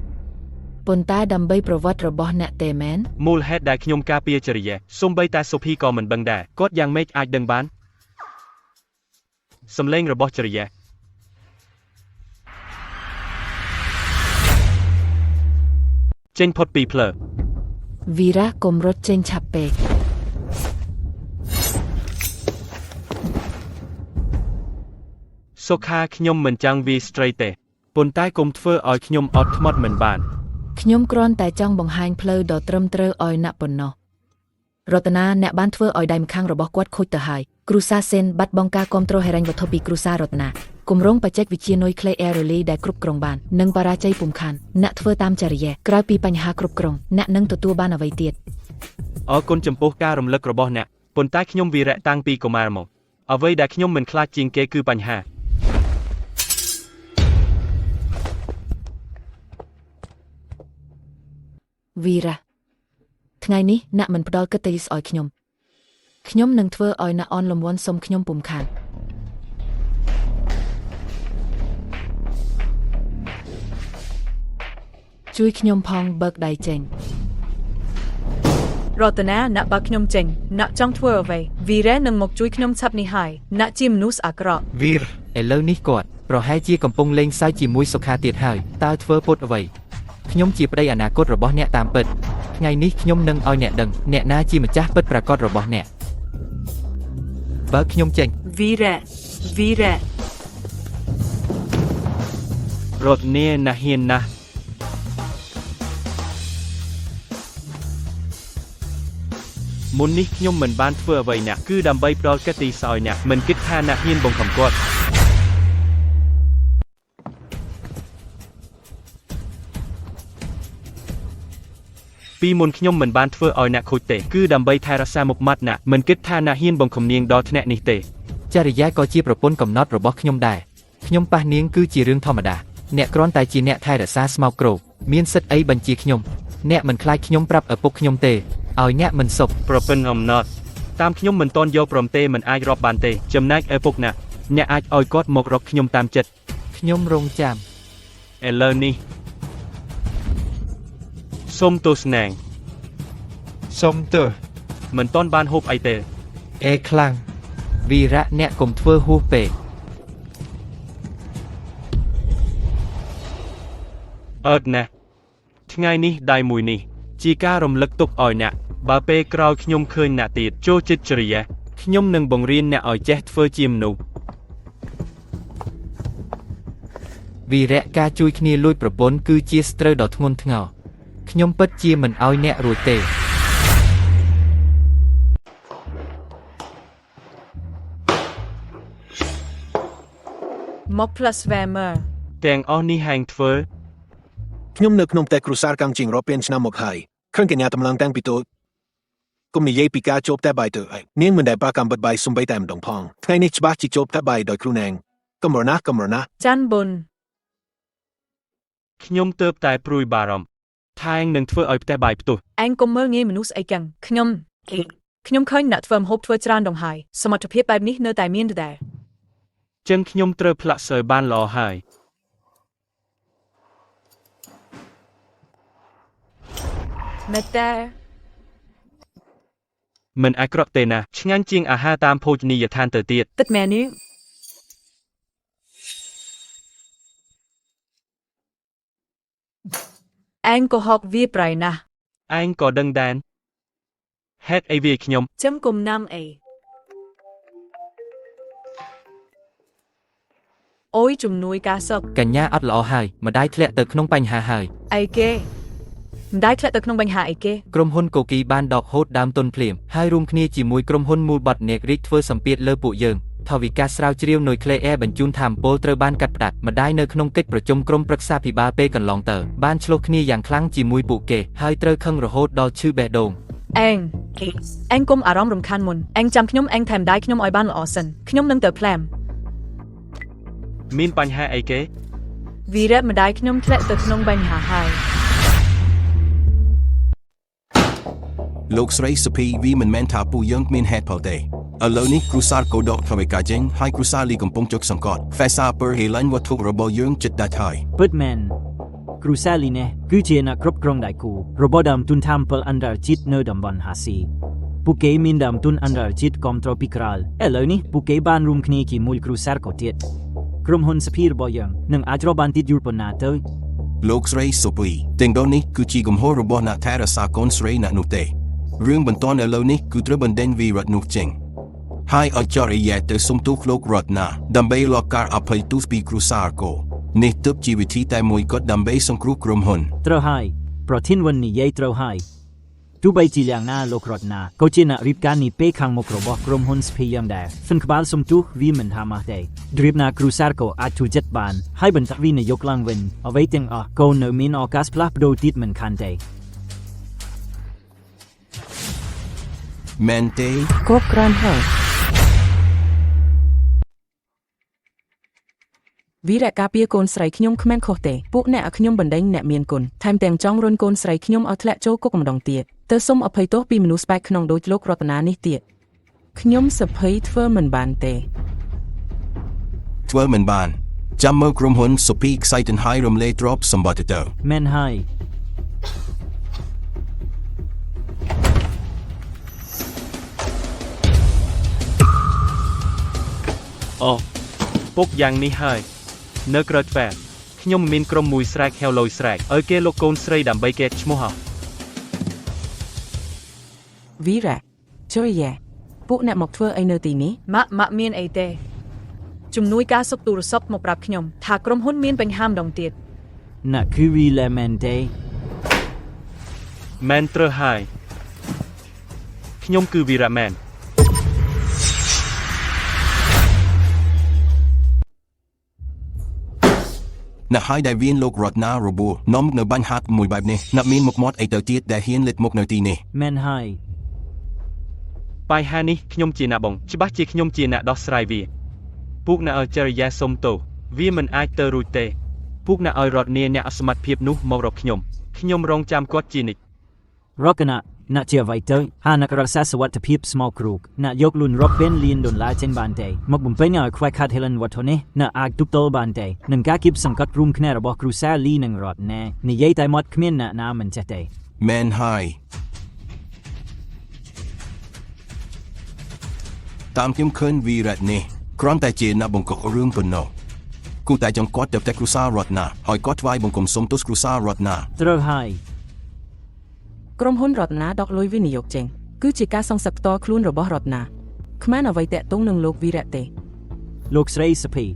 ប៉ុន្តែដើម្បីប្រវត្តិរបស់អ្នកទេមែន មូលហេតុដែលខ្ញុំការពារចរិយាសូម្បីតែសុភីក៏មិនដឹងដែរគាត់យ៉ាងម៉េចអាចដឹងបានសំឡេងរបស់ចរិយាចេញផុតពីភ្លើ វីរ៉ាកុំរត់ចេញឆាប់ពេក សូខាខ្ញុំមិនចង់វាស្ត្រីទេប៉ុន្តែកុំធ្វើឲ្យខ្ញុំអត់ធ្មត់មិនបាន ខ្ញុំគ្រាន់តែចង់បង្ហាញផ្លូវដ៏ត្រឹមត្រូវឲ្យអ្នកប៉ុណ្ណោះរតនាអ្នកបានធ្វើឲ្យដៃម្ខាងរបស់គាត់ខូចទៅហើយគ្រូសាសេនបាត់បង់ការគ្រប់គ្រងហិរញ្ញវត្ថុពីគ្រូសាររតនាគម្រោងបច្ចេកវិទ្យានុយក្លេអ៊ែរលីដែលគ្រប់គ្រងបាននិងបរាជ័យពុំខានអ្នកធ្វើតាមចរិយាក្រោយពីបញ្ហាគ្រប់គ្រងអ្នកនឹងទទួលបានអ្វីទៀត អរគុណចំពោះការរំលឹករបស់អ្នកប៉ុន្តែខ្ញុំវីរៈតាំងពីកុមារមកអ្វីដែលខ្ញុំមិនខ្លាចជាងគេគឺបញ្ហាវីរ៉ាថ្ងៃនេះអ្នកមិនផ្ដល់កិត្តិយសឲ្យខ្ញុំនឹងធ្វើឲ្យអ្នកអន់លំវាន់សុំខ្ញុំពុំខានជួយខ្ញុំផងបើកដៃចេញ រតនាអ្នកបើខ្ញុំចេញអ្នកចង់ធ្វើអ្វីវីរ៉ានឹងមកជួយខ្ញុំឆាប់នេះហើយអ្នកជាមនុស្សអាក្រក់ វីរឥឡូវនេះគាត់ប្រហែលជាកំពុងលេងសើចជាមួយសុខាទៀតហើយតើធ្វើពុតអ្វីខ្ញុំជាប្តីអនាគតរបស់អ្នកតាមពិតថ្ងៃនេះខ្ញុំនឹងឲ្យអ្នកដឹងអ្នកណាជាម្ចាស់ពិតប្រាកដរបស់អ្នកបើខ្ញុំចេញ វីរ៉ា រត់នាណាហ៊ានណាស់មុននេះខ្ញុំមិនបានធ្វើអ្វីអ្នកគឺដើម្បីផ្ដល់កិត្តិយសឲ្យអ្នកមិនគិតថាអ្នកហ៊ានបង្ខំគាត់ពីមុនខ្ញុំមិនបានធ្វើឲ្យអ្នកខូចទេគឺដើម្បីថែរក្សាមុខមាត់អ្នកមិនគិតថាអ្នកហ៊ានបង្ខំនាងដល់ថ្នាក់នេះទេ ចរិយាក៏ជាប្រពន្ធកំណត់របស់ខ្ញុំដែរខ្ញុំប៉ះនាងគឺជារឿងធម្មតាអ្នកគ្រាន់តែជាអ្នកថែរក្សាស្មោកគ្រោកមានសិទ្ធិអីបញ្ជាខ្ញុំអ្នកមិនខ្លាចខ្ញុំប្រាប់ឪពុកខ្ញុំទេឲ្យអ្នកមិនសុខ ប្រពន្ធអំណត់តាមខ្ញុំមិនតន់យកព្រមទេមិនអាចរាប់បានទេចំណែកឪពុកអ្នកអាចឲ្យគាត់មករកខ្ញុំតាមចិត្ត ខ្ញុំរងចាំ ឥឡូវនេះសុំទោសនាងសុំទោសមិនតន់បានហូបអីទេអេខ្លាំងវីរៈអ្នកកុំធ្វើហួសពេក អើតណាស់ថ្ងៃនេះដៃមួយនេះជាការរំលឹកទុកឲ្យអ្នកបើពេលក្រោយខ្ញុំឃើញអ្នកទៀតចូលចិត្តចរិយាខ្ញុំនឹងបង្រៀនអ្នកឲ្យចេះធ្វើជាមនុស្ស វីរៈការជួយគ្នាលួចប្រពន្ធគឺជាស្ត្រូវដ៏ធ្ងន់ធ្ងរខ្ញុំពិតជាមិនឲ្យអ្នករួចទេ មក plus Vamer ទាំងអស់នេះហែងធ្វើ ខ្ញុំនៅក្នុងផ្ទះគ្រួសារកាំងជាងរាប់ពាន់ឆ្នាំមកហើយឃើញកញ្ញាតម្លឹងតាំងពីតូចគុំនិយាយពីការជួបតែបាយទៅឯងនាងមិនដែលបាក់កំបិតបាយសំបីតែម្ដងផងថ្ងៃនេះច្បាស់ជាជួបតែបាយដោយគ្រូនាងកំរណាចាន់បុន ខ្ញុំទៅតែព្រួយបារម្ភថាឯងនឹងធ្វើឲ្យផ្ទះបាយផ្ទុះ ឯងកុំមើលងាយមនុស្សស្អីចឹងខ្ញុំឃើញអ្នកធ្វើម្ហូបធ្វើច្រើនដងហើយសមត្ថភាពបែបនេះនៅតែមានដដែល ចឹងខ្ញុំត្រូវផ្លាក់សើបានល្អហើយ មិនអាក្រក់ទេណាឆ្ងាញ់ជាងអាហារតាមភោជនីយដ្ឋានទៅទៀត ទឹកមែននេះឯងក៏ហកវាប្រៃណាស់ ឯងក៏ដឹងដែរហេតុអីវាខ្ញុំ ចាំគុំណាំអីអូយជំនួយការសុខ កញ្ញាអត់ល្អហើយម្ដាយធ្លាក់ទៅក្នុងបញ្ហាហើយ អីគេមិនได้ធ្លាក់ទៅក្នុងបញ្ហាអីគេ ក្រុមហ៊ុនកូគីបានដកហូតដើមទុនភ្លាមហើយរួមគ្នាជាមួយក្រុមហ៊ុនមូលបតនេករីកធ្វើសម្ពាធលើពួកយើងថវិកាស្រាវជ្រាវនុយក្លេអ៊ែរបញ្ជូនថាមពលត្រូវបានកាត់ផ្តាច់ម្ដាយនៅក្នុងកិច្ចប្រជុំក្រុមប្រឹក្សាភិបាលពេលកន្លងទៅបានឆ្លោះគ្នាយ៉ាងខ្លាំងជាមួយពួកគេហើយត្រូវខឹងរហូតដល់ឈឺបេះដូង ឯងគុំអារម្មណ៍រំខានមុនឯងចាំខ្ញុំឯងថែមដៃខ្ញុំឲ្យបានល្អសិនខ្ញុំនឹងទៅផ្លែម មានបញ្ហាអីគេ វីរៈម្ដាយខ្ញុំធ្លាក់ទៅក្នុងបញ្ហាហើយ លោកស្រីសុភីវីមិនមែនថាពួកយើងមានហេតុផលទេឥឡូវនេះគ្រូសាលកោដកថវិកាចេញហើយគ្រូសាលលីកំពុងជោគសង្កត់ Fesa per Helen វត្ថុរបស់យើងចិត្តដាច់ហើយ ពិតមែនគ្រូសាលីនេះគឺជាអ្នកគ្រប់គ្រងដៃគូរបស់ដើមទុនថាមពលអន្តរជាតិនៅតំបន់ហាស៊ីពួកគេមានដើមទុនអន្តរជាតិគាំទ្រពីក្រៅឥឡូវនេះពួកគេបានរួមគ្នាជាមួយគ្រូសាលកោទៀតក្រុមហ៊ុនសភីរបស់យើងនឹងអាចរកបានទៀតយូរប៉ុណ្ណាទៅ លោកស្រីសុភីទាំងដល់នេះគឺជាកំហុសរបស់អ្នកថែរក្សាកូនស្រីអ្នកនោះទេរឿងបន្ទាន់ឥឡូវនេះគឺត្រូវបណ្ដេញវីរៈនោះចេញហើយអចរិយាទៅសុំទោសលោករតនាដើម្បីលបការអភ័យទោសពីគ្រូសាលកោនេះទើបជាវិធីតែមួយគត់ដើម្បីសង្គ្រោះក្រុមហ៊ុន ត្រូវហើយប្រធានវិននិយាយត្រូវហើយទោះបីជាយ៉ាងណាលោករតនាក៏ជាអ្នករៀបការនេះពេលខាងមុខរបស់ក្រុមហ៊ុនស្ភីយ៉ាងដែរហ្វិនក្បាលសុំទោសវាមិនថាម៉េចទេជ្រាបណាគ្រូសាលក៏អាចជួយចិត្តបានហើយបន្តវិនិយោគឡើងវិញអ្វីទាំងអស់ក៏នៅមានឱកាសផ្លាស់ប្ដូរទៀតមិនខានទេ មែនទេ គ្រប់គ្រាន់ហើយវីរៈការពារកូនស្រីខ្ញុំគ្មានខុសទេពួកអ្នកឲ្យខ្ញុំបណ្ដេញអ្នកមានគុណថែមទាំងចង់រុញកូនស្រីខ្ញុំឲ្យធ្លាក់ចូលគុកម្ដងទៀតទៅសុំអភ័យទោសពីមនុស្សស្បែកក្នុងដូចលោករតនានេះទៀតខ្ញុំសុភ័យធ្វើមិនបានទេ ធ្វើមិនបានចាំមើលក្រុមហ៊ុនសុភីខ្សែទន្ហាយរំលែកទ្រព្យសម្បត្តិទៅ មែនហើយ អូពុកយ៉ាងនេះហើយនៅក្រៅទ្វារខ្ញុំមានក្រុមមួយស្រែកហៅលយស្រែកឲ្យគេលោកកូនស្រីដើម្បីគេឈ្មោះហ៎ វីរៈជួយយ៉ាពួកអ្នកមកធ្វើអីនៅទីនេះ ម៉ាក់មានអីទេជំនួយការសុខទូរស័ព្ទមកប្រាប់ខ្ញុំថាក្រុមហ៊ុនមានបញ្ហាម្ដងទៀត អ្នកគឺវីលែមែនទេ មែនត្រូវហើយខ្ញុំគឺវីរៈមែន អ្នកហើយដែលវៀនលោករតនារបួសនាំនៅបញ្ហាមួយបែបនេះអ្នកមានមុខមាត់អីទៅទៀតដែលហ៊ានលេចមុខនៅទីនេះ មែនហើយ បញ្ហានេះខ្ញុំជាអ្នកបងច្បាស់ជាខ្ញុំជាអ្នកដោះស្រាយវាពួកអ្នកឲ្យចរិយាសុំទោសវាមិនអាចទៅរួចទេពួកអ្នកឲ្យរតនាអ្នកអសមត្ថភាពនោះមករកខ្ញុំរងចាំគាត់ជានិច្ច រកណាអ្នកជាអ្វីទៅហាអ្នករក្សាសុវត្ថិភាពស្មោកគ្រូកអ្នកយកលុនរកពេនលៀនដុល្លារចេញបានទេមកបំពេញឲ្យខ្វះខាតហេឡិនវ៉ាត់នេះអ្នកអាចទប់ទល់បានទេនឹងការគៀបសង្កត់រួមគ្នារបស់គ្រូសាលីនិងរតនានិយាយតែមាត់គ្មានអ្នកណាមិនចេះទេ មែនហើយតាមខ្ញុំឃើញវីរៈនេះគ្រាន់តែជាអ្នកបង្កប់រឿងប៉ុណ្ណោះគូតែចង់គាត់ទៅតែគ្រូសាលរតនាហើយគាត់ថ្វាយបង្គំសុំទោសគ្រូសាលរតនា ត្រូវហើយ ក្រុមហ៊ុនរតនាដកលុយវិនិយោគចេញគឺជាការសងសឹកផ្ទាល់ខ្លួនរបស់រតនាគ្មានអ្វីតាក់ទងនឹងលោកវីរៈទេ លោកស្រីសុភីឥ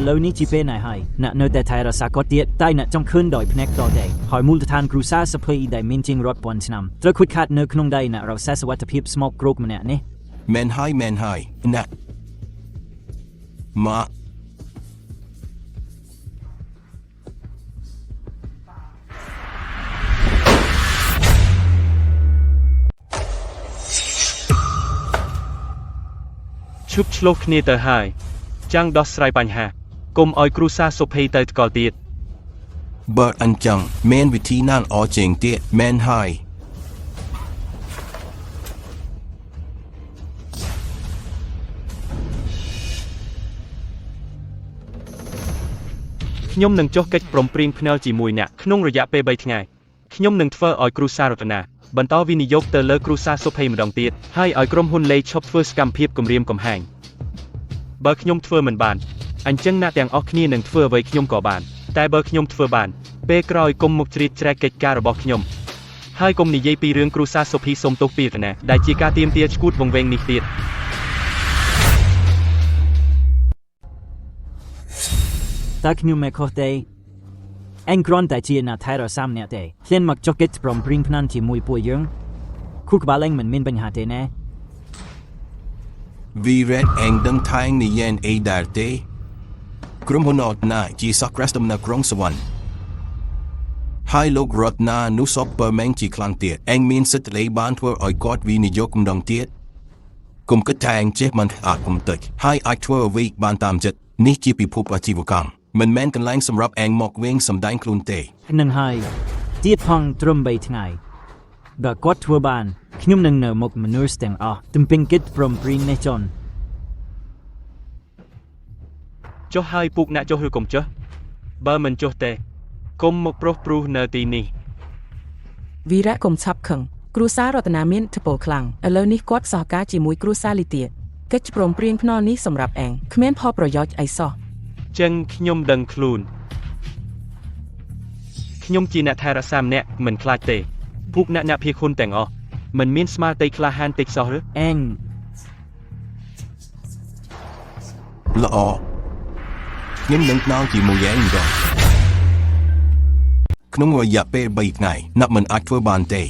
ឡូវនេះជាពេលណាហើយអ្នកនៅតែថែរក្សាគាត់ទៀតតែអ្នកចង់ឃើញដោយភ្នែកតទេហើយមូលដ្ឋានគ្រូសាសុភីដែលមានជាងរាប់ពាន់ឆ្នាំត្រូវខូចខាតនៅក្នុងដៃអ្នករក្សាសុវត្ថិភាពស្មោកគ្រោកម្នាក់នេះ មែនហើយណាស់ម៉ាក់ ឈប់ឆ្លោះគ្នាទៅហើយចាំងដោះស្រាយបញ្ហាកុំឲ្យគ្រូសាសុភីទៅថ្កល់ទៀត បើអញ្ចឹងមានវិធីណាល្អជាងទៀតមែនហើយខ្ញុំនឹងចុះកិច្ចព្រមព្រៀងភ្នាល់ជាមួយអ្នកក្នុងរយៈពេល3ថ្ងៃខ្ញុំនឹងធ្វើឲ្យគ្រូសាររតនា បន្តវិនិយោគទៅលើគ្រួសារសុភ័យម្ដងទៀតហើយឲ្យក្រុមហ៊ុនលេឈប់ធ្វើសកម្មភាពគំរាមកំហែងបើខ្ញុំធ្វើមិនបានអញ្ចឹងអ្នកទាំងអស់គ្នានឹងធ្វើអ្វីខ្ញុំក៏បានតែបើខ្ញុំធ្វើបានពេលក្រោយគុំមកជ្រៀតជ្រែកកិច្ចការរបស់ខ្ញុំហើយគុំនិយាយពីរឿងគ្រួសារសុភីសុំទោសពីកណាដែលជាការទាមទារឈួតវង្វេងនេះទៀត តាខ្ញុំមិនខុសទេអញគ្រាន់តែជាអ្នកថែរក្សាម្នាក់ទេហ៊ានមកចុះកិច្ចព្រមព្រៀងភ្នាន់ជាមួយពួកយើងគូក្បាលឯងមិនមានបញ្ហាទេណា វីរ៉េតអេងដឹងថាងនេះយ៉ាងអីដែរទេក្រុមហ៊ុនអត់ណាជាសក្តិសមនៅក្រុងសវណ្ណហើយលោករតនានោះសពបើមែងជាខ្លាំងទៀតអេងមានសិទ្ធិលេបានធ្វើឲ្យគាត់វិនិយោគម្ដងទៀតគុំគិតថាអេងចេះមិនអាចគុំតិចហើយអាចធ្វើអ្វីបានតាមចិត្តនេះជាពិភពអាជីវកម្មមិនមែនកន្លែងសម្រាប់អេងមកវិញសម្ដែងខ្លួនទេ នឹងហើយទៀតផងត្រឹម3ថ្ងៃបើគាត់ធ្វើបានខ្ញុំនឹងនៅមុខមនុស្សទាំងអស់ទំពេញកិច្ចព្រមព្រៀងនេះចុន ចុះហើយពុកអ្នកចុះឬកុំចុះបើមិនចុះទេគុំមកប្រុសព្រុសនៅទីនេះ វីរៈកុំឆាប់ខឹងគ្រួសាររតនាមានឥទ្ធិពលខ្លាំងឥឡូវនេះគាត់សហការជាមួយគ្រួសារលីទៀតកិច្ចព្រមព្រៀងភ្នាល់នេះសម្រាប់អេងគ្មានផលប្រយោជន៍អីសោះ ចឹងខ្ញុំដឹងខ្លួនខ្ញុំជាអ្នកថែរក្សាម្នាក់មិនខ្លាចទេពុកអ្នកភៀខុនទាំងអស់មិនមានស្មារតីក្លាហានតិចសោះឬ អេង ល្អខ្ញុំនឹងណៅជាមួយយ៉ាងម្ដងក្នុងរយៈពេល3ថ្ងៃណាប់មិនអាចធ្វើបានទេ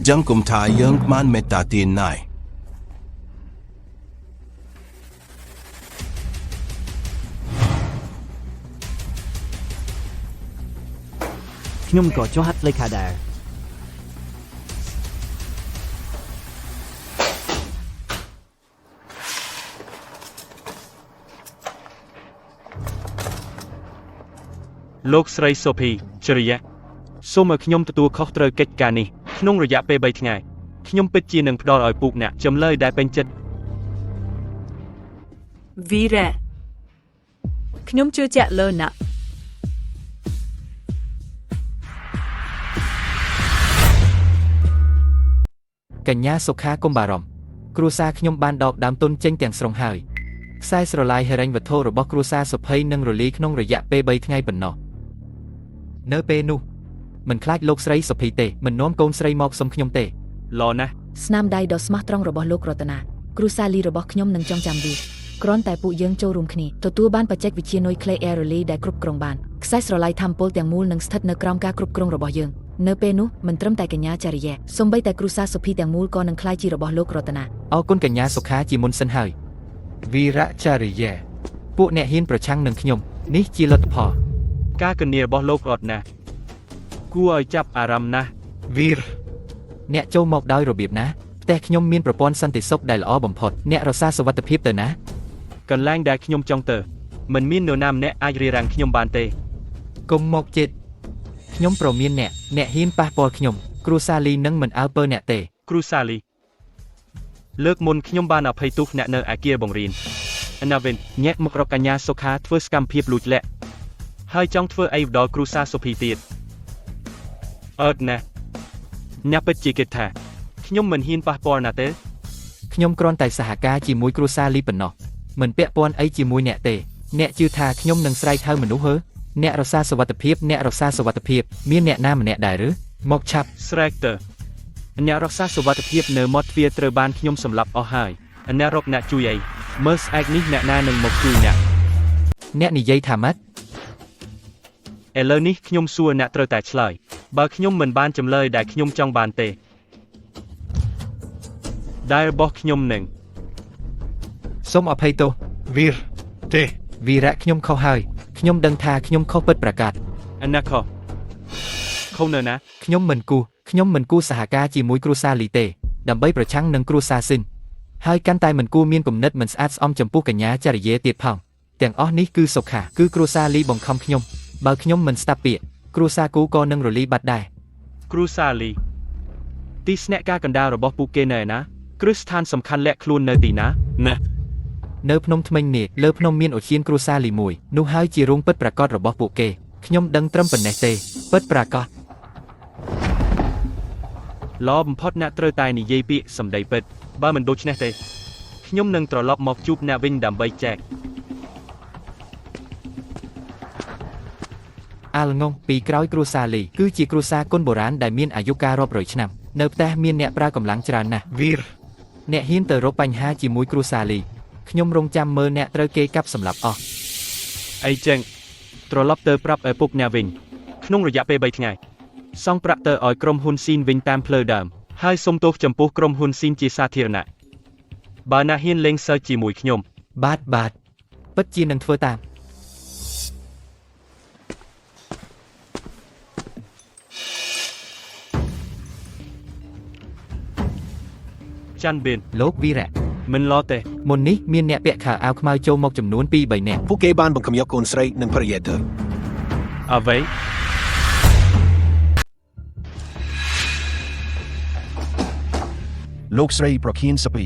ចឹងគុំថាយើងបានមេត្តាទានណាយ ខ្ញុំក៏ចុះហត្ថលេខាដែរ លោកស្រីសូភីជរិយាសូមឲ្យខ្ញុំទទួលខុសត្រូវកិច្ចការនេះក្នុងរយៈពេល3ថ្ងៃខ្ញុំពិតជានឹងផ្ដល់ឲ្យពុកអ្នកចម្លើយដែលពេញចិត្ត វីរ៉ាខ្ញុំជឿជាក់លើអ្នក កញ្ញាសុខាកុំបារម្ភគ្រួសារខ្ញុំបានដកដើមទុនចេញទាំងស្រុងហើយខ្សែស្រឡាយហិរញ្ញវត្ថុរបស់គ្រួសារសុភ័យនឹងរលាយក្នុងរយៈពេល3ថ្ងៃប៉ុណ្ណោះនៅពេលនោះមិនខ្លាចលោកស្រីសុភីទេមិននាំកូនស្រីមកសុំខ្ញុំទេល្អណាស់ ស្នាមដៃដ៏ស្មោះត្រង់របស់លោករតនាគ្រូសាលីរបស់ខ្ញុំនឹងចងចាំវាគ្រាន់តែពួកយើងចូលរួមគ្នាទទួលបានបច្ចេកវិទ្យានុយក្លេអ៊ែររលីដែលគ្រប់គ្រងបានខ្សែស្រឡាយថាមពលទាំងមូលនឹងស្ថិតនៅក្រោមការគ្រប់គ្រងរបស់យើងនៅពេលនោះមិនត្រឹមតែកញ្ញាចរិយាសូម្បីតែគ្រូសាសុភីទាំងមូលក៏នឹងក្លាយជារបស់លោករតនា អរគុណកញ្ញាសុខាជាមុនសិនហើយវីរៈចរិយាពួកអ្នកហ៊ានប្រឆាំងនឹងខ្ញុំនេះជាលទ្ធផល ការគណនារបស់លោករតនាគួរឲ្យចាប់អារម្មណ៍ណាស់ វីរអ្នកចូលមកដោយរបៀបណាផ្ទះខ្ញុំមានប្រព័ន្ធសន្តិសុខដែលល្អបំផុតអ្នករក្សាសុវត្ថិភាពទៅណា កន្លែងដែលខ្ញុំចង់ទៅមិនមាននរណាម្នាក់អាចរារាំងខ្ញុំបានទេ គុំមកជិតខ្ញុំប្រមានអ្នកហ៊ានប៉ះពាល់ខ្ញុំគ្រូសាលីនឹងមិនអើពើអ្នកទេ គ្រូសាលីលើកមុនខ្ញុំបានអភ័យទោសអ្នកនៅអាគារបង្រៀនអណាវិនញាក់មករកកញ្ញាសុខាធ្វើសកម្មភាពលួចលាក់ហើយចង់ធ្វើអីដល់គ្រូសាសុភីទៀតអត់ណាអ្នកពិតជាគិតថាខ្ញុំមិនហ៊ានប៉ះពាល់ណាទេ ខ្ញុំគ្រាន់តែសហការជាមួយគ្រួសារលីប៉ុណ្ណោះមិនពាក់ព័ន្ធអីជាមួយអ្នកទេអ្នកជឿថាខ្ញុំនឹងស្រែកហៅមនុស្សហឺអ្នករក្សាសុវត្ថិភាពមានអ្នកណាម្នាក់ដែរឬមកឆាប់ ស្រែកទៅអ្នករក្សាសុវត្ថិភាពនៅមាត់ទ្វារត្រូវបានខ្ញុំសម្លាប់អស់ហើយអ្នករកអ្នកជួយអីមើលស្អែកនេះអ្នកណានឹងមកជួយអ្នក និយាយថាម៉េច ឥឡូវនេះខ្ញុំសួរអ្នកត្រូវតែឆ្លើយបើខ្ញុំមិនបានចម្លើយដែលខ្ញុំចង់បានទេដែលរបស់ខ្ញុំនឹង សូមអភ័យទោសវីរទេវីរៈខ្ញុំខុសហើយខ្ញុំដឹងថាខ្ញុំខុសពិតប្រាកដ អណាខុសនៅណាខ្ញុំមិនគូសហការជាមួយគ្រួសារលីទេដើម្បីប្រឆាំងនឹងគ្រួសារស៊ីនហើយកាន់តែមិនគួរមានគំនិតមិនស្អាតស្អំចំពោះកញ្ញាចរិយាទៀតផងទាំងអស់នេះគឺសុខាគឺគ្រួសារលីបង្ខំខ្ញុំបើខ្ញុំមិនស្ដាប់ពាក្យគ្រួសារគូក៏នឹងរលីបាត់ដែរ គ្រូសាលីទីស្នាក់ការកណ្ដាលរបស់ពួកគេនៅឯណាគ្រឹះស្ថានសំខាន់លាក់ខ្លួននៅទីណានៅភ្នំថ្មិញនេះលើភ្នំមានឧទ្យានគ្រួសារលីមួយនោះហើយជារោងពិតប្រាកដរបស់ពួកគេខ្ញុំដឹងត្រឹមប៉ុណ្ណេះទេពិតប្រាកដ ល្អបំផុតអ្នកត្រូវតែនិយាយពាក្យសម្ដីពិតបើមិនដូច្នេះទេខ្ញុំនឹងត្រឡប់មកជួបអ្នកវិញដើម្បីចែក អាលងងពីក្រោយគ្រួសារលីគឺជាគ្រួសារគុនបុរាណដែលមានអាយុកាលរាប់រយឆ្នាំនៅផ្ទះមានអ្នកប្រើកម្លាំងច្រើនណាស់វីរអ្នកហ៊ានទៅរកបញ្ហាជាមួយគ្រួសារលីខ្ញុំរងចាំមើលអ្នកត្រូវគេកាប់សម្លាប់អស់ អីចឹងត្រឡប់ទៅប្រាប់ឪពុកអ្នកវិញក្នុងរយៈពេល 3 ថ្ងៃសងប្រាក់ទៅឲ្យក្រុមហ៊ុនស៊ីនវិញតាមផ្លូវដើមហើយសុំទោសចំពោះក្រុមហ៊ុនស៊ីនជាសាធារណៈបើអ្នកហ៊ានលេងសើចជាមួយខ្ញុំ បាទពិតជានឹងធ្វើតាម ចាន់បៀន លោកវីរៈ មិនល្អទេ មុននេះមានអ្នកពាក់ខោអាវខ្មៅចូលមកចំនួន 2-3 នាក់ ពួកគេបានបង្ខំយកកូនស្រីនិងភរិយាទៅ អ្វី លោកស្រីប្រគៀនសពី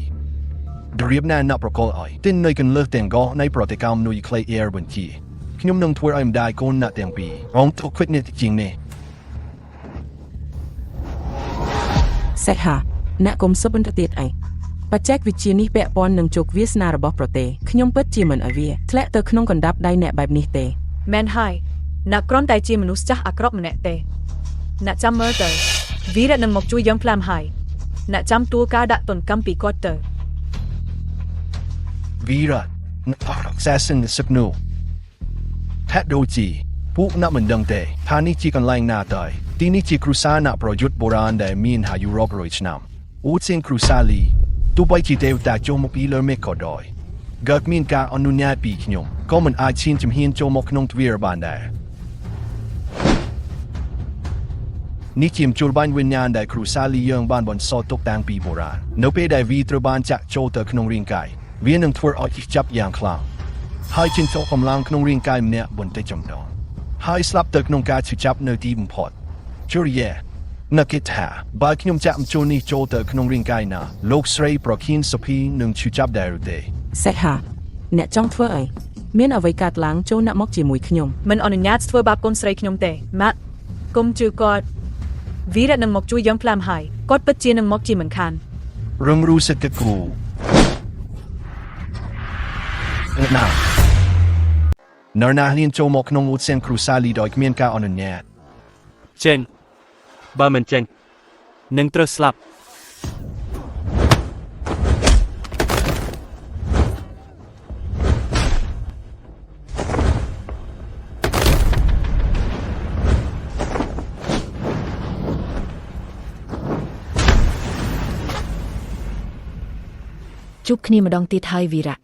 ដរៀបណាអ្នកប្រកល់ឲ្យទិននៅកន្លឹះទាំងកោនៃប្រតិកម្មនុយក្លេអ៊ែរបញ្ជាខ្ញុំនឹងធ្វើឲ្យម្ដាយកូនអ្នកទាំងពីររងទុក្ខនេះជាងនេះ សេះហាអ្នកកុំសុបបន្តទៀតឯងបច្ចេកវិទ្យានេះពាក់ព័ន្ធនឹងជោគវាសនារបស់ប្រទេសខ្ញុំពិតជាមិនឲ្យវាធ្លាក់ទៅក្នុងកណ្ដាប់ដៃអ្នកបែបនេះទេ មែនហើយអ្នកគ្រាន់តែជាមនុស្សចាស់អាក្រក់ម្នាក់ទេអ្នកចាំមើលទៅវីរៈនឹងមកជួយយើងភ្លាមហើយអ្នកចាំតួការដាក់ទណ្ឌកម្មពីគាត់ទៅ វីរៈអ្នកសាសិនសឹកនោះហាក់ដូចជាពួកអ្នកមិនដឹងទេថានេះជាកន្លែងណាដែរទីនេះជាគ្រួសារអ្នកប្រយុទ្ធបុរាណដែលមានអាយុរាប់រយឆ្នាំអូសិនគ្រួសារលីទោះបីជាទេវតាចូលមកពីលើមេឃក៏ដោយកើតមានការអនុញ្ញាតពីខ្ញុំក៏មិនអាចឈានជំហានចូលមកក្នុងទ្វារបានដែរនេះជាមជុលបាញ់វិញ្ញាណដែលគ្រូសាលីយើងបានបន្សល់ទុកតាំងពីបុរាណនៅពេលដែលវីត្រូវបានចាក់ចូលទៅក្នុងរាងកាយវានឹងធ្វើឲ្យចាប់យ៉ាងខ្លាំងហើយចិញ្ចោកម្លាំងក្នុងរាងកាយម្នាក់បន្តិចចំណងហើយស្លាប់ទៅក្នុងការឈឺចាប់នៅទីបំផុតជូរីយ៉ាអ្នកគិតថាបើខ្ញុំចាក់មជុលនេះចូលទៅក្នុងរាងកាយណាលោកស្រីប្រគៀនសុភីនឹងឈឺចាប់ដែរឬទេ សេះហាអ្នកចង់ធ្វើអីមានអ្វីកើតឡើងចូលអ្នកមកជាមួយខ្ញុំ មិនអនុញ្ញាតធ្វើបាបកូនស្រីខ្ញុំទេម៉ាក់កុំជឿគាត់វីរៈនឹងមកជួយយើងភ្លាមហើយគាត់ពិតជានឹងមកជាមិនខាន រងรู้สึกគូណានរណាហ៊ានចូលមកក្នុងឧទ្យានគ្រូសាលីដោយគ្មានការអនុញ្ញាត ចេញបើមិនចេញនឹងត្រូវស្លាប់ ជួបគ្នាម្ដងទៀតហើយវីរៈ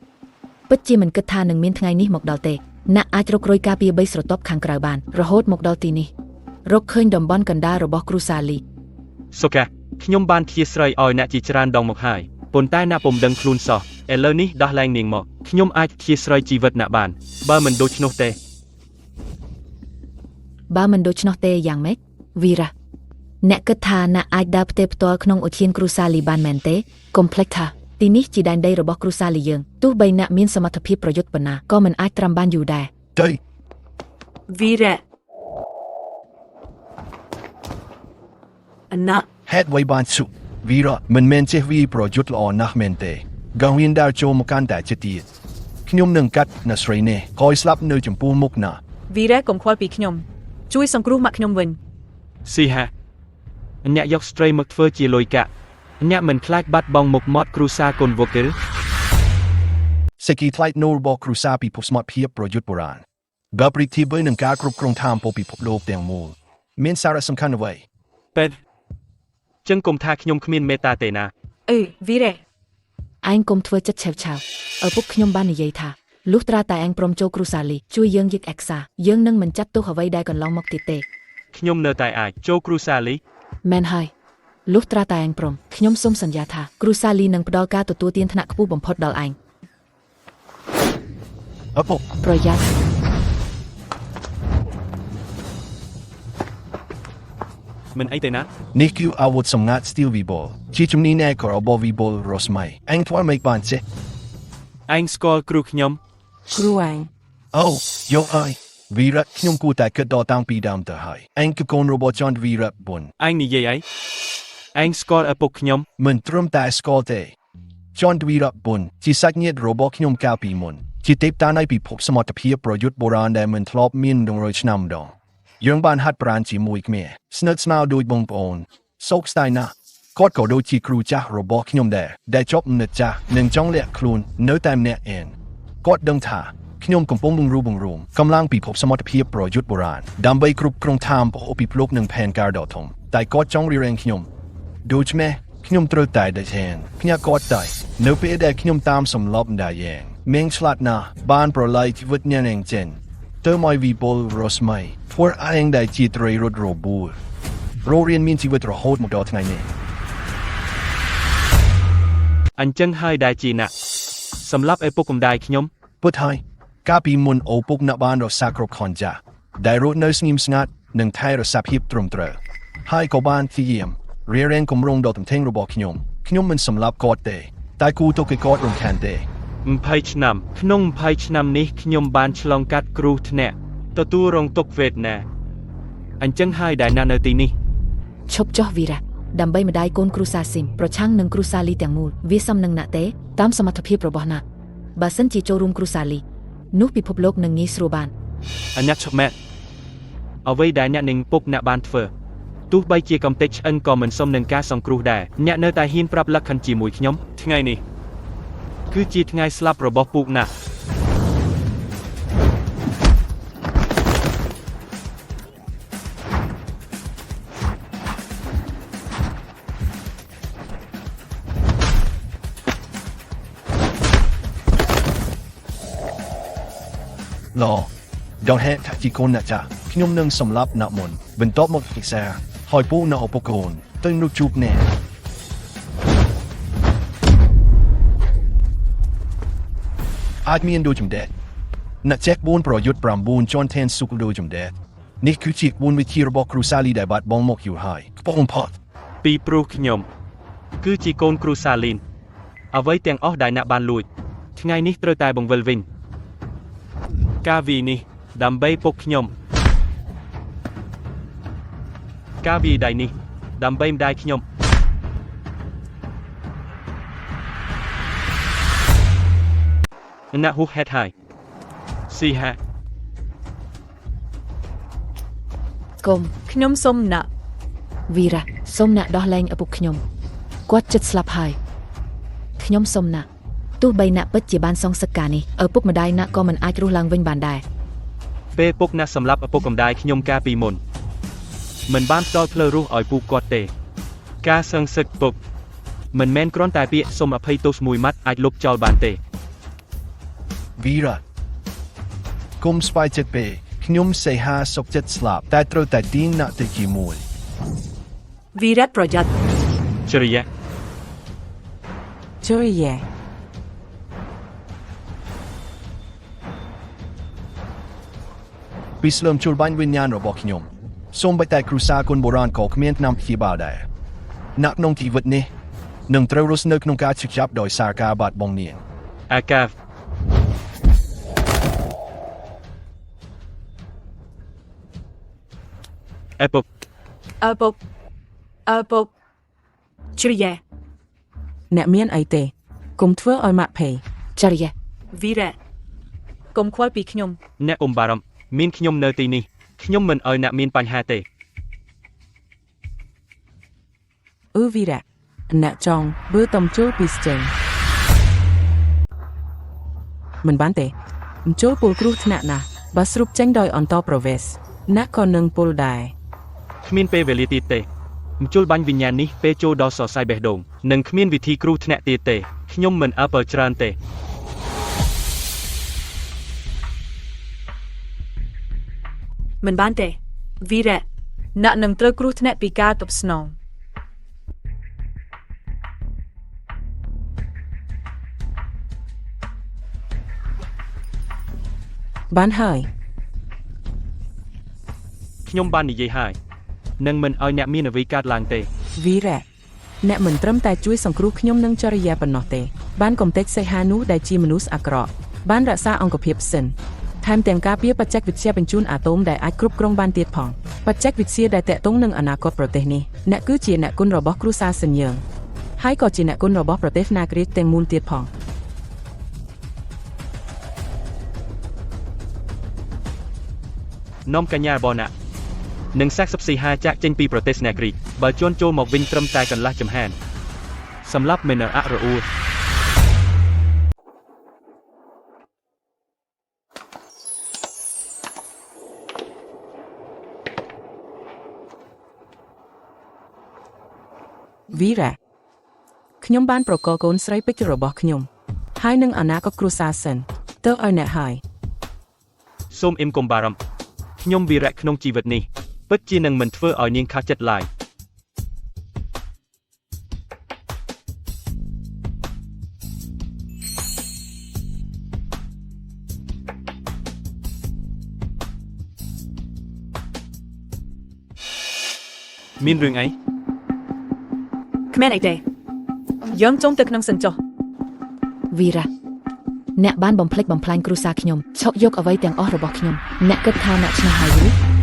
ពិតជាមិនគិតថានឹងមានថ្ងៃនេះមកដល់ទេអ្នកអាចរករយការពារ3ស្រទាប់ខាងក្រៅបានរហូតមកដល់ទីនេះរកឃើញតំបន់កណ្ដាលរបស់គ្រូសាលី សូកាខ្ញុំបានធ្យាស្រ័យឲ្យអ្នកជាច្រើនដងមកហើយប៉ុន្តែអ្នកពុំដឹងខ្លួនសោះឥឡូវនេះដោះលែងនាងមកខ្ញុំអាចធ្យាស្រ័យជីវិតអ្នកបានបើមិនដូច្នោះទេ បើមិនដូច្នោះទេយ៉ាងម៉េចវីរៈអ្នកគិតថាអ្នកអាចដើរផ្ទេរផ្ទាល់ក្នុងឧទ្យានគ្រូសាលីបានមែនទេកុំភ្លេចថាទីនេះជាដែនដីរបស់គ្រូសាលីយើងទោះបីអ្នកមានសមត្ថភាពប្រយុទ្ធប៉ុណ្ណាក៏មិនអាចត្រាំបានយូរដែរ ទេ វីរៈអណា ហេតុអ្វីបានសុវីរៈមិនមែនចេះវីប្រយុទ្ធល្អណាស់មែនទេក៏ហ៊ានដើរចូលមកកាន់តែចិត្តទៀតខ្ញុំនឹងកាត់អ្នកស្រីនេះកុំស្លាប់នៅចំពោះមុខណា វីរៈកុំខ្វល់ពីខ្ញុំជួយសង្គ្រោះម៉ាក់ខ្ញុំវិញ ស៊ីហាអ្នកយកស្ត្រីមកធ្វើជាលុយកាក់អ្នកមិនខ្លាចបាត់បង់មុខមាត់គ្រូសាកូនវកទេ សេចក្ដីថ្លែងនូរបស់គ្រូសាពិភពសមត្ថភាពប្រយុទ្ធបុរាណបើប្រៀបធៀបនឹងការគ្រប់គ្រងថាមពលពិភពលោកទាំងមូលមានសារៈសំខាន់អ្វី ពេតចឹងគុំថាខ្ញុំគ្មានមេត្តាទេណា វីរៈ ឯងកុំធ្វើចិត្តឆេវឆាវឪពុកខ្ញុំបាននិយាយថាលុះត្រាតែឯងព្រមចូលគ្រូសាលីជួយយើងយកអេកសាយើងនឹងមិនចាត់ទោសអ្វីដែលកន្លងមកទៀតទេ ខ្ញុំនៅតែអាចចូលគ្រូសាលី មែនហើយលុះត្រាតែឯងព្រមខ្ញុំសូមសន្យាថាគ្រូសាលីនឹងផ្ដល់ការទទួលទានថ្នាក់ខ្ពស់បំផុតដល់ឯង ឪពុក ប្រយ័ត្ន មិនអីទេណា នេះគឺអាវុធសម្ងាត់ស្ទីលវីបុលជាជំនាញឯករបស់វីបុលរស់ម៉ៃអញធ្វើមិនបានទេ ឯងស្គាល់គ្រូខ្ញុំ គ្រូឯង អូយកហើយវីរៈខ្ញុំគួរតែគិតដល់តាំងពីដើមទៅហើយអញគឺកូនរបស់ចន្ទវីរៈបុន ឯងនិយាយអី ឯងស្គាល់ឪពុកខ្ញុំ មិនត្រឹមតែស្គាល់ទេចនទ្វីរៈបុនជាសាច់ញាតិរបស់ខ្ញុំកាលពីមុនជាទេពតានៃពិភពសមត្ថភាពប្រយុទ្ធបុរាណដែលមិនធ្លាប់មាន100ឆ្នាំម្ដងយើងបានហាត់ប្រាណជាមួយគ្នាស្និទ្ធស្នាលដូចបងប្អូនសោកស្ដាយណាស់គាត់ក៏ដូចជាគ្រូចាស់របស់ខ្ញុំដែលជាប់និច្ចចាស់និងចង់លាក់ខ្លួននៅតែម្នាក់ឯងគាត់ដឹងថាខ្ញុំកំពុងបង្រួមកម្លាំងពិភពសមត្ថភាពប្រយុទ្ធបុរាណដើម្បីគ្រប់គ្រងតាមពិភពនិងផែនការដ៏ធំតែគាត់ចង់រារាំងខ្ញុំដូច្នេះខ្ញុំត្រូវតែដេញផ្ញើគាត់ទៅនៅពេលដែលខ្ញុំតាមសម្លប់ដែរយ៉ាងមេងឆ្លាតណាស់បានប្រឡាយជីវិតញ៉ាំងចេនទៅមកវិបុលរស្មីធ្វើឯងដែលជាត្រីរត់របួសររៀនមានជីវិតរហូតមកដល់ថ្ងៃនេះ អញ្ចឹងហើយដែលជាណាក់សម្រាប់ឪពុកម្ដាយខ្ញុំ ពុតហើយកាលពីមុនឪពុកអ្នកបានរសាគ្រប់ខនចាស់ដែលរត់នៅស្ងៀមស្ងាត់និងថែរក្សាភាពត្រឹមត្រូវហើយក៏បានព្យាយាមរៀបរៀងគម្រោងដ៏ទំនើបរបស់ខ្ញុំមិនសម្លាប់គាត់ទេតែគូទុកឲ្យគាត់រំខានទេ20ឆ្នាំក្នុង20ឆ្នាំនេះខ្ញុំបានឆ្លងកាត់គ្រោះថ្នាក់ទទួលរងទុក្ខវេទនាអញ្ចឹងហើយដែលណានៅទីនេះ ឈប់ចុះវីរៈដើម្បីម្ដាយកូនគ្រូសាស៊ីមប្រឆាំងនឹងគ្រូសាលីទាំងមូលវាសមនឹងណាក់ទេតាមសមត្ថភាពរបស់ណាក់បើសិនជាចូលរួមគ្រូសាលីនោះពិភពលោកនឹងងាយស្រួលបាន អញ្ញាឈប់ម៉ែអ្វីដែលអ្នកនឹងពុកអ្នកបានធ្វើទោះបីជាកំទេចឆ្អិនក៏មិនសមនឹងការសង្គ្រោះដែរអ្នកនៅតែហ៊ានប្រាប់លក្ខខណ្ឌជាមួយខ្ញុំថ្ងៃនេះគឺជាថ្ងៃស្លាប់របស់ពូកណាស់ ឡដល់ហេតុថាជីកូនអ្នកចាស់ខ្ញុំនឹងសម្លាប់អ្នកមុនបន្ទាប់មកពិសាហើយពូនៅឪពុកកូនទៅនោះជួបអ្នកអាចមានដូចចំដែរអ្នកចេះ4ប្រយុទ្ធ9ជាន់10សុខដូចចំដែរនេះគឺជា4វិធីរបស់គ្រូសាលីដែលបាត់បង់មកយូរហើយបងផត ពីព្រោះខ្ញុំគឺជាកូនគ្រូសាលីនអ្វីទាំងអស់ដែលអ្នកបានលួចថ្ងៃនេះត្រូវតែបង្វិលវិញការវីនេះដើម្បីពុកខ្ញុំការវីដៃនេះដើម្បីម្ដាយខ្ញុំអ្នកហួសហេតុហើយស៊ីហា កុំ ខ្ញុំសុំណាក់ វីរៈសុំណាក់ដោះលែងឪពុកខ្ញុំគាត់ចិត្តស្លាប់ហើយខ្ញុំសុំណាក់ទោះបីណាក់ពិតជាបានសងសឹកការនេះឪពុកម្ដាយណាក់ក៏មិនអាចរស់ឡើងវិញបានដែរ ពេលពុកណាស់សម្លាប់ឪពុកម្ដាយខ្ញុំកាលពីមុនមិនបានផ្ដល់ផ្លូវរស់ឲ្យពូគាត់ទេការសងសឹកពុកមិនមែនគ្រាន់តែពាក្យសុំអភ័យទោសមួយម៉ាត់អាចលុបចោលបានទេ វីរៈគុំស្បាយចិត្តពេកខ្ញុំសេហាសុកចិត្តស្លាប់តែត្រូវតែទាញណាក់ទៅជាមួយ វីរៈប្រយ័ត្ន ជរិយា ជរិយា ពីស្លឹមជុលបាញ់វិញ្ញាណរបស់ខ្ញុំសូមបីតែគ្រូសាគុណបុរាណក៏គ្មានថ្នាំព្យាបាលដែរណាក់ក្នុងជីវិតនេះនឹងត្រូវរស់នៅក្នុងការឈឺចាប់ដោយសារការបាត់បង់នាង អាកាវឪពុក ជរិយា អ្នកមានអីទេកុំធ្វើឲ្យម៉ាក់ភ័យ ចរិយា វីរៈកុំខ្វល់ពីខ្ញុំ អ្នកកុំបារម្ភមានខ្ញុំនៅទីនេះខ្ញុំមិនឲ្យអ្នកមានបញ្ហាទេ វីរៈអ្នកចង់បើតំចូលពីស្ចេងមិនបានទេចូលពលគ្រោះថ្នាក់ណាស់បើស្រុបចេញដោយអន្តរប្រវេសអ្នកក៏នឹងពលដែរ គ្មានពេលវេលាទៀតទេជុលបាញ់វិញ្ញាណនេះពេលចូលដល់សរសៃបេះដូងនឹងគ្មានវិធីគ្រោះថ្នាក់ទៀតទេខ្ញុំមិនអើពើច្រើនទេ មិនបានទេវីរៈណាក់នឹងត្រូវគ្រោះថ្នាក់ពីការតបស្នង បានហើយ ខ្ញុំបាននិយាយហើយនឹងមិនឲ្យអ្នកមានអ្វីកើតឡើងទេ វីរៈអ្នកមិនត្រឹមតែជួយសង្គ្រោះខ្ញុំនិងចរិយាប៉ុណ្ណោះទេបានកំទេចសេហានោះដែលជាមនុស្សអាក្រក់បានរក្សាអង្គភាពសិន ថែមទាំងការពារបច្ចេកវិទ្យាបញ្ជូនអាតូមដែលអាចគ្រប់គ្រងបានទៀតផងបច្ចេកវិទ្យាដែលតាក់ទងនឹងអនាគតប្រទេសនេះអ្នកគឺជាអ្នកគុណរបស់គ្រួសារសិនយើងហើយក៏ជាអ្នកគុណរបស់ប្រទេសណាគ្រីតទាំងមូលទៀតផង នាំកញ្ញារបស់អ្នកនឹងសាកសបស៊ីហាចាក់ចេញពីប្រទេសអ្នកគ្រីតបើជន់ចូលមកវិញត្រឹមតែកន្លះចំហានសម្រាប់មេនអរអ៊ូ វីរ៉ាខ្ញុំបានប្រកល់កូនស្រីពេជ្ររបស់ខ្ញុំហើយនឹងអនាគតគ្រួសារសិនទៅឲ្យអ្នកហើយ សូមអ៊ីមកុំបារម្ភខ្ញុំវីរៈក្នុងជីវិតនេះពិតជានឹងមិនធ្វើឲ្យនាងខកចិត្តឡើយមានរឿងអី គ្មានអីទេយើងចុំទៅក្នុងសិនចុះ វីរ៉ាអ្នកបានបំផ្លិចបំផ្លាញគ្រួសារខ្ញុំឆក់យកអ្វីទាំងអស់របស់ខ្ញុំអ្នកគិតថាអ្នកឆ្នះហើយឬ